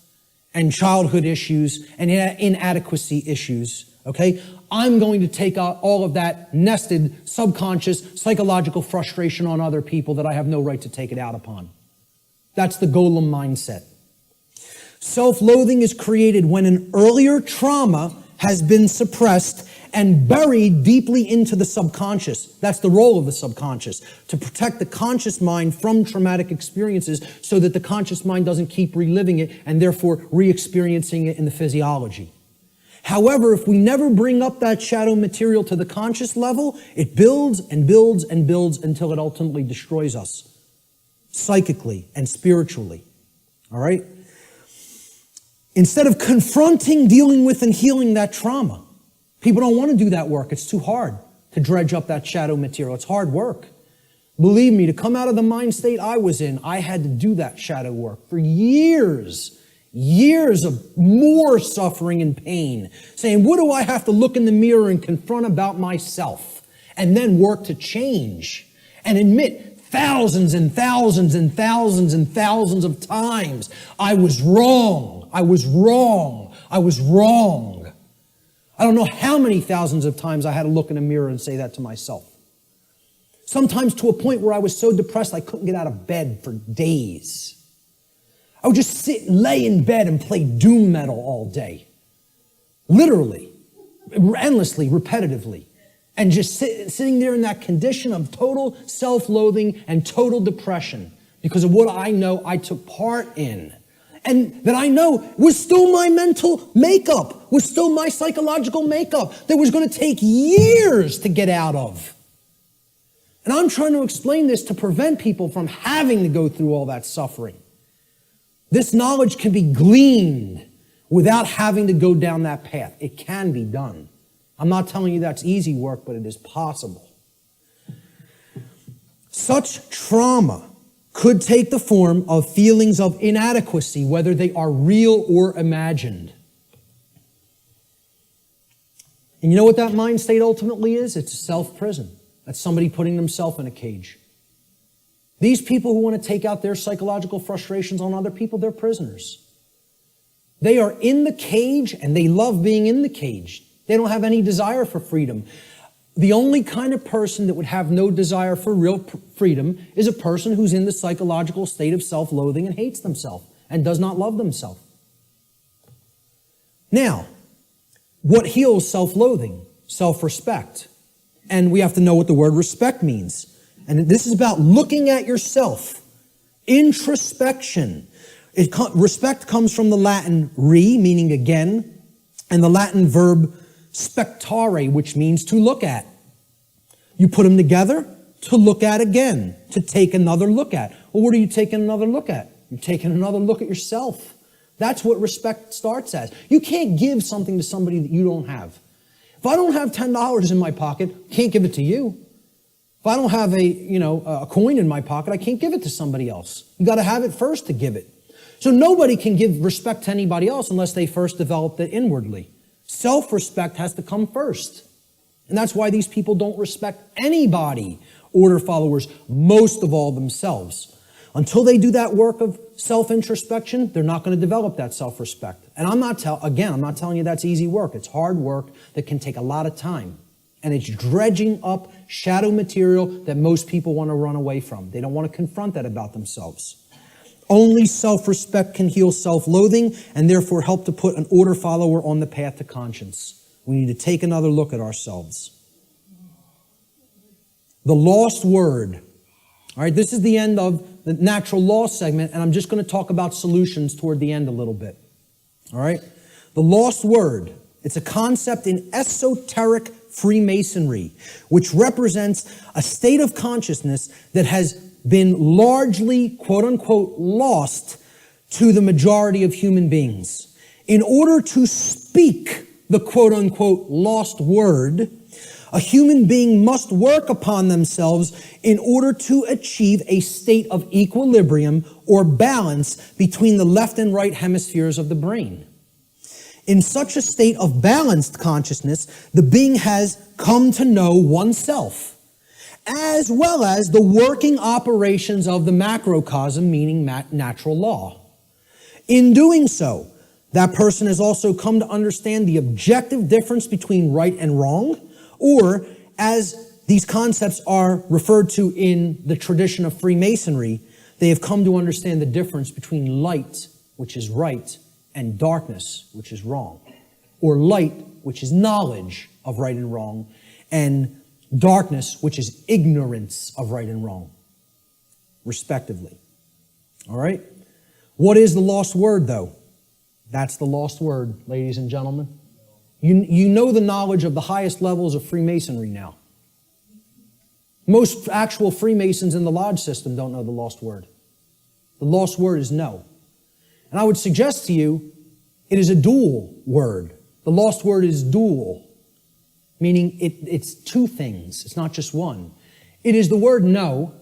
and childhood issues and inadequacy issues, okay, I'm going to take out all of that nested subconscious psychological frustration on other people that I have no right to take it out upon. That's the golem mindset. Self-loathing is created when an earlier trauma has been suppressed and buried deeply into the subconscious. That's the role of the subconscious, to protect the conscious mind from traumatic experiences so that the conscious mind doesn't keep reliving it and therefore re-experiencing it in the physiology. However, if we never bring up that shadow material to the conscious level, it builds and builds and builds until it ultimately destroys us, psychically and spiritually. All right? Instead of confronting, dealing with, and healing that trauma, people don't want to do that work. It's too hard to dredge up that shadow material. It's hard work. Believe me, to come out of the mind state I was in, I had to do that shadow work for years of more suffering and pain, saying, what do I have to look in the mirror and confront about myself? And then work to change and admit thousands and thousands and thousands and thousands of times, I was wrong, I was wrong, I was wrong. I don't know how many thousands of times I had to look in a mirror and say that to myself. Sometimes to a point where I was so depressed I couldn't get out of bed for days. I would just sit and lay in bed and play doom metal all day. Literally, endlessly, repetitively. And just sitting there in that condition of total self-loathing and total depression because of what I know I took part in. And that I know was still my mental makeup, was still my psychological makeup that was going to take years to get out of. And I'm trying to explain this to prevent people from having to go through all that suffering. This knowledge can be gleaned without having to go down that path. It can be done. I'm not telling you that's easy work, but it is possible. Such trauma could take the form of feelings of inadequacy, whether they are real or imagined. And you know what that mind state ultimately is? It's a self-prison. That's somebody putting themselves in a cage. These people who want to take out their psychological frustrations on other people, they're prisoners. They are in the cage and they love being in the cage. They don't have any desire for freedom. The only kind of person that would have no desire for real freedom is a person who's in the psychological state of self-loathing and hates themselves and does not love themselves. Now, what heals self-loathing? Self-respect. And we have to know what the word respect means. And this is about looking at yourself. Introspection. Respect comes from the Latin re, meaning again, and the Latin verb spectare, which means to look at. You put them together, to look at again, to take another look at. Well, what are you taking another look at? You're taking another look at yourself. That's what respect starts as. You can't give something to somebody that you don't have. If I don't have $10 in my pocket, I can't give it to you. If I don't have a coin in my pocket, I can't give it to somebody else. You got to have it first to give it. So nobody can give respect to anybody else unless they first developed it inwardly. Self-respect has to come first. And that's why these people don't respect anybody, order followers, most of all themselves. Until they do that work of self-introspection, they're not going to develop that self-respect. And I'm not telling you that's easy work. It's hard work that can take a lot of time. And it's dredging up shadow material that most people want to run away from. They don't want to confront that about themselves. Only self-respect can heal self-loathing and therefore help to put an order follower on the path to conscience. We need to take another look at ourselves. The lost word. All right, this is the end of the natural law segment, and I'm just going to talk about solutions toward the end a little bit. All right? The lost word. It's a concept in esoteric Freemasonry, which represents a state of consciousness that has been largely, quote unquote, lost to the majority of human beings. In order to speak the quote unquote lost word, a human being must work upon themselves in order to achieve a state of equilibrium or balance between the left and right hemispheres of the brain. In such a state of balanced consciousness, the being has come to know oneself, as well as the working operations of the macrocosm, meaning natural law. In doing so, that person has also come to understand the objective difference between right and wrong, or as these concepts are referred to in the tradition of Freemasonry, they have come to understand the difference between light, which is right, and darkness, which is wrong. Or light, which is knowledge of right and wrong, and darkness, which is ignorance of right and wrong, respectively. All right? What is the lost word, though? That's the lost word, ladies and gentlemen. You know the knowledge of the highest levels of Freemasonry now. Most actual Freemasons in the lodge system don't know the lost word. The lost word is no. And I would suggest to you, it is a dual word. The lost word is dual, meaning it's two things. It's not just one. It is the word no,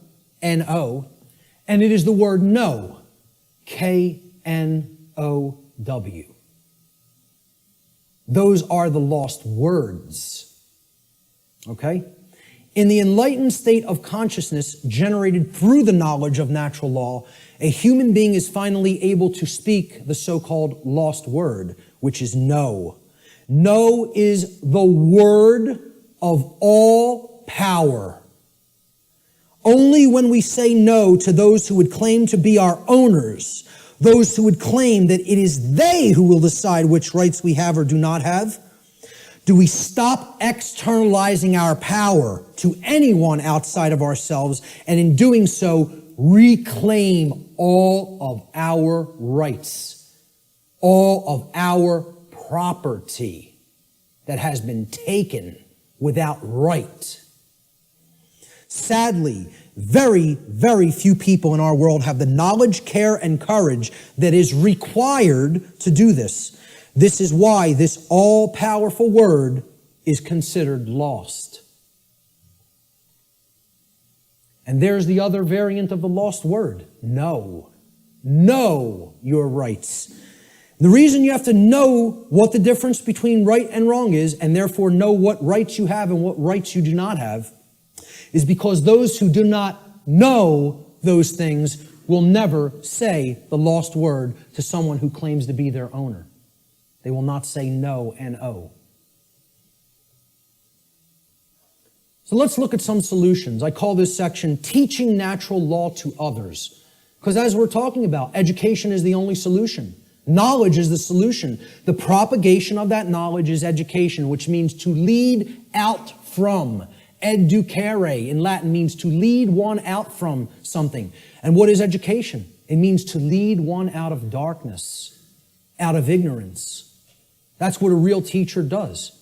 N-O, and it is the word know, K-N-O-W. Those are the lost words. Okay? In the enlightened state of consciousness generated through the knowledge of natural law, a human being is finally able to speak the so-called lost word, which is no. No is the word of all power. Only when we say no to those who would claim to be our owners, those who would claim that it is they who will decide which rights we have or do not have, do we stop externalizing our power to anyone outside of ourselves, and in doing so, reclaim all of our rights, all of our property that has been taken without right. Sadly, very, very few people in our world have the knowledge, care, and courage that is required to do this. This is why this all-powerful word is considered lost. And there's the other variant of the lost word, know. Know your rights. The reason you have to know what the difference between right and wrong is, and therefore know what rights you have and what rights you do not have, is because those who do not know those things will never say the lost word to someone who claims to be their owner. They will not say no, N-O. So let's look at some solutions. I call this section Teaching Natural Law to Others. Because as we're talking about, education is the only solution. Knowledge is the solution. The propagation of that knowledge is education, which means to lead out from. Educare in Latin means to lead one out from something. And what is education? It means to lead one out of darkness, out of ignorance. That's what a real teacher does.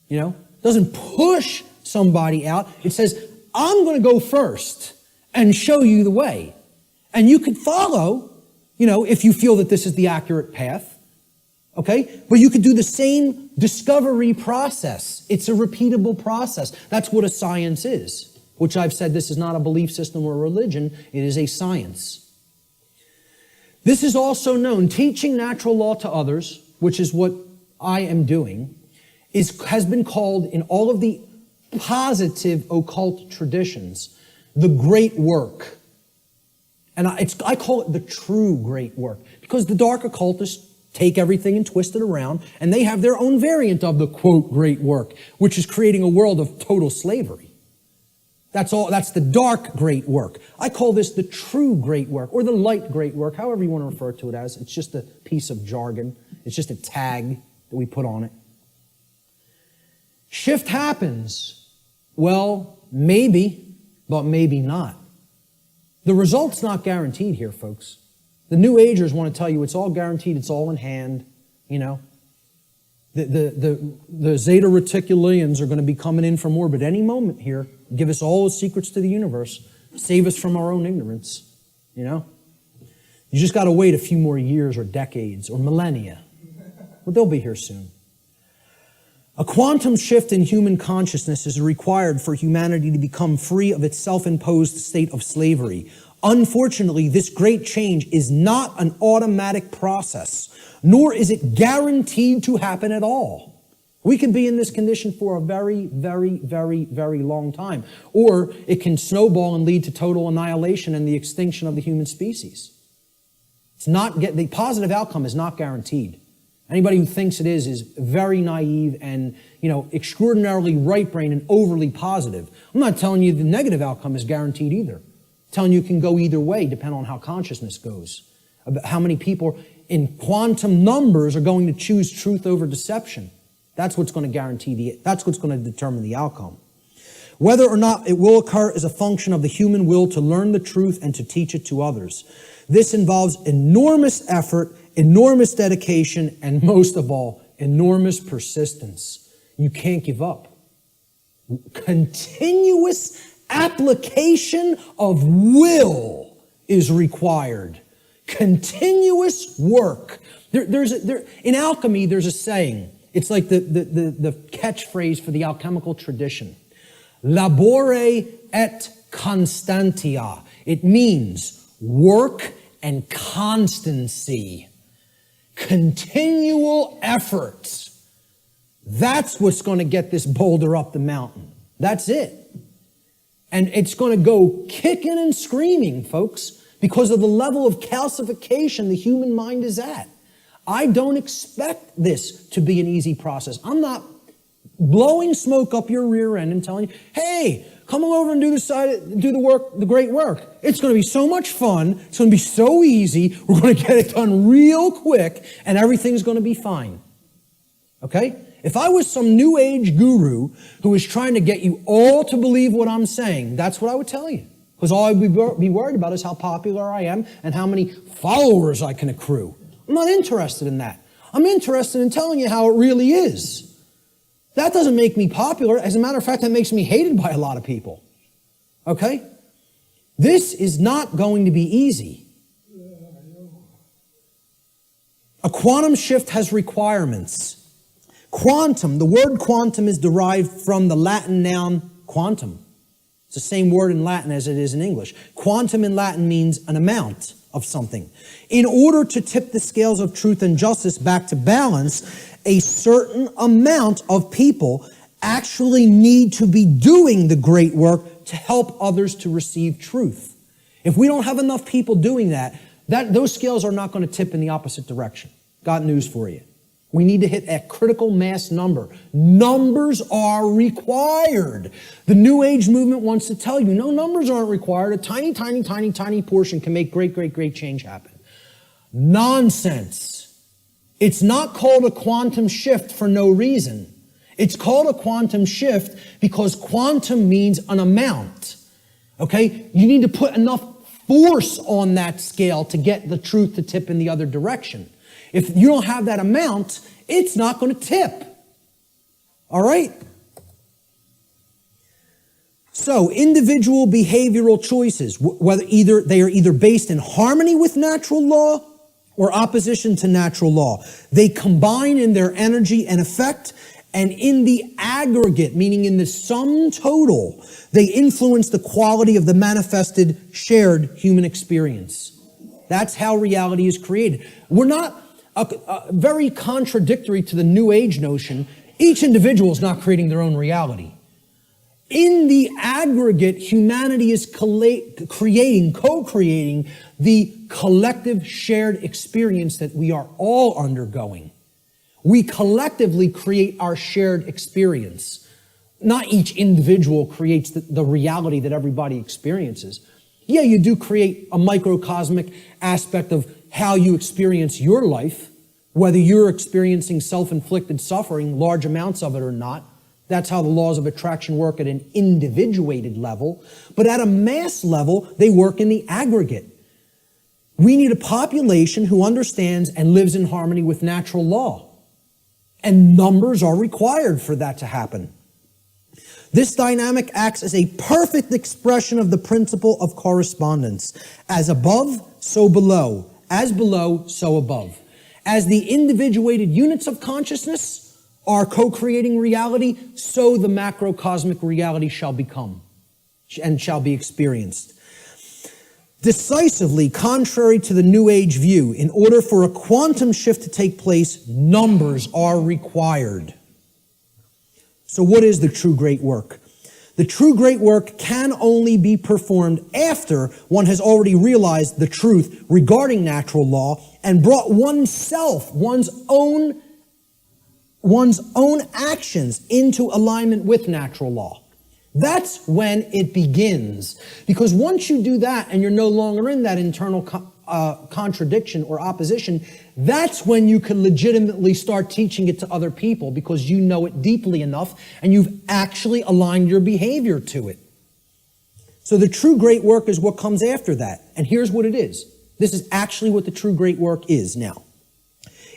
You know, doesn't push somebody out. It says, I'm going to go first and show you the way. And you could follow, you know, if you feel that this is the accurate path. Okay? But you could do the same discovery process. It's a repeatable process. That's what a science is, which I've said this is not a belief system or a religion. It is a science. This is also known, teaching natural law to others, which is what I am doing, has been called in all of the positive occult traditions, the great work. And I call it the true great work, because the dark occultists take everything and twist it around, and they have their own variant of the, quote, great work, which is creating a world of total slavery. That's the dark great work. I call this the true great work, or the light great work, however you want to refer to it as. It's just a piece of jargon. It's just a tag that we put on it. Shift happens. Well, maybe, but maybe not. The result's not guaranteed here, folks. The New Agers want to tell you it's all guaranteed, it's all in hand, you know. The Zeta Reticulians are going to be coming in from orbit any moment here, give us all the secrets to the universe, save us from our own ignorance, you know. You just got to wait a few more years or decades or millennia. But they'll be here soon. A quantum shift in human consciousness is required for humanity to become free of its self-imposed state of slavery. Unfortunately, this great change is not an automatic process, nor is it guaranteed to happen at all. We can be in this condition for a very, very, very, very long time. Or it can snowball and lead to total annihilation and the extinction of the human species. The positive outcome is not guaranteed. Anybody who thinks it is very naive and, you know, extraordinarily right-brained and overly positive. I'm not telling you the negative outcome is guaranteed either. I'm telling you it can go either way, depending on how consciousness goes. About how many people in quantum numbers are going to choose truth over deception. That's what's going to that's what's going to determine the outcome. Whether or not it will occur is a function of the human will to learn the truth and to teach it to others. This involves enormous effort, enormous dedication, and most of all, enormous persistence. You can't give up. Continuous application of will is required. Continuous work. In alchemy, there's a saying. It's like the catchphrase for the alchemical tradition. Labore et constantia. It means work and constancy. Continual efforts. That's what's going to get this boulder up the mountain. That's it. And it's going to go kicking and screaming, folks, because of the level of calcification the human mind is at. I don't expect this to be an easy process. I'm not blowing smoke up your rear end and telling you, hey, come over and do the work, the great work. It's going to be so much fun. It's going to be so easy. We're going to get it done real quick, and everything's going to be fine. Okay? If I was some new age guru who was trying to get you all to believe what I'm saying, that's what I would tell you. Because all I'd be worried about is how popular I am and how many followers I can accrue. I'm not interested in that. I'm interested in telling you how it really is. That doesn't make me popular. As a matter of fact, that makes me hated by a lot of people. Okay? This is not going to be easy. A quantum shift has requirements. Quantum, the word quantum is derived from the Latin noun quantum. It's the same word in Latin as it is in English. Quantum in Latin means an amount of something. In order to tip the scales of truth and justice back to balance, a certain amount of people actually need to be doing the great work to help others to receive truth. If we don't have enough people doing that, those scales are not going to tip in the opposite direction. Got news for you. We need to hit a critical mass number. Numbers are required. The New Age movement wants to tell you, no, numbers aren't required. A tiny, tiny, tiny, tiny portion can make great, great, great change happen. Nonsense. It's not called a quantum shift for no reason. It's called a quantum shift because quantum means an amount. Okay? You need to put enough force on that scale to get the truth to tip in the other direction. If you don't have that amount, it's not going to tip. All right? So, individual behavioral choices, whether they are either based in harmony with natural law or opposition to natural law. They combine in their energy and effect, and in the aggregate, meaning in the sum total, they influence the quality of the manifested, shared human experience. That's how reality is created. We're not very contradictory to the New Age notion. Each individual is not creating their own reality. In the aggregate, humanity is co-creating the collective shared experience that we are all undergoing. We collectively create our shared experience. Not each individual creates the reality that everybody experiences. Yeah, you do create a microcosmic aspect of how you experience your life, whether you're experiencing self-inflicted suffering, large amounts of it or not. That's how the laws of attraction work at an individuated level. But at a mass level, they work in the aggregate. We need a population who understands and lives in harmony with natural law. And numbers are required for that to happen. This dynamic acts as a perfect expression of the principle of correspondence. As above, so below. As below, so above. As the individuated units of consciousness are co-creating reality, so the macrocosmic reality shall become and shall be experienced. Decisively contrary to the New Age view, in order for a quantum shift to take place, numbers are required. So what is the true great work? The true great work can only be performed after one has already realized the truth regarding natural law and brought oneself, one's own actions into alignment with natural law. That's when it begins. Because once you do that and you're no longer in that internal contradiction or opposition, that's when you can legitimately start teaching it to other people because you know it deeply enough and you've actually aligned your behavior to it. So the true great work is what comes after that. And here's what it is. This is actually what the true great work is now.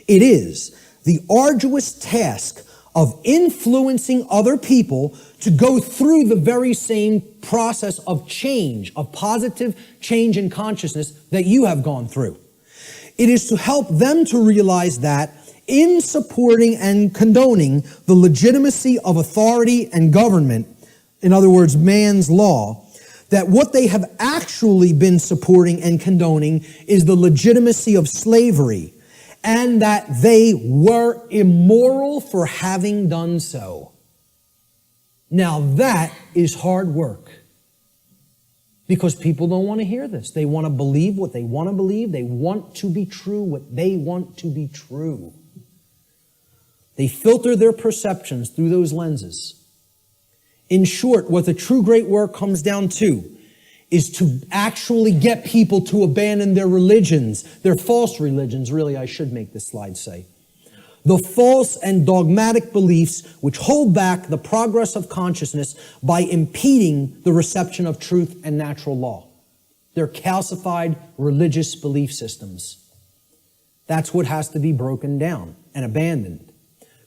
It is the arduous task of influencing other people to go through the very same process of change, of positive change in consciousness that you have gone through. It is to help them to realize that in supporting and condoning the legitimacy of authority and government, in other words, man's law, that what they have actually been supporting and condoning is the legitimacy of slavery, and that they were immoral for having done so. Now that is hard work. Because people don't want to hear this. They want to believe what they want to believe. They want to be true what they want to be true. They filter their perceptions through those lenses. In short, what the true great work comes down to is to actually get people to abandon their religions, their false religions, really, I should make this slide say. The false and dogmatic beliefs which hold back the progress of consciousness by impeding the reception of truth and natural law. They're calcified religious belief systems. That's what has to be broken down and abandoned.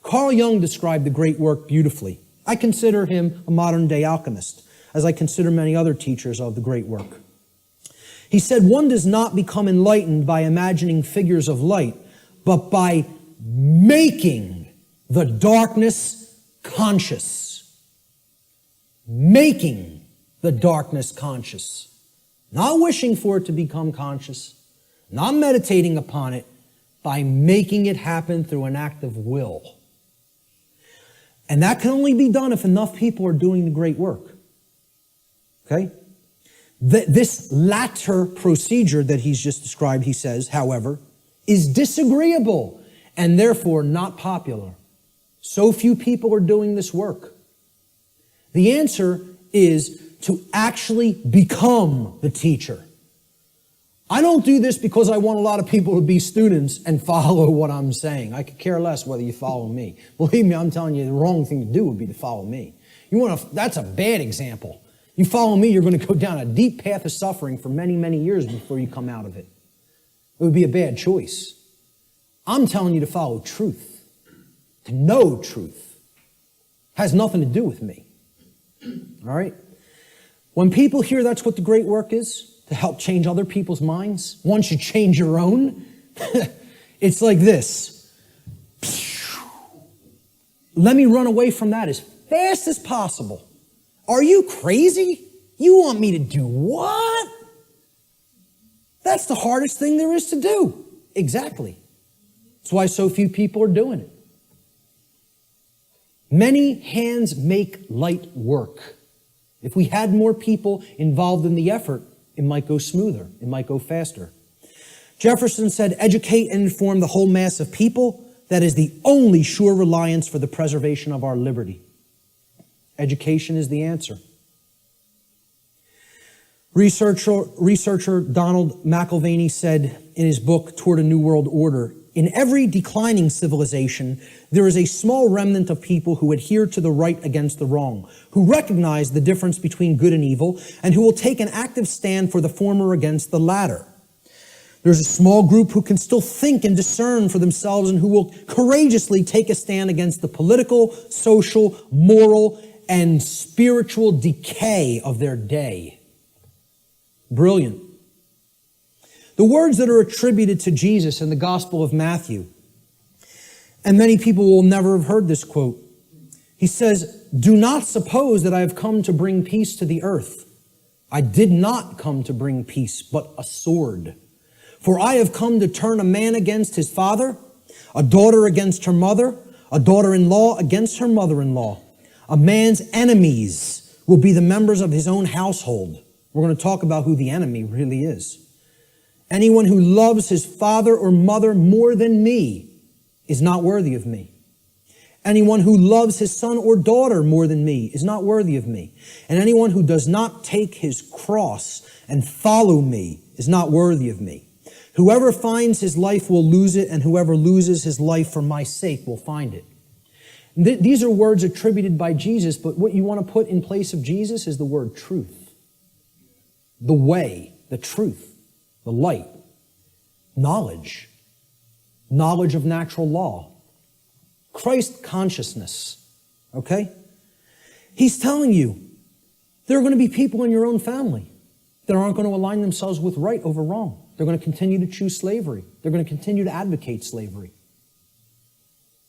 Carl Jung described the great work beautifully. I consider him a modern-day alchemist, as I consider many other teachers of the great work. He said, one does not become enlightened by imagining figures of light, but by making the darkness conscious. Making the darkness conscious. Not wishing for it to become conscious, not meditating upon it, by making it happen through an act of will. And that can only be done if enough people are doing the great work. Okay? This latter procedure that he's just described, he says, however, is disagreeable and therefore not popular. So few people are doing this work. The answer is to actually become the teacher. I don't do this because I want a lot of people to be students and follow what I'm saying. I could care less whether you follow me. Believe me, I'm telling you, the wrong thing to do would be to follow me. That's a bad example. You follow me, you're going to go down a deep path of suffering for many, many years before you come out of it. It would be a bad choice. I'm telling you to follow truth, to know truth. Has nothing to do with me. All right? When people hear that's what the great work is, to help change other people's minds, once you change your own, it's like this. Let me run away from that as fast as possible. Are you crazy? You want me to do what? That's the hardest thing there is to do. Exactly. That's why so few people are doing it. Many hands make light work. If we had more people involved in the effort, it might go smoother. It might go faster. Jefferson said, educate and inform the whole mass of people. That is the only sure reliance for the preservation of our liberty. Education is the answer. Researcher Donald McIlvaney said in his book, Toward a New World Order, in every declining civilization, there is a small remnant of people who adhere to the right against the wrong, who recognize the difference between good and evil, and who will take an active stand for the former against the latter. There's a small group who can still think and discern for themselves and who will courageously take a stand against the political, social, moral, and spiritual decay of their day. Brilliant. The words that are attributed to Jesus in the Gospel of Matthew, and many people will never have heard this quote. He says, do not suppose that I have come to bring peace to the earth. I did not come to bring peace, but a sword. For I have come to turn a man against his father, a daughter against her mother, a daughter-in-law against her mother-in-law. A man's enemies will be the members of his own household. We're going to talk about who the enemy really is. Anyone who loves his father or mother more than me is not worthy of me. Anyone who loves his son or daughter more than me is not worthy of me. And anyone who does not take his cross and follow me is not worthy of me. Whoever finds his life will lose it, and whoever loses his life for my sake will find it. These are words attributed by Jesus, but what you want to put in place of Jesus is the word truth. The way, the truth, the light, knowledge of natural law, Christ consciousness, okay? He's telling you there are going to be people in your own family that aren't going to align themselves with right over wrong. They're going to continue to choose slavery. They're going to continue to advocate slavery.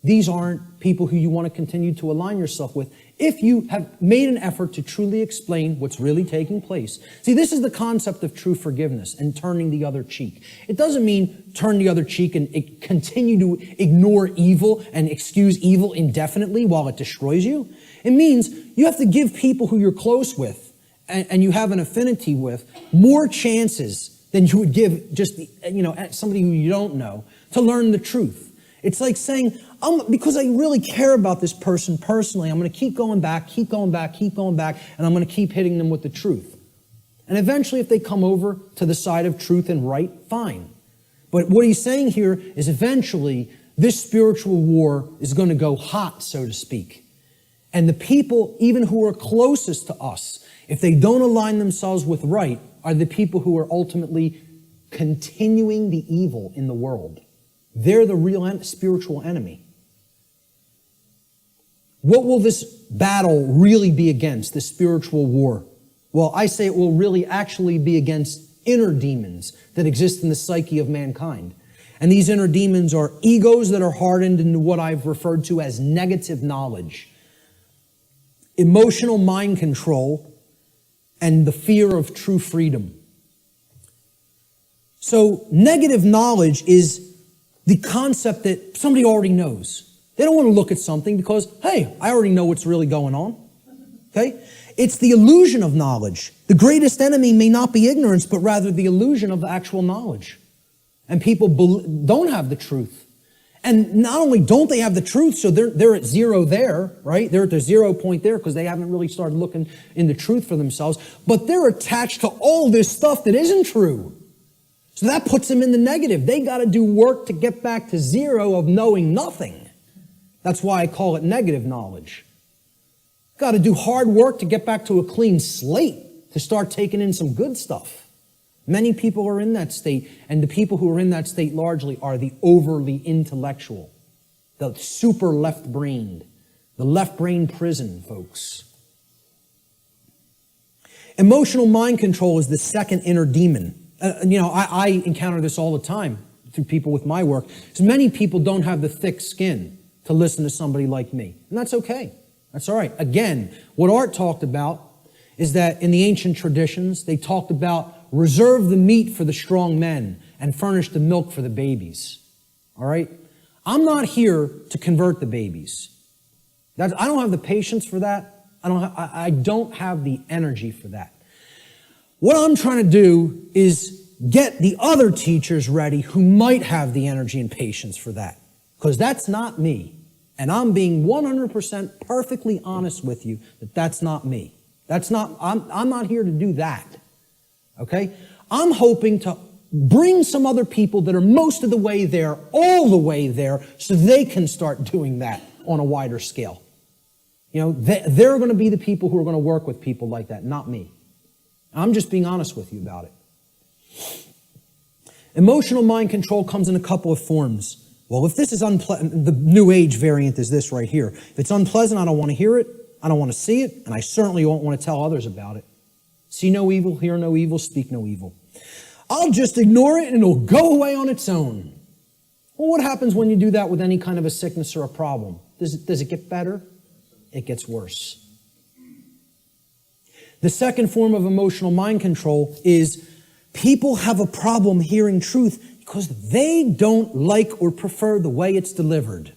These aren't people who you want to continue to align yourself with if you have made an effort to truly explain what's really taking place. See, this is the concept of true forgiveness and turning the other cheek. It doesn't mean turn the other cheek and continue to ignore evil and excuse evil indefinitely while it destroys you. It means you have to give people who you're close with and you have an affinity with more chances than you would give just somebody who you don't know to learn the truth. It's like saying, because I really care about this person personally, I'm going to keep going back, and I'm going to keep hitting them with the truth. And eventually, if they come over to the side of truth and right, fine. But what he's saying here is eventually, this spiritual war is going to go hot, so to speak. And the people, even who are closest to us, if they don't align themselves with right, are the people who are ultimately continuing the evil in the world. They're the real spiritual enemy. What will this battle really be against, this spiritual war? Well, I say it will really actually be against inner demons that exist in the psyche of mankind. And these inner demons are egos that are hardened into what I've referred to as negative knowledge, emotional mind control, and the fear of true freedom. So negative knowledge is the concept that somebody already knows. They don't want to look at something because, hey, I already know what's really going on. Okay? It's the illusion of knowledge. The greatest enemy may not be ignorance, but rather the illusion of actual knowledge. And people don't have the truth. And not only don't they have the truth, so they're at zero there, right? They're at the 0 point there because they haven't really started looking into truth for themselves, but they're attached to all this stuff that isn't true. So that puts them in the negative. They got to do work to get back to zero of knowing nothing. That's why I call it negative knowledge. Got to do hard work to get back to a clean slate, to start taking in some good stuff. Many people are in that state, and the people who are in that state largely are the overly intellectual, the super left-brained, the left-brain prison, folks. Emotional mind control is the second inner demon. I encounter this all the time through people with my work, because many people don't have the thick skin to listen to somebody like me, and that's okay. That's all right. Again, what Art talked about is that in the ancient traditions, they talked about reserve the meat for the strong men and furnish the milk for the babies. All right? I'm not here to convert the babies. I don't have the patience for that. I don't have the energy for that. What I'm trying to do is get the other teachers ready who might have the energy and patience for that. Because that's not me. And I'm being 100% perfectly honest with you that that's not me. I'm not here to do that. Okay? I'm hoping to bring some other people that are most of the way there, all the way there, so they can start doing that on a wider scale. They're going to be the people who are going to work with people like that, not me. I'm just being honest with you about it. Emotional mind control comes in a couple of forms. Well, if this is unpleasant, the New Age variant is this right here. If it's unpleasant, I don't want to hear it, I don't want to see it, and I certainly won't want to tell others about it. See no evil, hear no evil, speak no evil. I'll just ignore it and it'll go away on its own. Well, what happens when you do that with any kind of a sickness or a problem? Does it get better? It gets worse. The second form of emotional mind control is people have a problem hearing truth because they don't like or prefer the way it's delivered.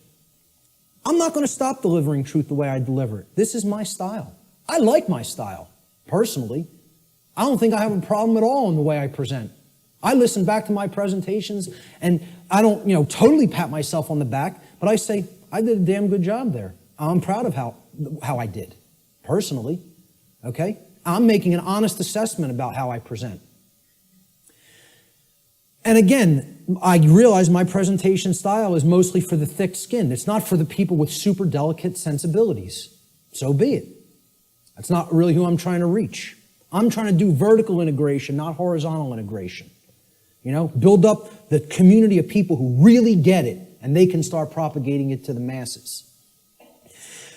I'm not going to stop delivering truth the way I deliver it. This is my style. I like my style, personally. I don't think I have a problem at all in the way I present. I listen back to my presentations and I don't, totally pat myself on the back, but I say, I did a damn good job there. I'm proud of how I did, personally, okay? I'm making an honest assessment about how I present. And again, I realize my presentation style is mostly for the thick-skinned. It's not for the people with super delicate sensibilities. So be it. That's not really who I'm trying to reach. I'm trying to do vertical integration, not horizontal integration. Build up the community of people who really get it, and they can start propagating it to the masses.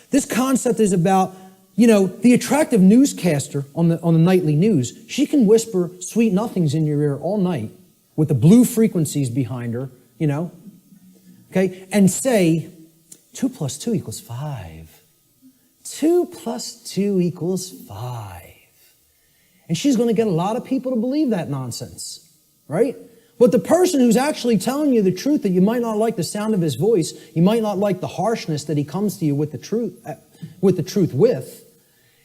This concept is about, the attractive newscaster on the nightly news. She can whisper sweet nothings in your ear all night with the blue frequencies behind her, okay, and say, 2 + 2 = 5. 2 + 2 = 5. And she's going to get a lot of people to believe that nonsense, right? But the person who's actually telling you the truth, that you might not like the sound of his voice, you might not like the harshness that he comes to you with the truth with,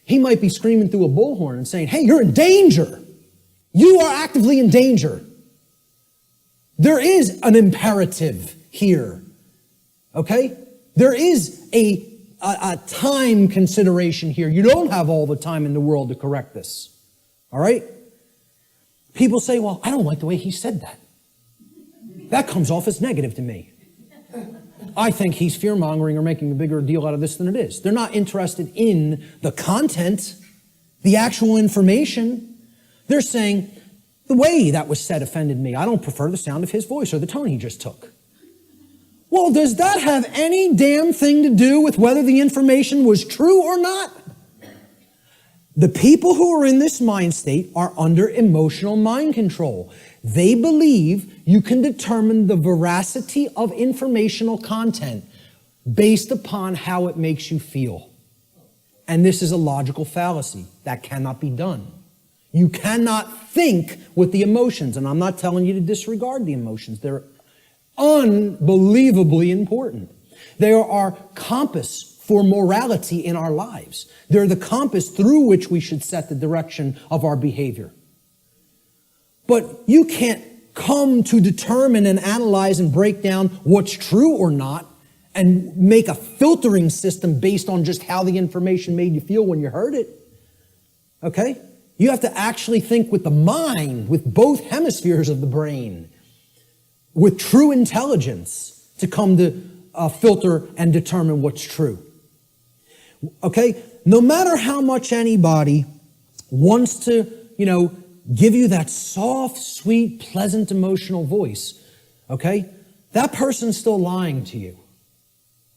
he might be screaming through a bullhorn and saying, hey, you're in danger. You are actively in danger. There is an imperative here, okay? There is a time consideration here. You don't have all the time in the world to correct this, all right? People say, well, I don't like the way he said that. That comes off as negative to me. I think he's fear-mongering or making a bigger deal out of this than it is. They're not interested in the content, the actual information. They're saying, the way that was said offended me. I don't prefer the sound of his voice or the tone he just took. Well, does that have any damn thing to do with whether the information was true or not? The people who are in this mind state are under emotional mind control. They believe you can determine the veracity of informational content based upon how it makes you feel. And this is a logical fallacy. That cannot be done. You cannot think with the emotions. And I'm not telling you to disregard the emotions. They're unbelievably important. They are our compass for morality in our lives. They're the compass through which we should set the direction of our behavior. But you can't come to determine and analyze and break down what's true or not and make a filtering system based on just how the information made you feel when you heard it. Okay? You have to actually think with the mind, with both hemispheres of the brain, with true intelligence to come to filter and determine what's true. Okay? No matter how much anybody wants to, give you that soft, sweet, pleasant, emotional voice, okay? That person's still lying to you.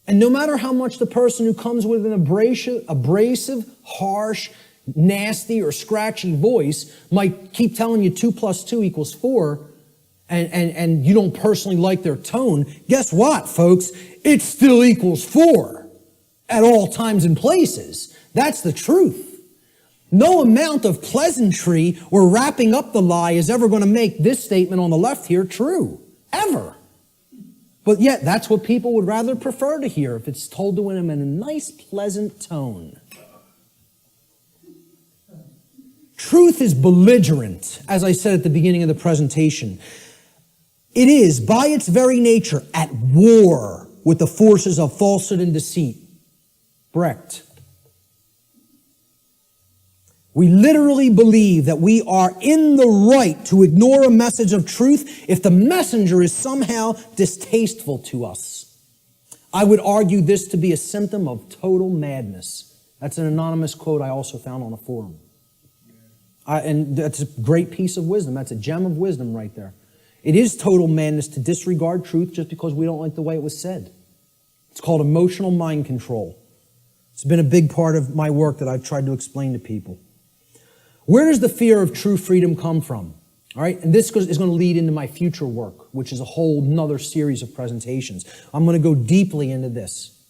And no matter how much the person who comes with an abrasive, harsh, nasty, or scratchy voice might keep telling you 2 + 2 = 4, and you don't personally like their tone, guess what, folks? It still equals 4 at all times and places. That's the truth. No amount of pleasantry or wrapping up the lie is ever going to make this statement on the left here true. Ever. But yet, that's what people would rather prefer to hear if it's told to them in a nice, pleasant tone. Truth is belligerent, as I said at the beginning of the presentation. It is, by its very nature, at war with the forces of falsehood and deceit. Brecht. We literally believe that we are in the right to ignore a message of truth if the messenger is somehow distasteful to us. I would argue this to be a symptom of total madness. That's an anonymous quote I also found on a forum. And that's a great piece of wisdom. That's a gem of wisdom right there. It is total madness to disregard truth just because we don't like the way it was said. It's called emotional mind control. It's been a big part of my work that I've tried to explain to people. Where does the fear of true freedom come from? All right, and this is going to lead into my future work, which is a whole nother series of presentations. I'm going to go deeply into this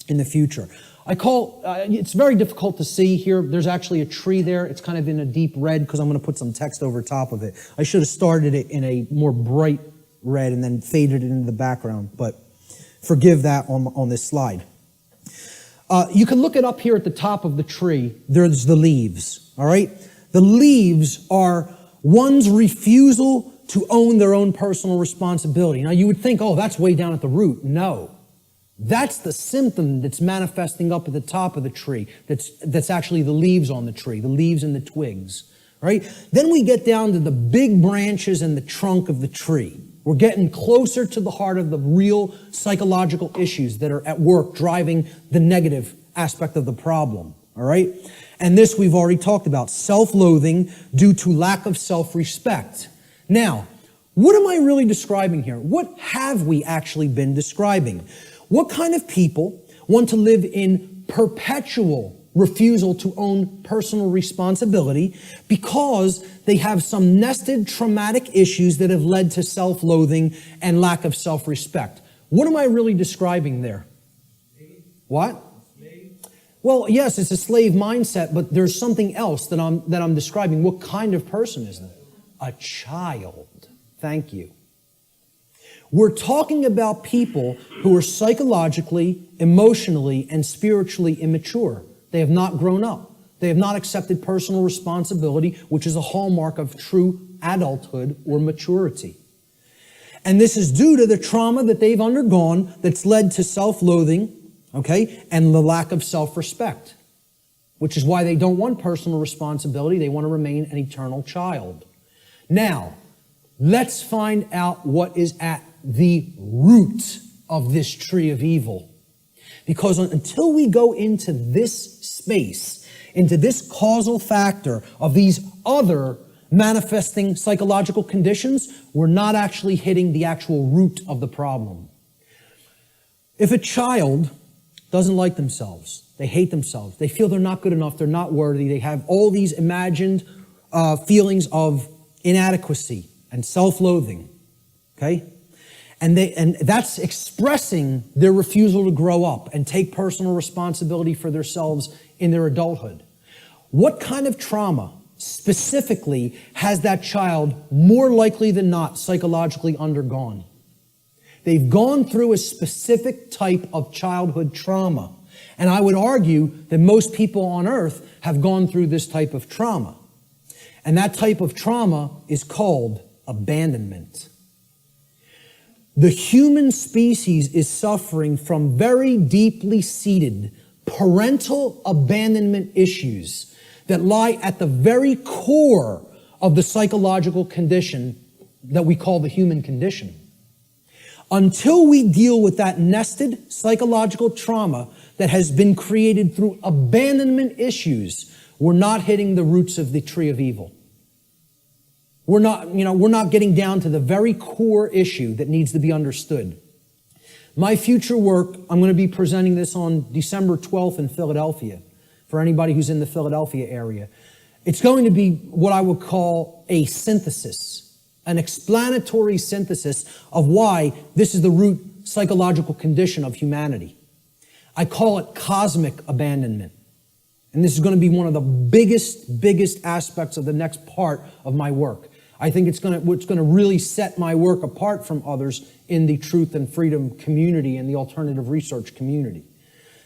in the future. It's very difficult to see here. There's actually a tree there. It's kind of in a deep red because I'm going to put some text over top of it. I should have started it in a more bright red and then faded it into the background, but forgive that on this slide. You can look it up here at the top of the tree. There's the leaves, all right? The leaves are one's refusal to own their own personal responsibility. Now, you would think, oh, that's way down at the root. No. That's the symptom that's manifesting up at the top of the tree. That's actually the leaves on the tree, the leaves and the twigs, right? Then we get down to the big branches and the trunk of the tree. We're getting closer to the heart of the real psychological issues that are at work driving the negative aspect of the problem, all right? And this we've already talked about, self-loathing due to lack of self-respect. Now, what am I really describing here? What have we actually been describing? What kind of people want to live in perpetual refusal to own personal responsibility because they have some nested traumatic issues that have led to self-loathing and lack of self-respect? What am I really describing there? What? Well, yes, it's a slave mindset, but there's something else that I'm describing. What kind of person is that? A child. Thank you. We're talking about people who are psychologically, emotionally, and spiritually immature. They have not grown up. They have not accepted personal responsibility, which is a hallmark of true adulthood or maturity. And this is due to the trauma that they've undergone that's led to self-loathing, okay, and the lack of self-respect, which is why they don't want personal responsibility. They want to remain an eternal child. Now, let's find out what is at the root of this tree of evil. Because until we go into this space, into this causal factor of these other manifesting psychological conditions, we're not actually hitting the actual root of the problem. If a child doesn't like themselves, they hate themselves, they feel they're not good enough, they're not worthy, they have all these imagined feelings of inadequacy and self-loathing, okay? And that's expressing their refusal to grow up and take personal responsibility for themselves in their adulthood. What kind of trauma, specifically has that child more likely than not psychologically undergone. They've gone through a specific type of childhood trauma. And I would argue that most people on earth have gone through this type of trauma. And that type of trauma is called abandonment. The human species is suffering from very deeply seated parental abandonment issues that lie at the very core of the psychological condition that we call the human condition. Until we deal with that nested psychological trauma that has been created through abandonment issues, we're not hitting the roots of the tree of evil. We're not getting down to the very core issue that needs to be understood. My future work, I'm going to be presenting this on December 12th in Philadelphia, for anybody who's in the Philadelphia area. It's going to be what I would call a synthesis, an explanatory synthesis of why this is the root psychological condition of humanity. I call it cosmic abandonment. And this is going to be one of the biggest aspects of the next part of my work. I think it's going to really set my work apart from others in the truth and freedom community and the alternative research community.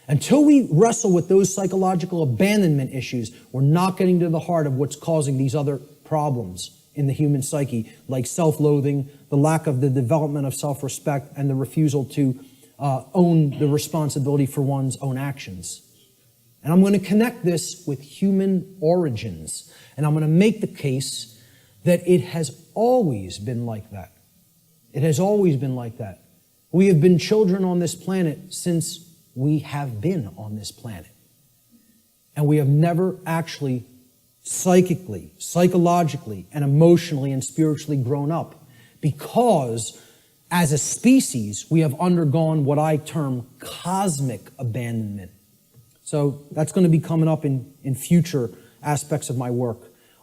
Until we wrestle with those psychological abandonment issues, we're not getting to the heart of what's causing these other problems in the human psyche, like self-loathing, the lack of the development of self-respect, and the refusal to own the responsibility for one's own actions. And I'm going to connect this with human origins. And I'm going to make the case that it has always been like that. It has always been like that. We have been children on this planet since we have been on this planet. And we have never actually psychically, psychologically, and emotionally and spiritually grown up, because as a species, we have undergone what I term cosmic abandonment. So that's going to be coming up in future aspects of my work.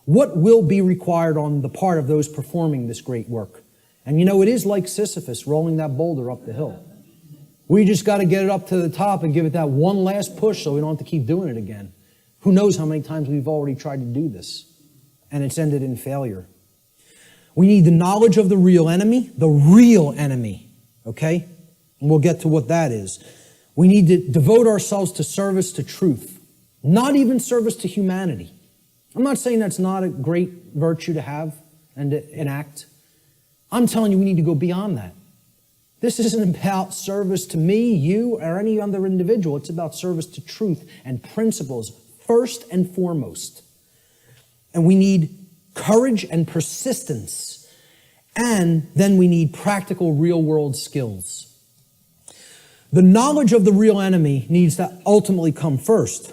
What will be required on the part of those performing this great work? And it is like Sisyphus rolling that boulder up the hill. We just got to get it up to the top and give it that one last push so we don't have to keep doing it again. Who knows how many times we've already tried to do this, and it's ended in failure. We need the knowledge of the real enemy, okay? And we'll get to what that is. We need to devote ourselves to service to truth, not even service to humanity. I'm not saying that's not a great virtue to have and to enact. I'm telling you we need to go beyond that. This isn't about service to me, you, or any other individual. It's about service to truth and principles first and foremost. And we need courage and persistence. And then we need practical real-world skills. The knowledge of the real enemy needs to ultimately come first.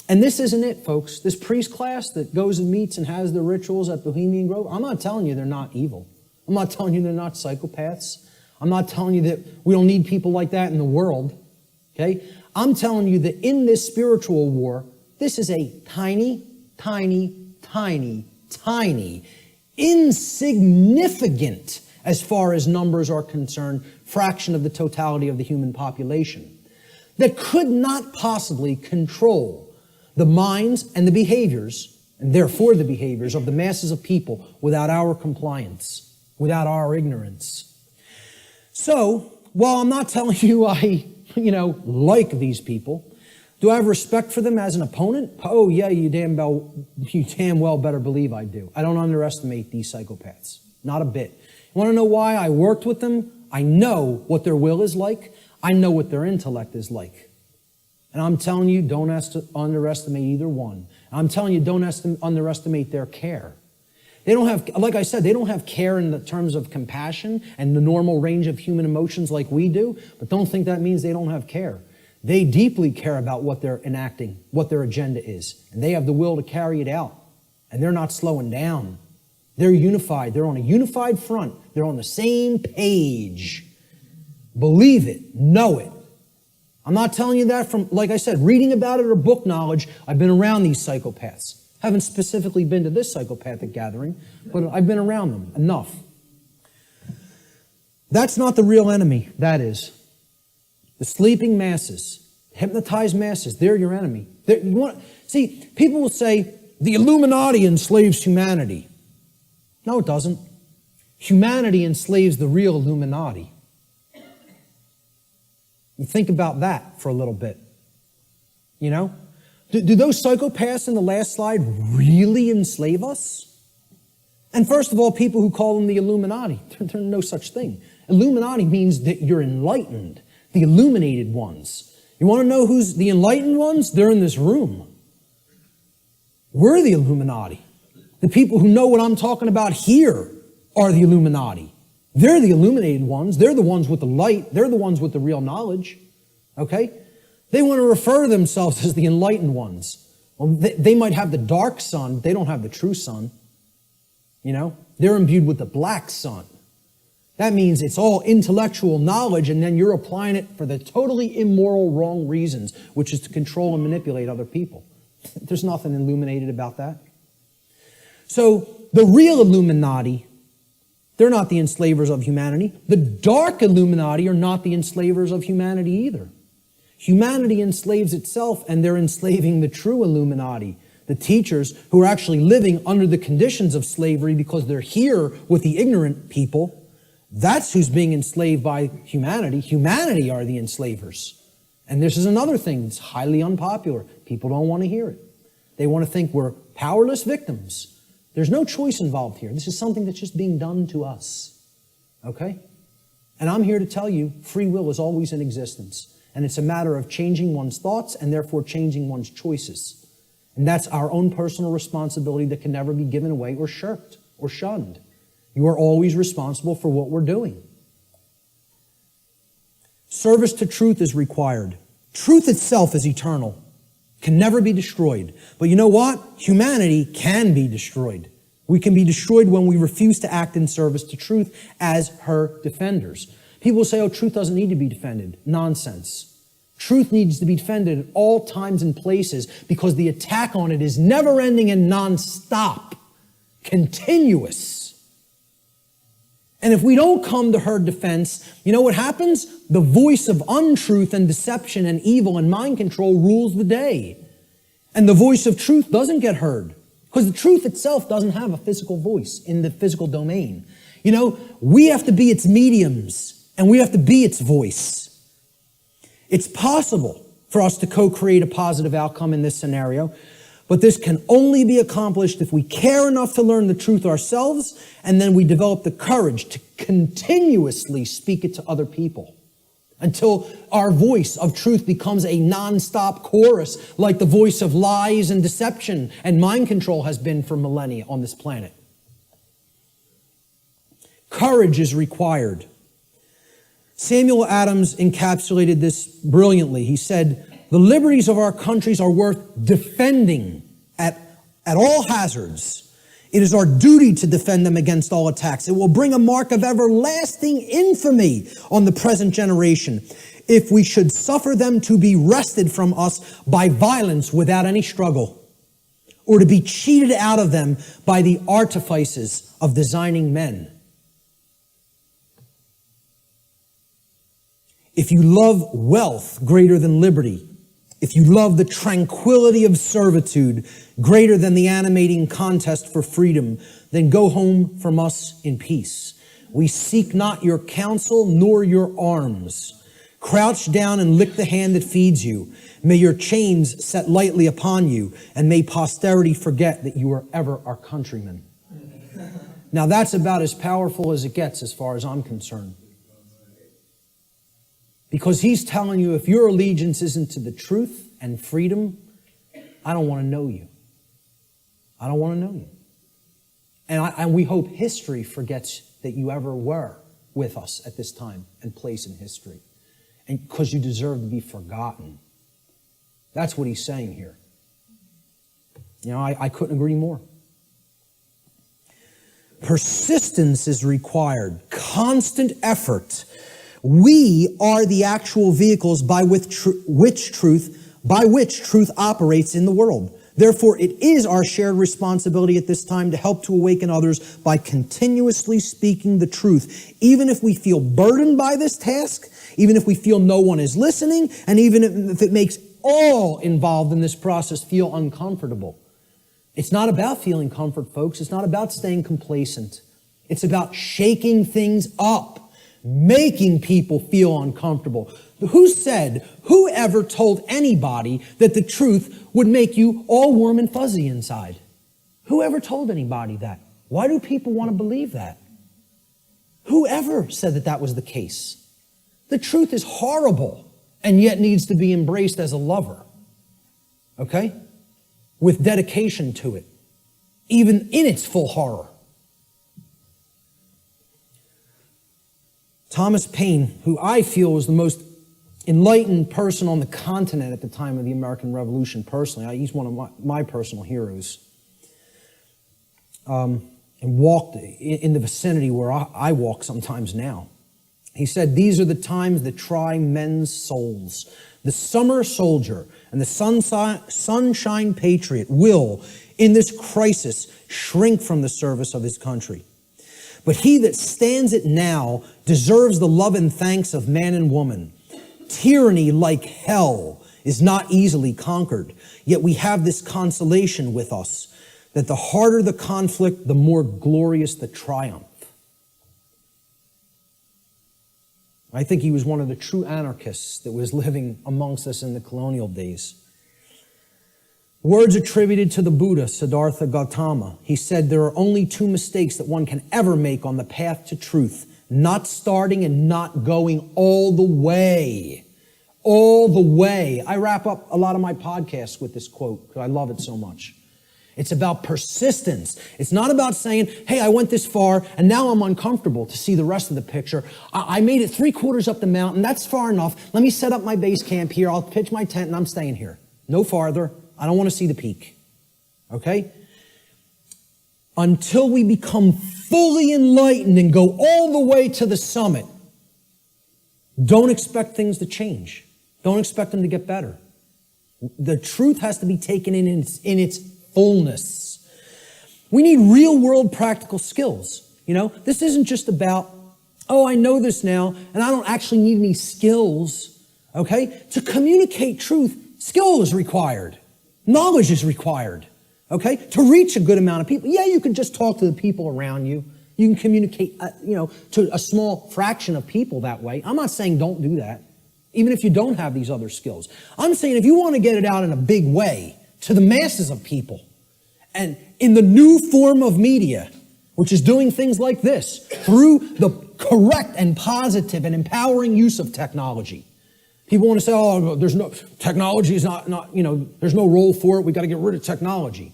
And this isn't it, folks. This priest class that goes and meets and has the rituals at Bohemian Grove, I'm not telling you they're not evil. I'm not telling you they're not psychopaths. I'm not telling you that we don't need people like that in the world. Okay? I'm telling you that in this spiritual war, this is a tiny, insignificant, as far as numbers are concerned, fraction of the totality of the human population that could not possibly control the minds and the behaviors, and therefore the behaviors of the masses of people without our compliance, without our ignorance. So, while I'm not telling you I, like these people, do I have respect for them as an opponent? Oh yeah, you damn well better believe I do. I don't underestimate these psychopaths. Not a bit. You want to know why I worked with them? I know what their will is like. I know what their intellect is like. And I'm telling you, don't underestimate either one. I'm telling you, don't underestimate their care. They don't have, like I said, they don't have care in the terms of compassion and the normal range of human emotions like we do, but don't think that means they don't have care. They deeply care about what they're enacting, what their agenda is, and they have the will to carry it out, and they're not slowing down. They're unified. They're on a unified front. They're on the same page. Believe it. Know it. I'm not telling you that from, like I said, reading about it or book knowledge. I've been around these psychopaths. Haven't specifically been to this psychopathic gathering, but I've been around them enough. That's not the real enemy, that is. The sleeping masses, hypnotized masses, they're your enemy. See, people will say, the Illuminati enslaves humanity. No, it doesn't. Humanity enslaves the real Illuminati. You think about that for a little bit. You know? Do those psychopaths in the last slide really enslave us? And first of all, people who call them the Illuminati, there's no such thing. Illuminati means that you're enlightened, the illuminated ones. You want to know who's the enlightened ones? They're in this room. We're the Illuminati. The people who know what I'm talking about here are the Illuminati. They're the illuminated ones. They're the ones with the light. They're the ones with the real knowledge. Okay? They want to refer to themselves as the enlightened ones. Well, they might have the dark sun, but they don't have the true sun. You know? They're imbued with the black sun. That means it's all intellectual knowledge, and then you're applying it for the totally immoral, wrong reasons, which is to control and manipulate other people. There's nothing illuminated about that. So the real Illuminati, they're not the enslavers of humanity. The dark Illuminati are not the enslavers of humanity either. Humanity enslaves itself, and they're enslaving the true Illuminati, the teachers who are actually living under the conditions of slavery because they're here with the ignorant people. That's who's being enslaved by humanity. Humanity are the enslavers. And this is another thing that's highly unpopular. People don't want to hear it. They want to think we're powerless victims. There's no choice involved here. This is something that's just being done to us. Okay? And I'm here to tell you, free will is always in existence. And it's a matter of changing one's thoughts and therefore changing one's choices. And that's our own personal responsibility that can never be given away or shirked or shunned. You are always responsible for what we're doing. Service to truth is required. Truth itself is eternal, can never be destroyed. But you know what? Humanity can be destroyed. We can be destroyed when we refuse to act in service to truth as her defenders. People say, oh, truth doesn't need to be defended. Nonsense. Truth needs to be defended at all times and places because the attack on it is never-ending and non-stop, continuous. And if we don't come to her defense, you know what happens? The voice of untruth and deception and evil and mind control rules the day. And the voice of truth doesn't get heard because the truth itself doesn't have a physical voice in the physical domain. You know, we have to be its mediums and we have to be its voice. It's possible for us to co-create a positive outcome in this scenario, but this can only be accomplished if we care enough to learn the truth ourselves, and then we develop the courage to continuously speak it to other people until our voice of truth becomes a non-stop chorus like the voice of lies and deception and mind control has been for millennia on this planet. Courage is required. Samuel Adams encapsulated this brilliantly. He said, the liberties of our countries are worth defending at all hazards. It is our duty to defend them against all attacks. It will bring a mark of everlasting infamy on the present generation if we should suffer them to be wrested from us by violence without any struggle, or to be cheated out of them by the artifices of designing men. If you love wealth greater than liberty, if you love the tranquility of servitude greater than the animating contest for freedom, then go home from us in peace. We seek not your counsel nor your arms. Crouch down and lick the hand that feeds you. May your chains set lightly upon you, and may posterity forget that you were ever our countrymen. Now that's about as powerful as it gets as far as I'm concerned. Because he's telling you, if your allegiance isn't to the truth and freedom, I don't want to know you. I don't want to know you. And we hope history forgets that you ever were with us at this time and place in history. And because you deserve to be forgotten. That's what he's saying here. You know, I couldn't agree more. Persistence is required. Constant effort. We are the actual vehicles by which truth operates in the world. Therefore, it is our shared responsibility at this time to help to awaken others by continuously speaking the truth, even if we feel burdened by this task, even if we feel no one is listening, and even if it makes all involved in this process feel uncomfortable. It's not about feeling comfort, folks. It's not about staying complacent. It's about shaking things up, making people feel uncomfortable. Who ever told anybody that the truth would make you all warm and fuzzy inside? Who ever told anybody that? Why do people want to believe that? Whoever said that that was the case? The truth is horrible and yet needs to be embraced as a lover. Okay? With dedication to it, even in its full horror. Thomas Paine, who I feel was the most enlightened person on the continent at the time of the American Revolution, personally, he's one of my personal heroes, and walked in the vicinity where I walk sometimes now. He said, "These are the times that try men's souls. The summer soldier and the sunshine patriot will, in this crisis, shrink from the service of his country. But he that stands it now deserves the love and thanks of man and woman. Tyranny, like hell, is not easily conquered. Yet we have this consolation with us, that the harder the conflict, the more glorious the triumph." I think he was one of the true anarchists that was living amongst us in the colonial days. Words attributed to the Buddha, Siddhartha Gautama. He said, "There are only two mistakes that one can ever make on the path to truth: not starting and not going all the way." All the way. I wrap up a lot of my podcasts with this quote because I love it so much. It's about persistence. It's not about saying, "Hey, I went this far and now I'm uncomfortable to see the rest of the picture. I made it 3/4 up the mountain. That's far enough. Let me set up my base camp here. I'll pitch my tent and I'm staying here. No farther. I don't want to see the peak." Okay? Until we become fully enlightened and go all the way to the summit, don't expect things to change. Don't expect them to get better. The truth has to be taken in its fullness. We need real world practical skills. This isn't just about, "Oh, I know this now and I don't actually need any skills." Okay? To communicate truth, skill is required. Knowledge is required. Okay? To reach a good amount of people. Yeah, you can just talk to the people around you. You can communicate, to a small fraction of people that way. I'm not saying don't do that, even if you don't have these other skills. I'm saying if you want to get it out in a big way to the masses of people, and in the new form of media, which is doing things like this, through the correct and positive and empowering use of technology. People want to say, "Oh, technology is not, there's no role for it. We got to get rid of technology."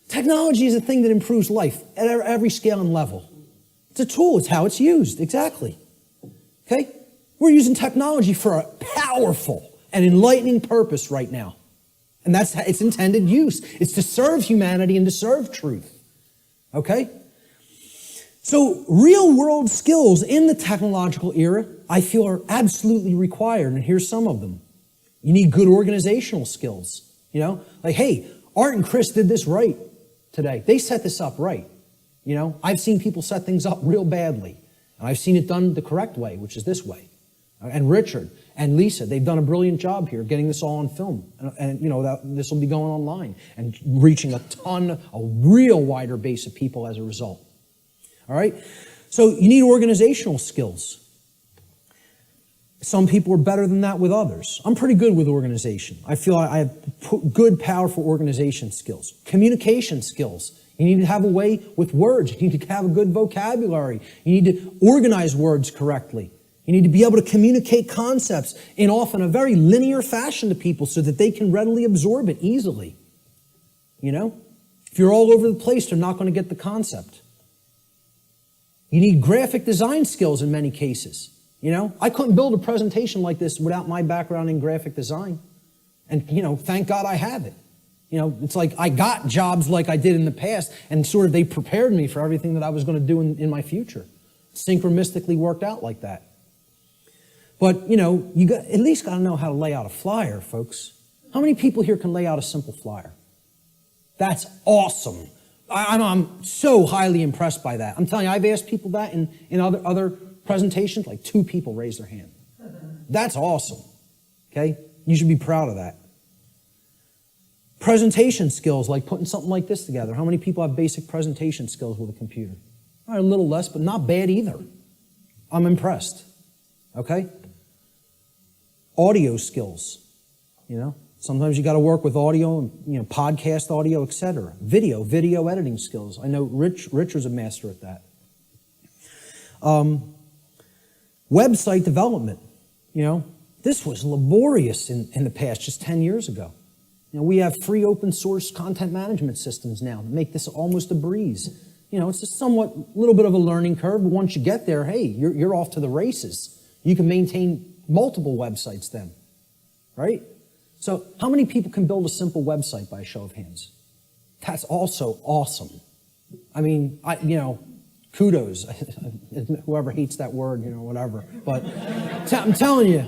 Technology is a thing that improves life at every scale and level. It's a tool. It's how it's used. Exactly. Okay? We're using technology for a powerful and enlightening purpose right now. And that's its intended use. It's to serve humanity and to serve truth. Okay? So real world skills in the technological era, I feel, are absolutely required. And here's some of them. You need good organizational skills. Like, hey, Art and Chris did this right today. They set this up right. I've seen people set things up real badly. And I've seen it done the correct way, which is this way. And Richard and Lisa, they've done a brilliant job here getting this all on film. And this will be going online and reaching a real wider base of people as a result. All right? So you need organizational skills. Some people are better than that with others. I'm pretty good with organization. I feel I have good, powerful organization skills. Communication skills. You need to have a way with words. You need to have a good vocabulary. You need to organize words correctly. You need to be able to communicate concepts in often a very linear fashion to people so that they can readily absorb it easily. If you're all over the place, they're not going to get the concept. You need graphic design skills in many cases. I couldn't build a presentation like this without my background in graphic design. And, thank God I have it. It's like I got jobs like I did in the past, and sort of they prepared me for everything that I was going to do in my future. Synchronistically worked out like that. But, you at least got to know how to lay out a flyer, folks. How many people here can lay out a simple flyer? That's awesome. I'm so highly impressed by that. I'm telling you, I've asked people that in other presentations, like 2 people raised their hand. That's awesome. Okay? You should be proud of that. Presentation skills, like putting something like this together. How many people have basic presentation skills with a computer? All right, a little less, but not bad either. I'm impressed. Okay? Audio skills, Sometimes you got to work with audio, and podcast audio, etc. Video editing skills. I know Richard's a master at that. Website development. This was laborious in the past, just 10 years ago. We have free open source content management systems now that make this almost a breeze. It's a somewhat little bit of a learning curve, but once you get there, hey, you're off to the races. You can maintain multiple websites then, right? So how many people can build a simple website by a show of hands? That's also awesome. I mean, kudos. Whoever hates that word, whatever. But I'm telling you,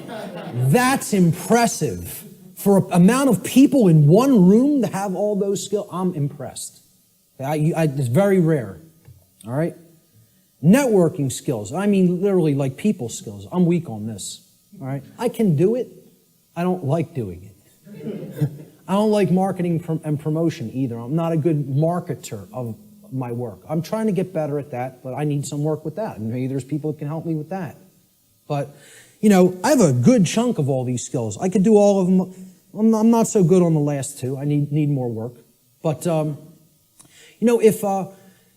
that's impressive. For an amount of people in one room to have all those skills, I'm impressed. It's very rare. All right? Networking skills. I mean, literally like people skills. I'm weak on this. All right? I can do it. I don't like doing it. I don't like marketing and promotion either. I'm not a good marketer of my work. I'm trying to get better at that, but I need some work with that. And maybe there's people that can help me with that. But, I have a good chunk of all these skills. I could do all of them. I'm not so good on the last two. I need more work. But,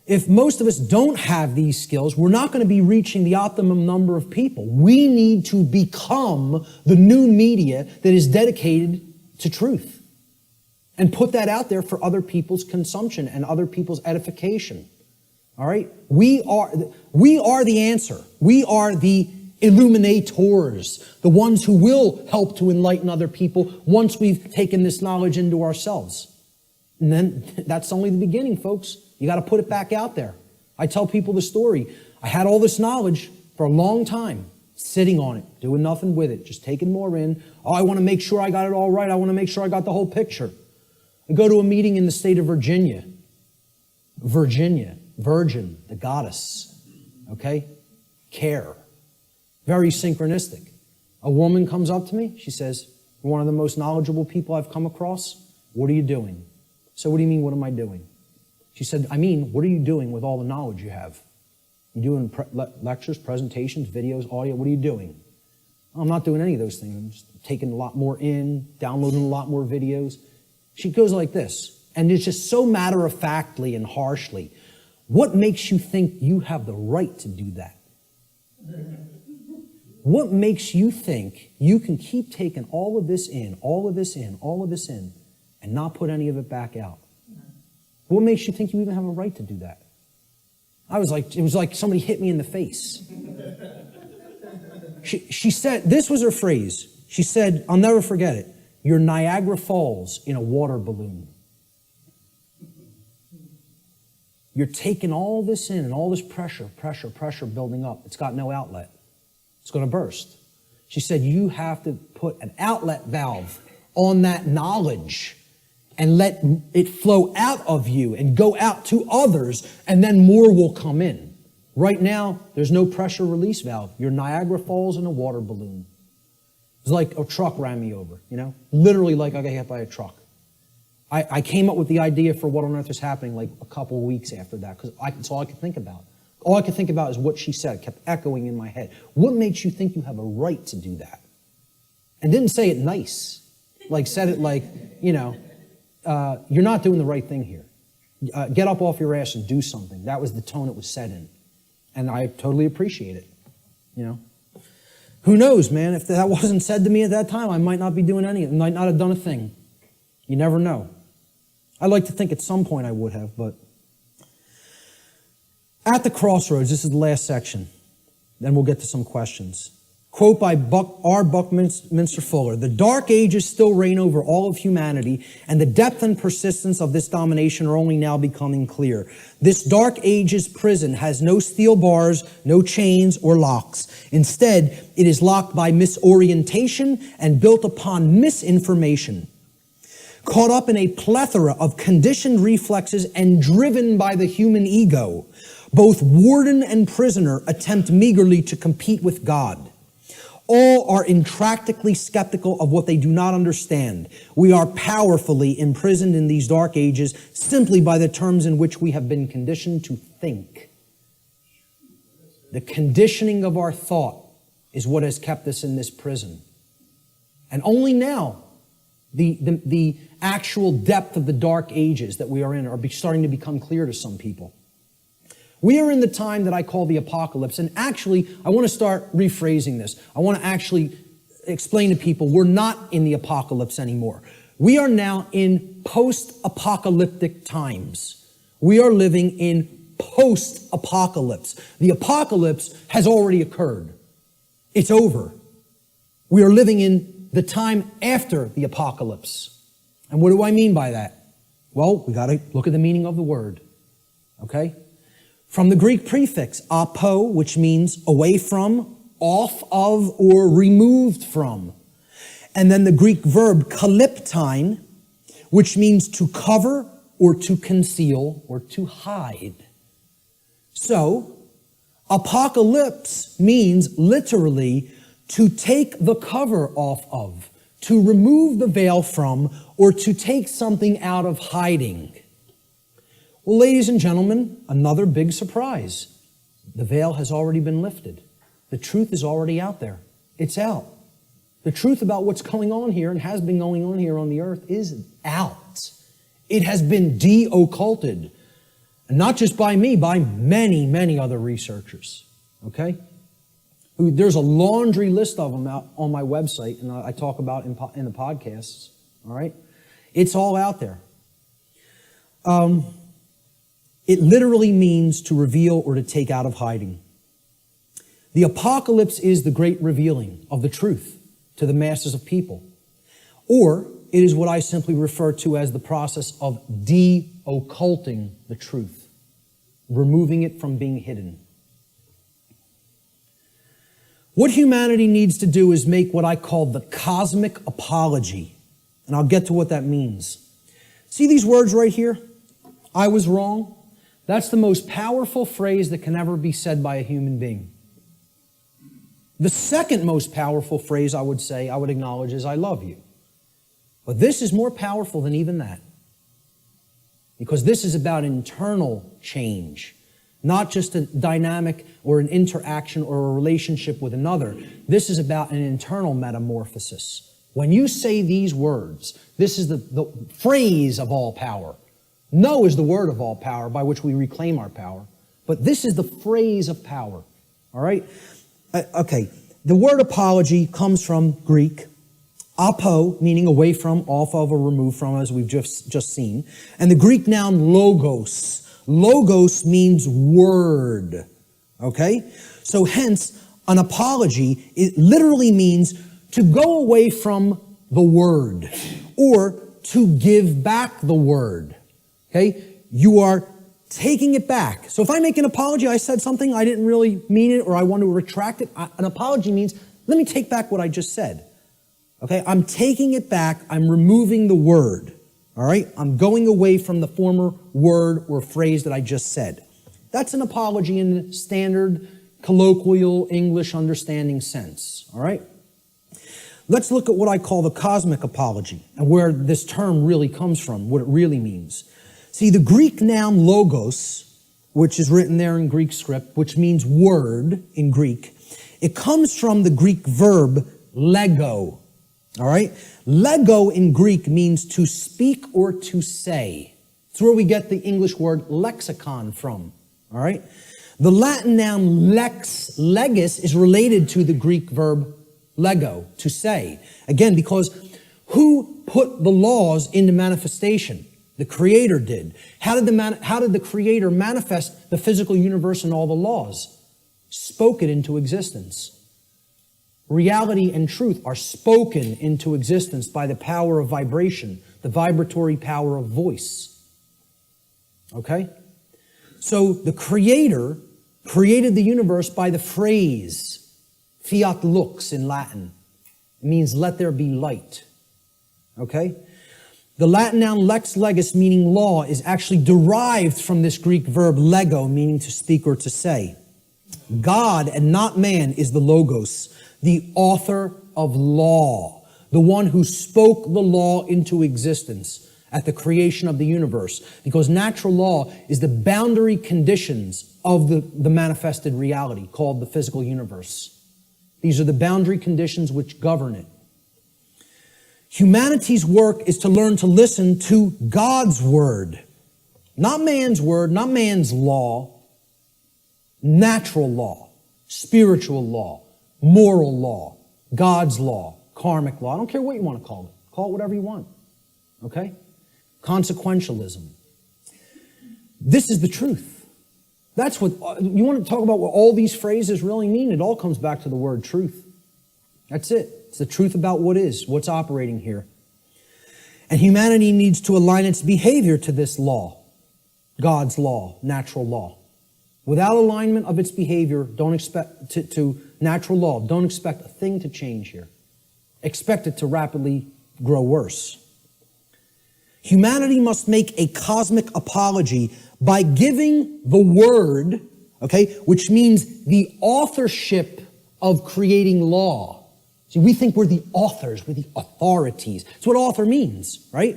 if most of us don't have these skills, we're not going to be reaching the optimum number of people. We need to become the new media that is dedicated to truth and put that out there for other people's consumption and other people's edification. All right? We are the answer. We are the illuminators, the ones who will help to enlighten other people once we've taken this knowledge into ourselves. And then that's only the beginning, folks. You got to put it back out there. I tell people the story. I had all this knowledge for a long time, sitting on it, doing nothing with it, just taking more in. Oh, I want to make sure I got it all right. I want to make sure I got the whole picture. I go to a meeting in the state of Virginia. Virginia, virgin, the goddess, okay? Care. Very synchronistic. A woman comes up to me. She says, "You're one of the most knowledgeable people I've come across. What are you doing?" So what do you mean, what am I doing? She said, what are you doing with all the knowledge you have? You doing lectures, presentations, videos, audio? What are you doing? I'm not doing any of those things. I'm just taking a lot more in, downloading a lot more videos. She goes like this, and it's just so matter-of-factly and harshly. What makes you think you have the right to do that? What makes you think you can keep taking all of this in, all of this in, all of this in, and not put any of it back out? What makes you think you even have a right to do that? It was like somebody hit me in the face. She said, this was her phrase. She said, I'll never forget it, "You're Niagara Falls in a water balloon." You're taking all this in and all this pressure building up. It's got no outlet. It's going to burst. She said, you have to put an outlet valve on that knowledge and let it flow out of you and go out to others, and then more will come in. Right now, there's no pressure release valve. You're Niagara Falls in a water balloon. It's like a truck ran me over, Literally like I got hit by a truck. I came up with the idea for what on earth is happening like a couple of weeks after that, because that's all I could think about. All I could think about is what she said. It kept echoing in my head. What makes you think you have a right to do that? And didn't say it nice. Said it like, you're not doing the right thing here. Get up off your ass and do something. That was the tone it was said in. And I totally appreciate it, Who knows, man? If that wasn't said to me at that time, I might not be doing anything. Might not have done a thing. You never know. I'd like to think at some point I would have, but at the crossroads, this is the last section. Then we'll get to some questions. Quote by R. Buckminster Fuller, "The dark ages still reign over all of humanity, and the depth and persistence of this domination are only now becoming clear. This dark ages prison has no steel bars, no chains or locks. Instead, it is locked by misorientation and built upon misinformation. Caught up in a plethora of conditioned reflexes and driven by the human ego, both warden and prisoner attempt meagerly to compete with God. All are intractably skeptical of what they do not understand. We are powerfully imprisoned in these dark ages simply by the terms in which we have been conditioned to think. The conditioning of our thought is what has kept us in this prison. And only now, the actual depth of the dark ages that we are in are starting to become clear to some people. We are in the time that I call the apocalypse. And actually, I want to start rephrasing this. I want to actually explain to people we're not in the apocalypse anymore. We are now in post-apocalyptic times. We are living in post-apocalypse. The apocalypse has already occurred. It's over. We are living in the time after the apocalypse. And what do I mean by that? Well, we got to look at the meaning of the word. Okay? From the Greek prefix, apo, which means away from, off of, or removed from. And then the Greek verb kaliptine, which means to cover or to conceal or to hide. So, apocalypse means literally to take the cover off of, to remove the veil from, or to take something out of hiding. Well, ladies and gentlemen, another big surprise. The veil has already been lifted. The truth is already out there. It's out. The truth about what's going on here and has been going on here on the earth is out. It has been de-occulted. And not just by me, by many, many other researchers. Okay? There's a laundry list of them out on my website, and I talk about in the podcasts. All right? It's all out there. It literally means to reveal or to take out of hiding. The apocalypse is the great revealing of the truth to the masses of people. Or it is what I simply refer to as the process of de-occulting the truth, removing it from being hidden. What humanity needs to do is make what I call the cosmic apology. And I'll get to what that means. See these words right here? I was wrong. That's the most powerful phrase that can ever be said by a human being. The second most powerful phrase I would acknowledge is I love you. But this is more powerful than even that. Because this is about internal change. Not just a dynamic or an interaction or a relationship with another. This is about an internal metamorphosis. When you say these words, this is the phrase of all power. No is the word of all power by which we reclaim our power. But this is the phrase of power. All right? Okay. The word apology comes from Greek. Apo, meaning away from, off of, or removed from, as we've just seen. And the Greek noun logos. Logos means word. Okay? So hence, an apology, it literally means to go away from the word. Or to give back the word. Okay? You are taking it back. So if I make an apology, I said something, I didn't really mean it, or I want to retract it. An apology means, let me take back what I just said. Okay? I'm taking it back. I'm removing the word. All right? I'm going away from the former word or phrase that I just said. That's an apology in the standard colloquial English understanding sense. All right? Let's look at what I call the cosmic apology and where this term really comes from, what it really means. See, the Greek noun logos, which is written there in Greek script, which means word in Greek, it comes from the Greek verb lego. All right? Lego in Greek means to speak or to say. It's where we get the English word lexicon from. All right? The Latin noun legis is related to the Greek verb lego, to say. Again, because who put the laws into manifestation? The Creator did. How did the Creator manifest the physical universe and all the laws? Spoke it into existence. Reality and truth are spoken into existence by the power of vibration, the vibratory power of voice. Okay? So the Creator created the universe by the phrase, fiat lux in Latin. It means let there be light. Okay? The Latin noun lex legis, meaning law, is actually derived from this Greek verb lego, meaning to speak or to say. God and not man is the logos, the author of law, the one who spoke the law into existence at the creation of the universe, because natural law is the boundary conditions of the manifested reality called the physical universe. These are the boundary conditions which govern it. Humanity's work is to learn to listen to God's word, not man's word, not man's law, natural law, spiritual law, moral law, God's law, karmic law. I don't care what you want to call it. Call it whatever you want. Okay? Consequentialism. This is the truth. That's what, you want to talk about what all these phrases really mean? It all comes back to the word truth. That's it. It's the truth about what is, what's operating here. And humanity needs to align its behavior to this law, God's law, natural law. Without alignment of its behavior, don't expect to natural law, don't expect a thing to change here. Expect it to rapidly grow worse. Humanity must make a cosmic apology by giving the word, okay, which means the authorship of creating law. See, we think we're the authors, we're the authorities. That's what author means, right?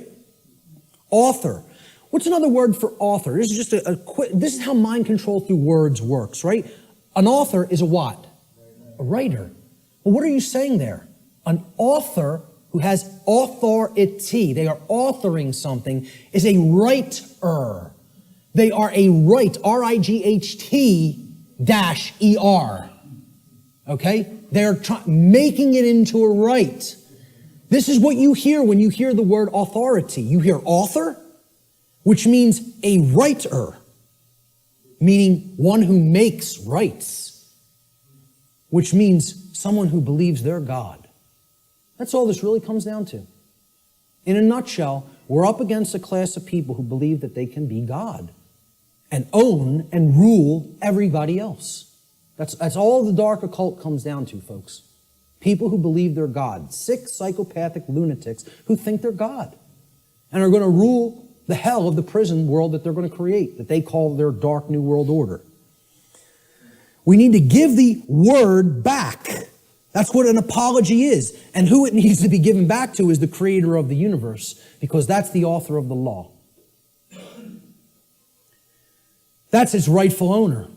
Author. What's another word for author? This is just a quick, this is how mind control through words works, right? An author is a what? A writer. Well, what are you saying there? An author who has authority, they are authoring something, is a writer. They are a right, R-I-G-H-T-E-R. Okay? They're making it into a right. This is what you hear when you hear the word authority. You hear author, which means a writer, meaning one who makes rights, which means someone who believes they're God. That's all this really comes down to. In a nutshell, we're up against a class of people who believe that they can be God and own and rule everybody else. That's all the dark occult comes down to, folks. People who believe they're God. Sick, psychopathic lunatics who think they're God and are going to rule the hell of the prison world that they're going to create, that they call their dark new world order. We need to give the word back. That's what an apology is. And who it needs to be given back to is the creator of the universe, because that's the author of the law. That's its rightful owner.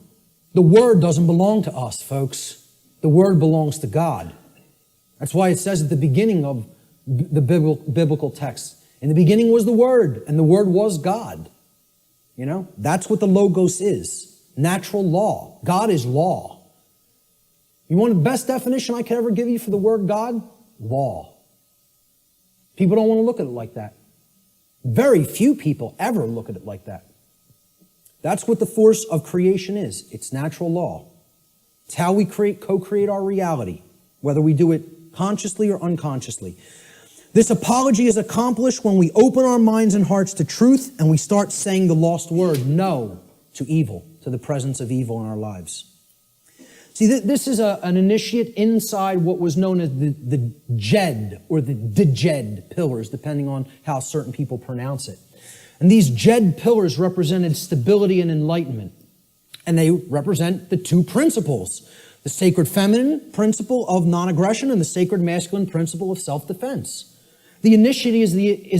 The word doesn't belong to us, folks. The word belongs to God. That's why it says at the beginning of the biblical text, in the beginning was the Word, and the Word was God. You know, that's what the Logos is. Natural law. God is law. You want the best definition I could ever give you for the word God? Law. People don't want to look at it like that. Very few people ever look at it like that. That's what the force of creation is. It's natural law. It's how we co-create our reality, whether we do it consciously or unconsciously. This apology is accomplished when we open our minds and hearts to truth and we start saying the lost word, no, to evil, to the presence of evil in our lives. See, this is an initiate inside what was known as the Jed or the Djed pillars, depending on how certain people pronounce it. And these Jed pillars represented stability and enlightenment. And they represent the two principles, the sacred feminine principle of non-aggression and the sacred masculine principle of self-defense. The initiate is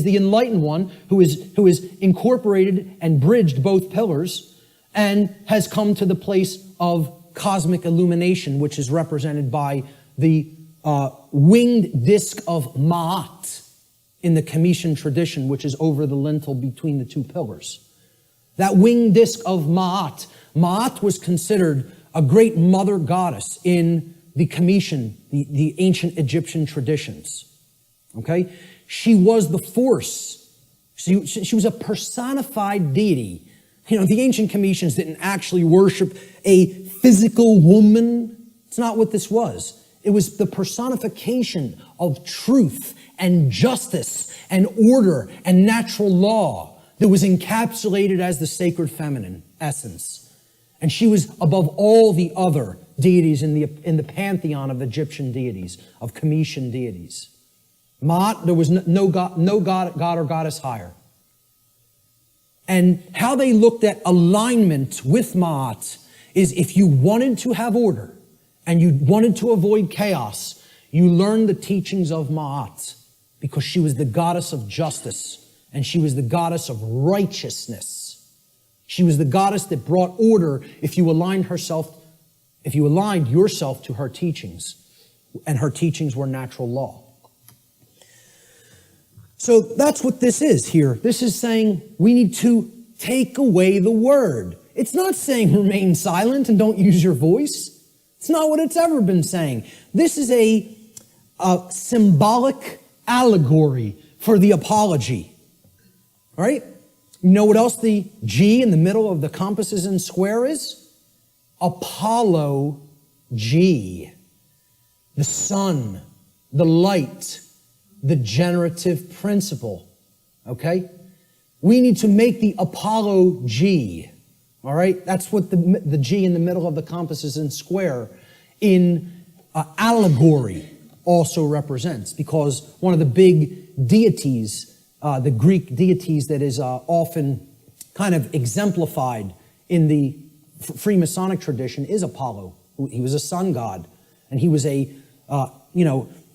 the enlightened one who is incorporated and bridged both pillars and has come to the place of cosmic illumination, which is represented by the winged disc of Ma'at in the Comitian tradition, which is over the lintel between the two pillars. That winged disc of Ma'at. Ma'at was considered a great mother goddess in the Comitian, the ancient Egyptian traditions. Okay? She was the force. She was a personified deity. You know, the ancient Comitians didn't actually worship a physical woman. It's not what this was. It was the personification of truth and justice and order and natural law that was encapsulated as the sacred feminine essence. And she was above all the other deities in the pantheon of Egyptian deities, of Comitian deities. Ma'at, there was no god or goddess higher. And how they looked at alignment with Ma'at is if you wanted to have order and you wanted to avoid chaos, you learned the teachings of Ma'at, because she was the goddess of justice, and she was the goddess of righteousness. She was the goddess that brought order if you aligned yourself to her teachings, and her teachings were natural law. So that's what this is here. This is saying we need to take away the word. It's not saying remain silent and don't use your voice. It's not what it's ever been saying. This is a symbolic allegory for the apology. All right? You know what else the G in the middle of the compasses and square is? Apollo G. The sun, the light, the generative principle. Okay? We need to make the Apollo G. All right? That's what the G in the middle of the compasses and square in allegory also represents, because one of the big deities, the Greek deities that is often kind of exemplified in the Freemasonic tradition is Apollo. He was a sun god, and he was a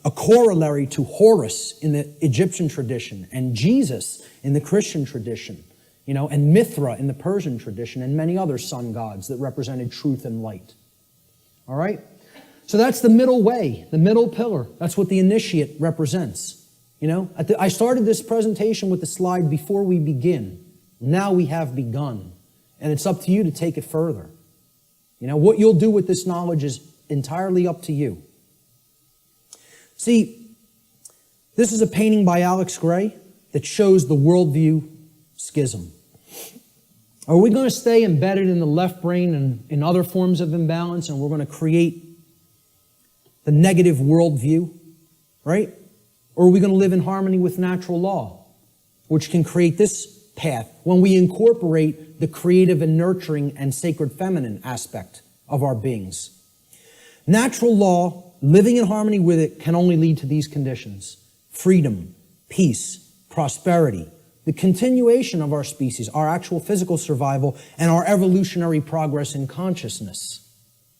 corollary to Horus in the Egyptian tradition, and Jesus in the Christian tradition, and Mithra in the Persian tradition, and many other sun gods that represented truth and light. All right? So that's the middle way, the middle pillar. That's what the initiate represents. I started this presentation with the slide before we begin. Now we have begun. And it's up to you to take it further. What you'll do with this knowledge is entirely up to you. See, this is a painting by Alex Gray that shows the worldview schism. Are we going to stay embedded in the left brain and in other forms of imbalance, and we're going to create the negative worldview, right? Or are we going to live in harmony with natural law, which can create this path when we incorporate the creative and nurturing and sacred feminine aspect of our beings? Natural law, living in harmony with it, can only lead to these conditions: freedom, peace, prosperity, the continuation of our species, our actual physical survival, and our evolutionary progress in consciousness.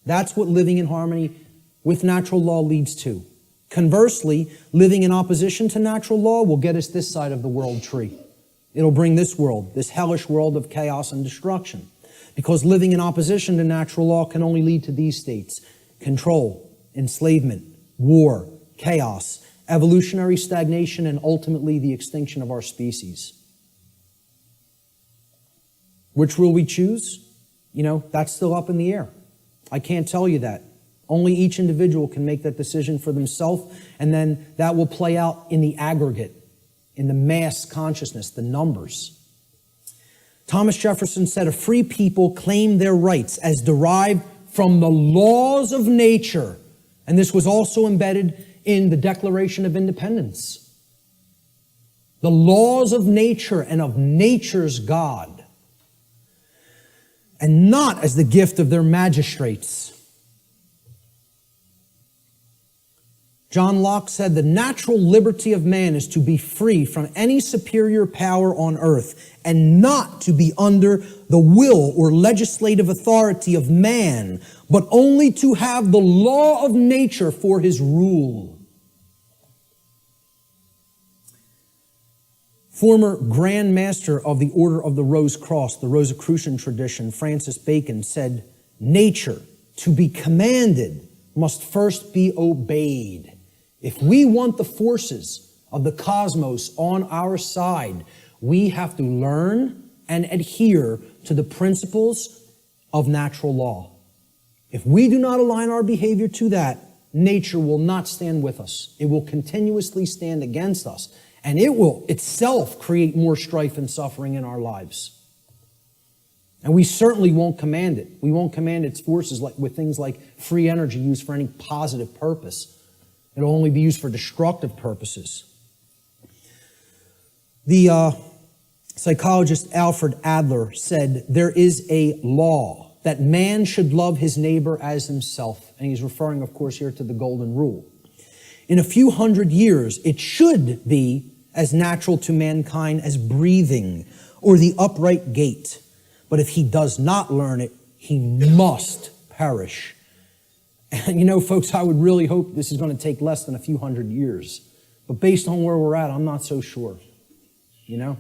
That's what living in harmony with natural law leads to. Conversely, living in opposition to natural law will get us this side of the world tree. It'll bring this world, this hellish world of chaos and destruction. Because living in opposition to natural law can only lead to these states: control, enslavement, war, chaos, evolutionary stagnation, and ultimately the extinction of our species. Which will we choose? That's still up in the air. I can't tell you that. Only each individual can make that decision for themselves, and then that will play out in the aggregate, in the mass consciousness, the numbers. Thomas Jefferson said, "A free people claim their rights as derived from the laws of nature." And this was also embedded in the Declaration of Independence. The laws of nature and of nature's God, and not as the gift of their magistrates. John Locke said, "The natural liberty of man is to be free from any superior power on earth, and not to be under the will or legislative authority of man, but only to have the law of nature for his rule." Former Grand Master of the Order of the Rose Cross, the Rosicrucian tradition, Francis Bacon, said, "Nature, to be commanded, must first be obeyed." If we want the forces of the cosmos on our side, we have to learn and adhere to the principles of natural law. If we do not align our behavior to that, nature will not stand with us. It will continuously stand against us, and it will itself create more strife and suffering in our lives. And we certainly won't command it. We won't command its forces with things like free energy used for any positive purpose. It'll only be used for destructive purposes. The psychologist Alfred Adler said, "There is a law that man should love his neighbor as himself." And he's referring, of course, here to the Golden Rule. "In a few hundred years, it should be as natural to mankind as breathing or the upright gait. But if he does not learn it, he must perish." And you know, folks, I would really hope this is going to take less than a few hundred years. But based on where we're at, I'm not so sure. You know?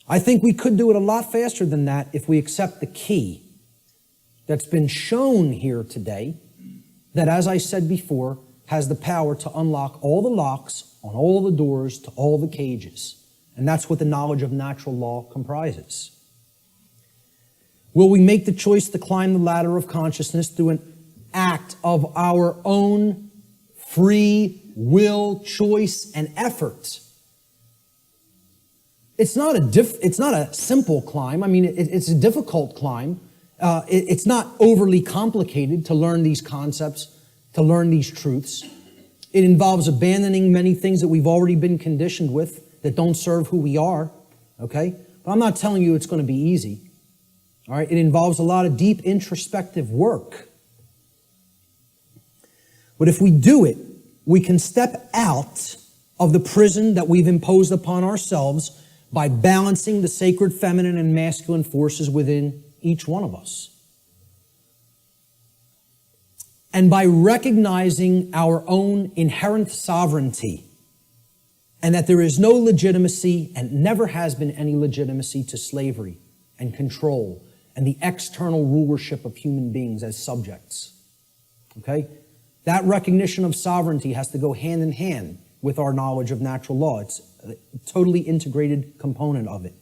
I think we could do it a lot faster than that if we accept the key that's been shown here today, that, as I said before, has the power to unlock all the locks on all the doors to all the cages. And that's what the knowledge of natural law comprises. Will we make the choice to climb the ladder of consciousness through an act of our own free will, choice, and effort? It's not a simple climb. I mean, it's a difficult climb. It's not overly complicated to learn these concepts, to learn these truths. It involves abandoning many things that we've already been conditioned with that don't serve who we are, okay? But I'm not telling you it's going to be easy, all right? It involves a lot of deep introspective work. But if we do it, we can step out of the prison that we've imposed upon ourselves by balancing the sacred feminine and masculine forces within each one of us. And by recognizing our own inherent sovereignty, and that there is no legitimacy and never has been any legitimacy to slavery and control and the external rulership of human beings as subjects. Okay? That recognition of sovereignty has to go hand in hand with our knowledge of natural law. It's a totally integrated component of it.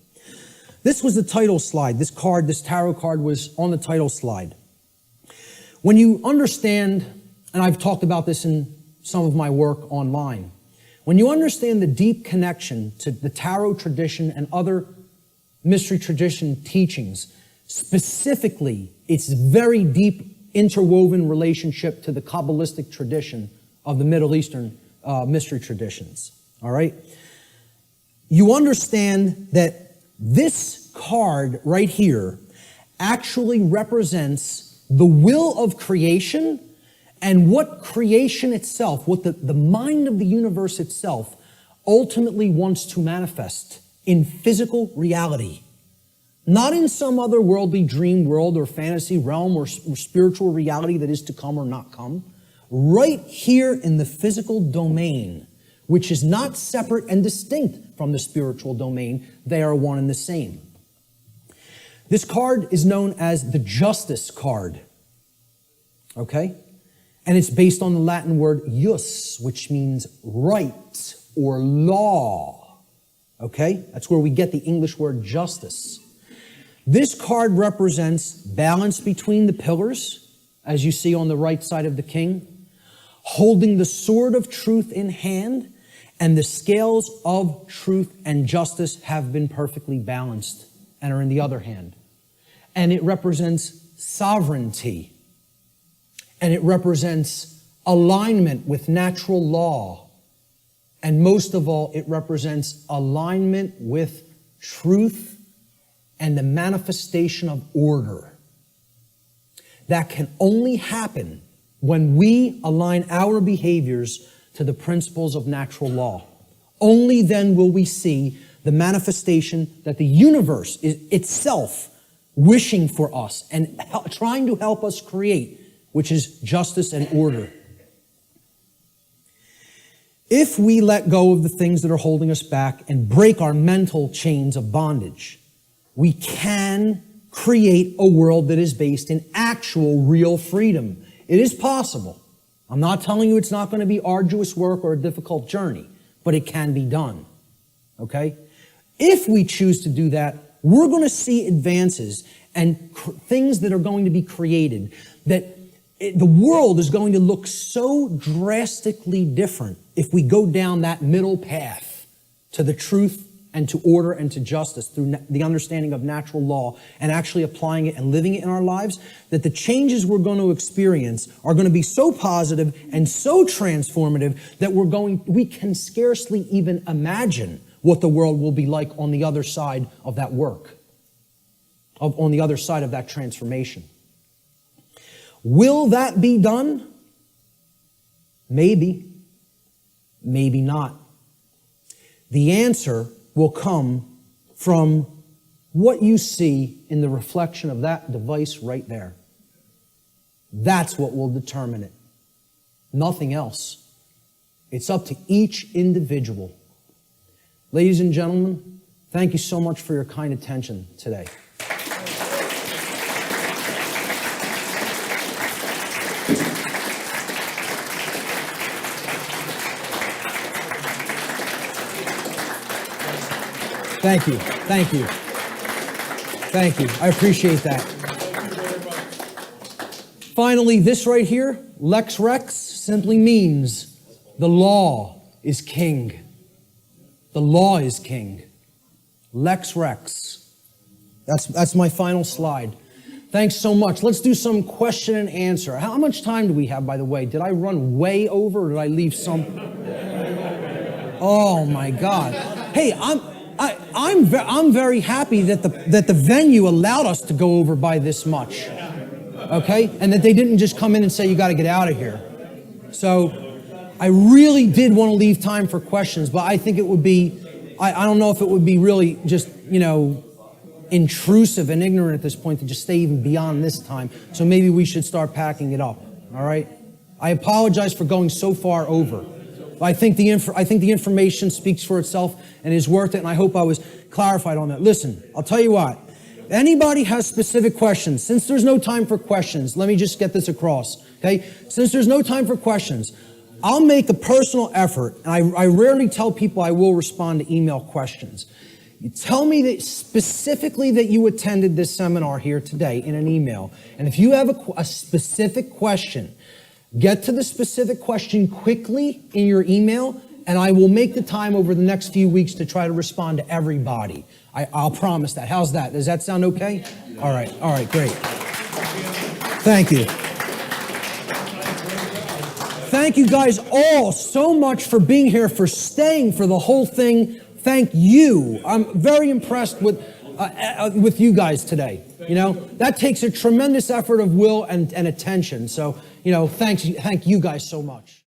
This was the title slide. This tarot card was on the title slide. When you understand, and I've talked about this in some of my work online, when you understand the deep connection to the tarot tradition and other mystery tradition teachings, specifically its very deep interwoven relationship to the Kabbalistic tradition of the Middle Eastern mystery traditions, all right? You understand that this card right here actually represents the will of creation and what creation itself, what the mind of the universe itself ultimately wants to manifest in physical reality. Not in some other worldly dream world or fantasy realm or spiritual reality that is to come or not come. Right here in the physical domain, which is not separate and distinct from the spiritual domain. They are one and the same. This card is known as the Justice card. Okay? And it's based on the Latin word jus, which means right or law. Okay? That's where we get the English word justice. This card represents balance between the pillars, as you see on the right side of the king, holding the sword of truth in hand, and the scales of truth and justice have been perfectly balanced and are in the other hand. And it represents sovereignty. And it represents alignment with natural law. And most of all, it represents alignment with truth and the manifestation of order. That can only happen when we align our behaviors to the principles of natural law. Only then will we see the manifestation that the universe is itself wishing for us and trying to help us create, which is justice and order. If we let go of the things that are holding us back and break our mental chains of bondage, we can create a world that is based in actual, real freedom. It is possible. I'm not telling you it's not going to be arduous work or a difficult journey, but it can be done. Okay? If we choose to do that, we're going to see advances and things that are going to be created that the world is going to look so drastically different if we go down that middle path to the truth and to order and to justice through the understanding of natural law and actually applying it and living it in our lives, that the changes we're going to experience are going to be so positive and so transformative that we can scarcely even imagine what the world will be like on the other side of that work, on the other side of that transformation. Will that be done? Maybe. Maybe not. The answer will come from what you see in the reflection of that device right there. That's what will determine it. Nothing else. It's up to each individual. Ladies and gentlemen, thank you so much for your kind attention today. Thank you. Thank you. Thank you. I appreciate that. Finally, this right here, Lex Rex, simply means the law is king. The law is king. Lex Rex. That's my final slide. Thanks so much. Let's do some question and answer. How much time do we have, by the way? Did I run way over or did I leave some? Oh my God. Hey, I'm very happy that the venue allowed us to go over by this much. Okay? And that they didn't just come in and say, you got to get out of here. So I really did want to leave time for questions, but I think it would be, I don't know if it would be really just, intrusive and ignorant at this point to just stay even beyond this time. So maybe we should start packing it up. All right? I apologize for going so far over. But I think the information speaks for itself and is worth it, and I hope I was clarified on that. Listen, I'll tell you what. If anybody has specific questions, since there's no time for questions, let me just get this across, okay? Since there's no time for questions, I'll make a personal effort, and I rarely tell people I will respond to email questions. You tell me that specifically that you attended this seminar here today in an email, and if you have a specific question, get to the specific question quickly in your email, and I will make the time over the next few weeks to try to respond to everybody. I'll promise that. How's that? Does that sound okay? All right, great. Thank you. Thank you guys all so much for being here, for staying for the whole thing. Thank you. I'm very impressed with you guys today. That takes a tremendous effort of will and attention. So, thank you guys so much.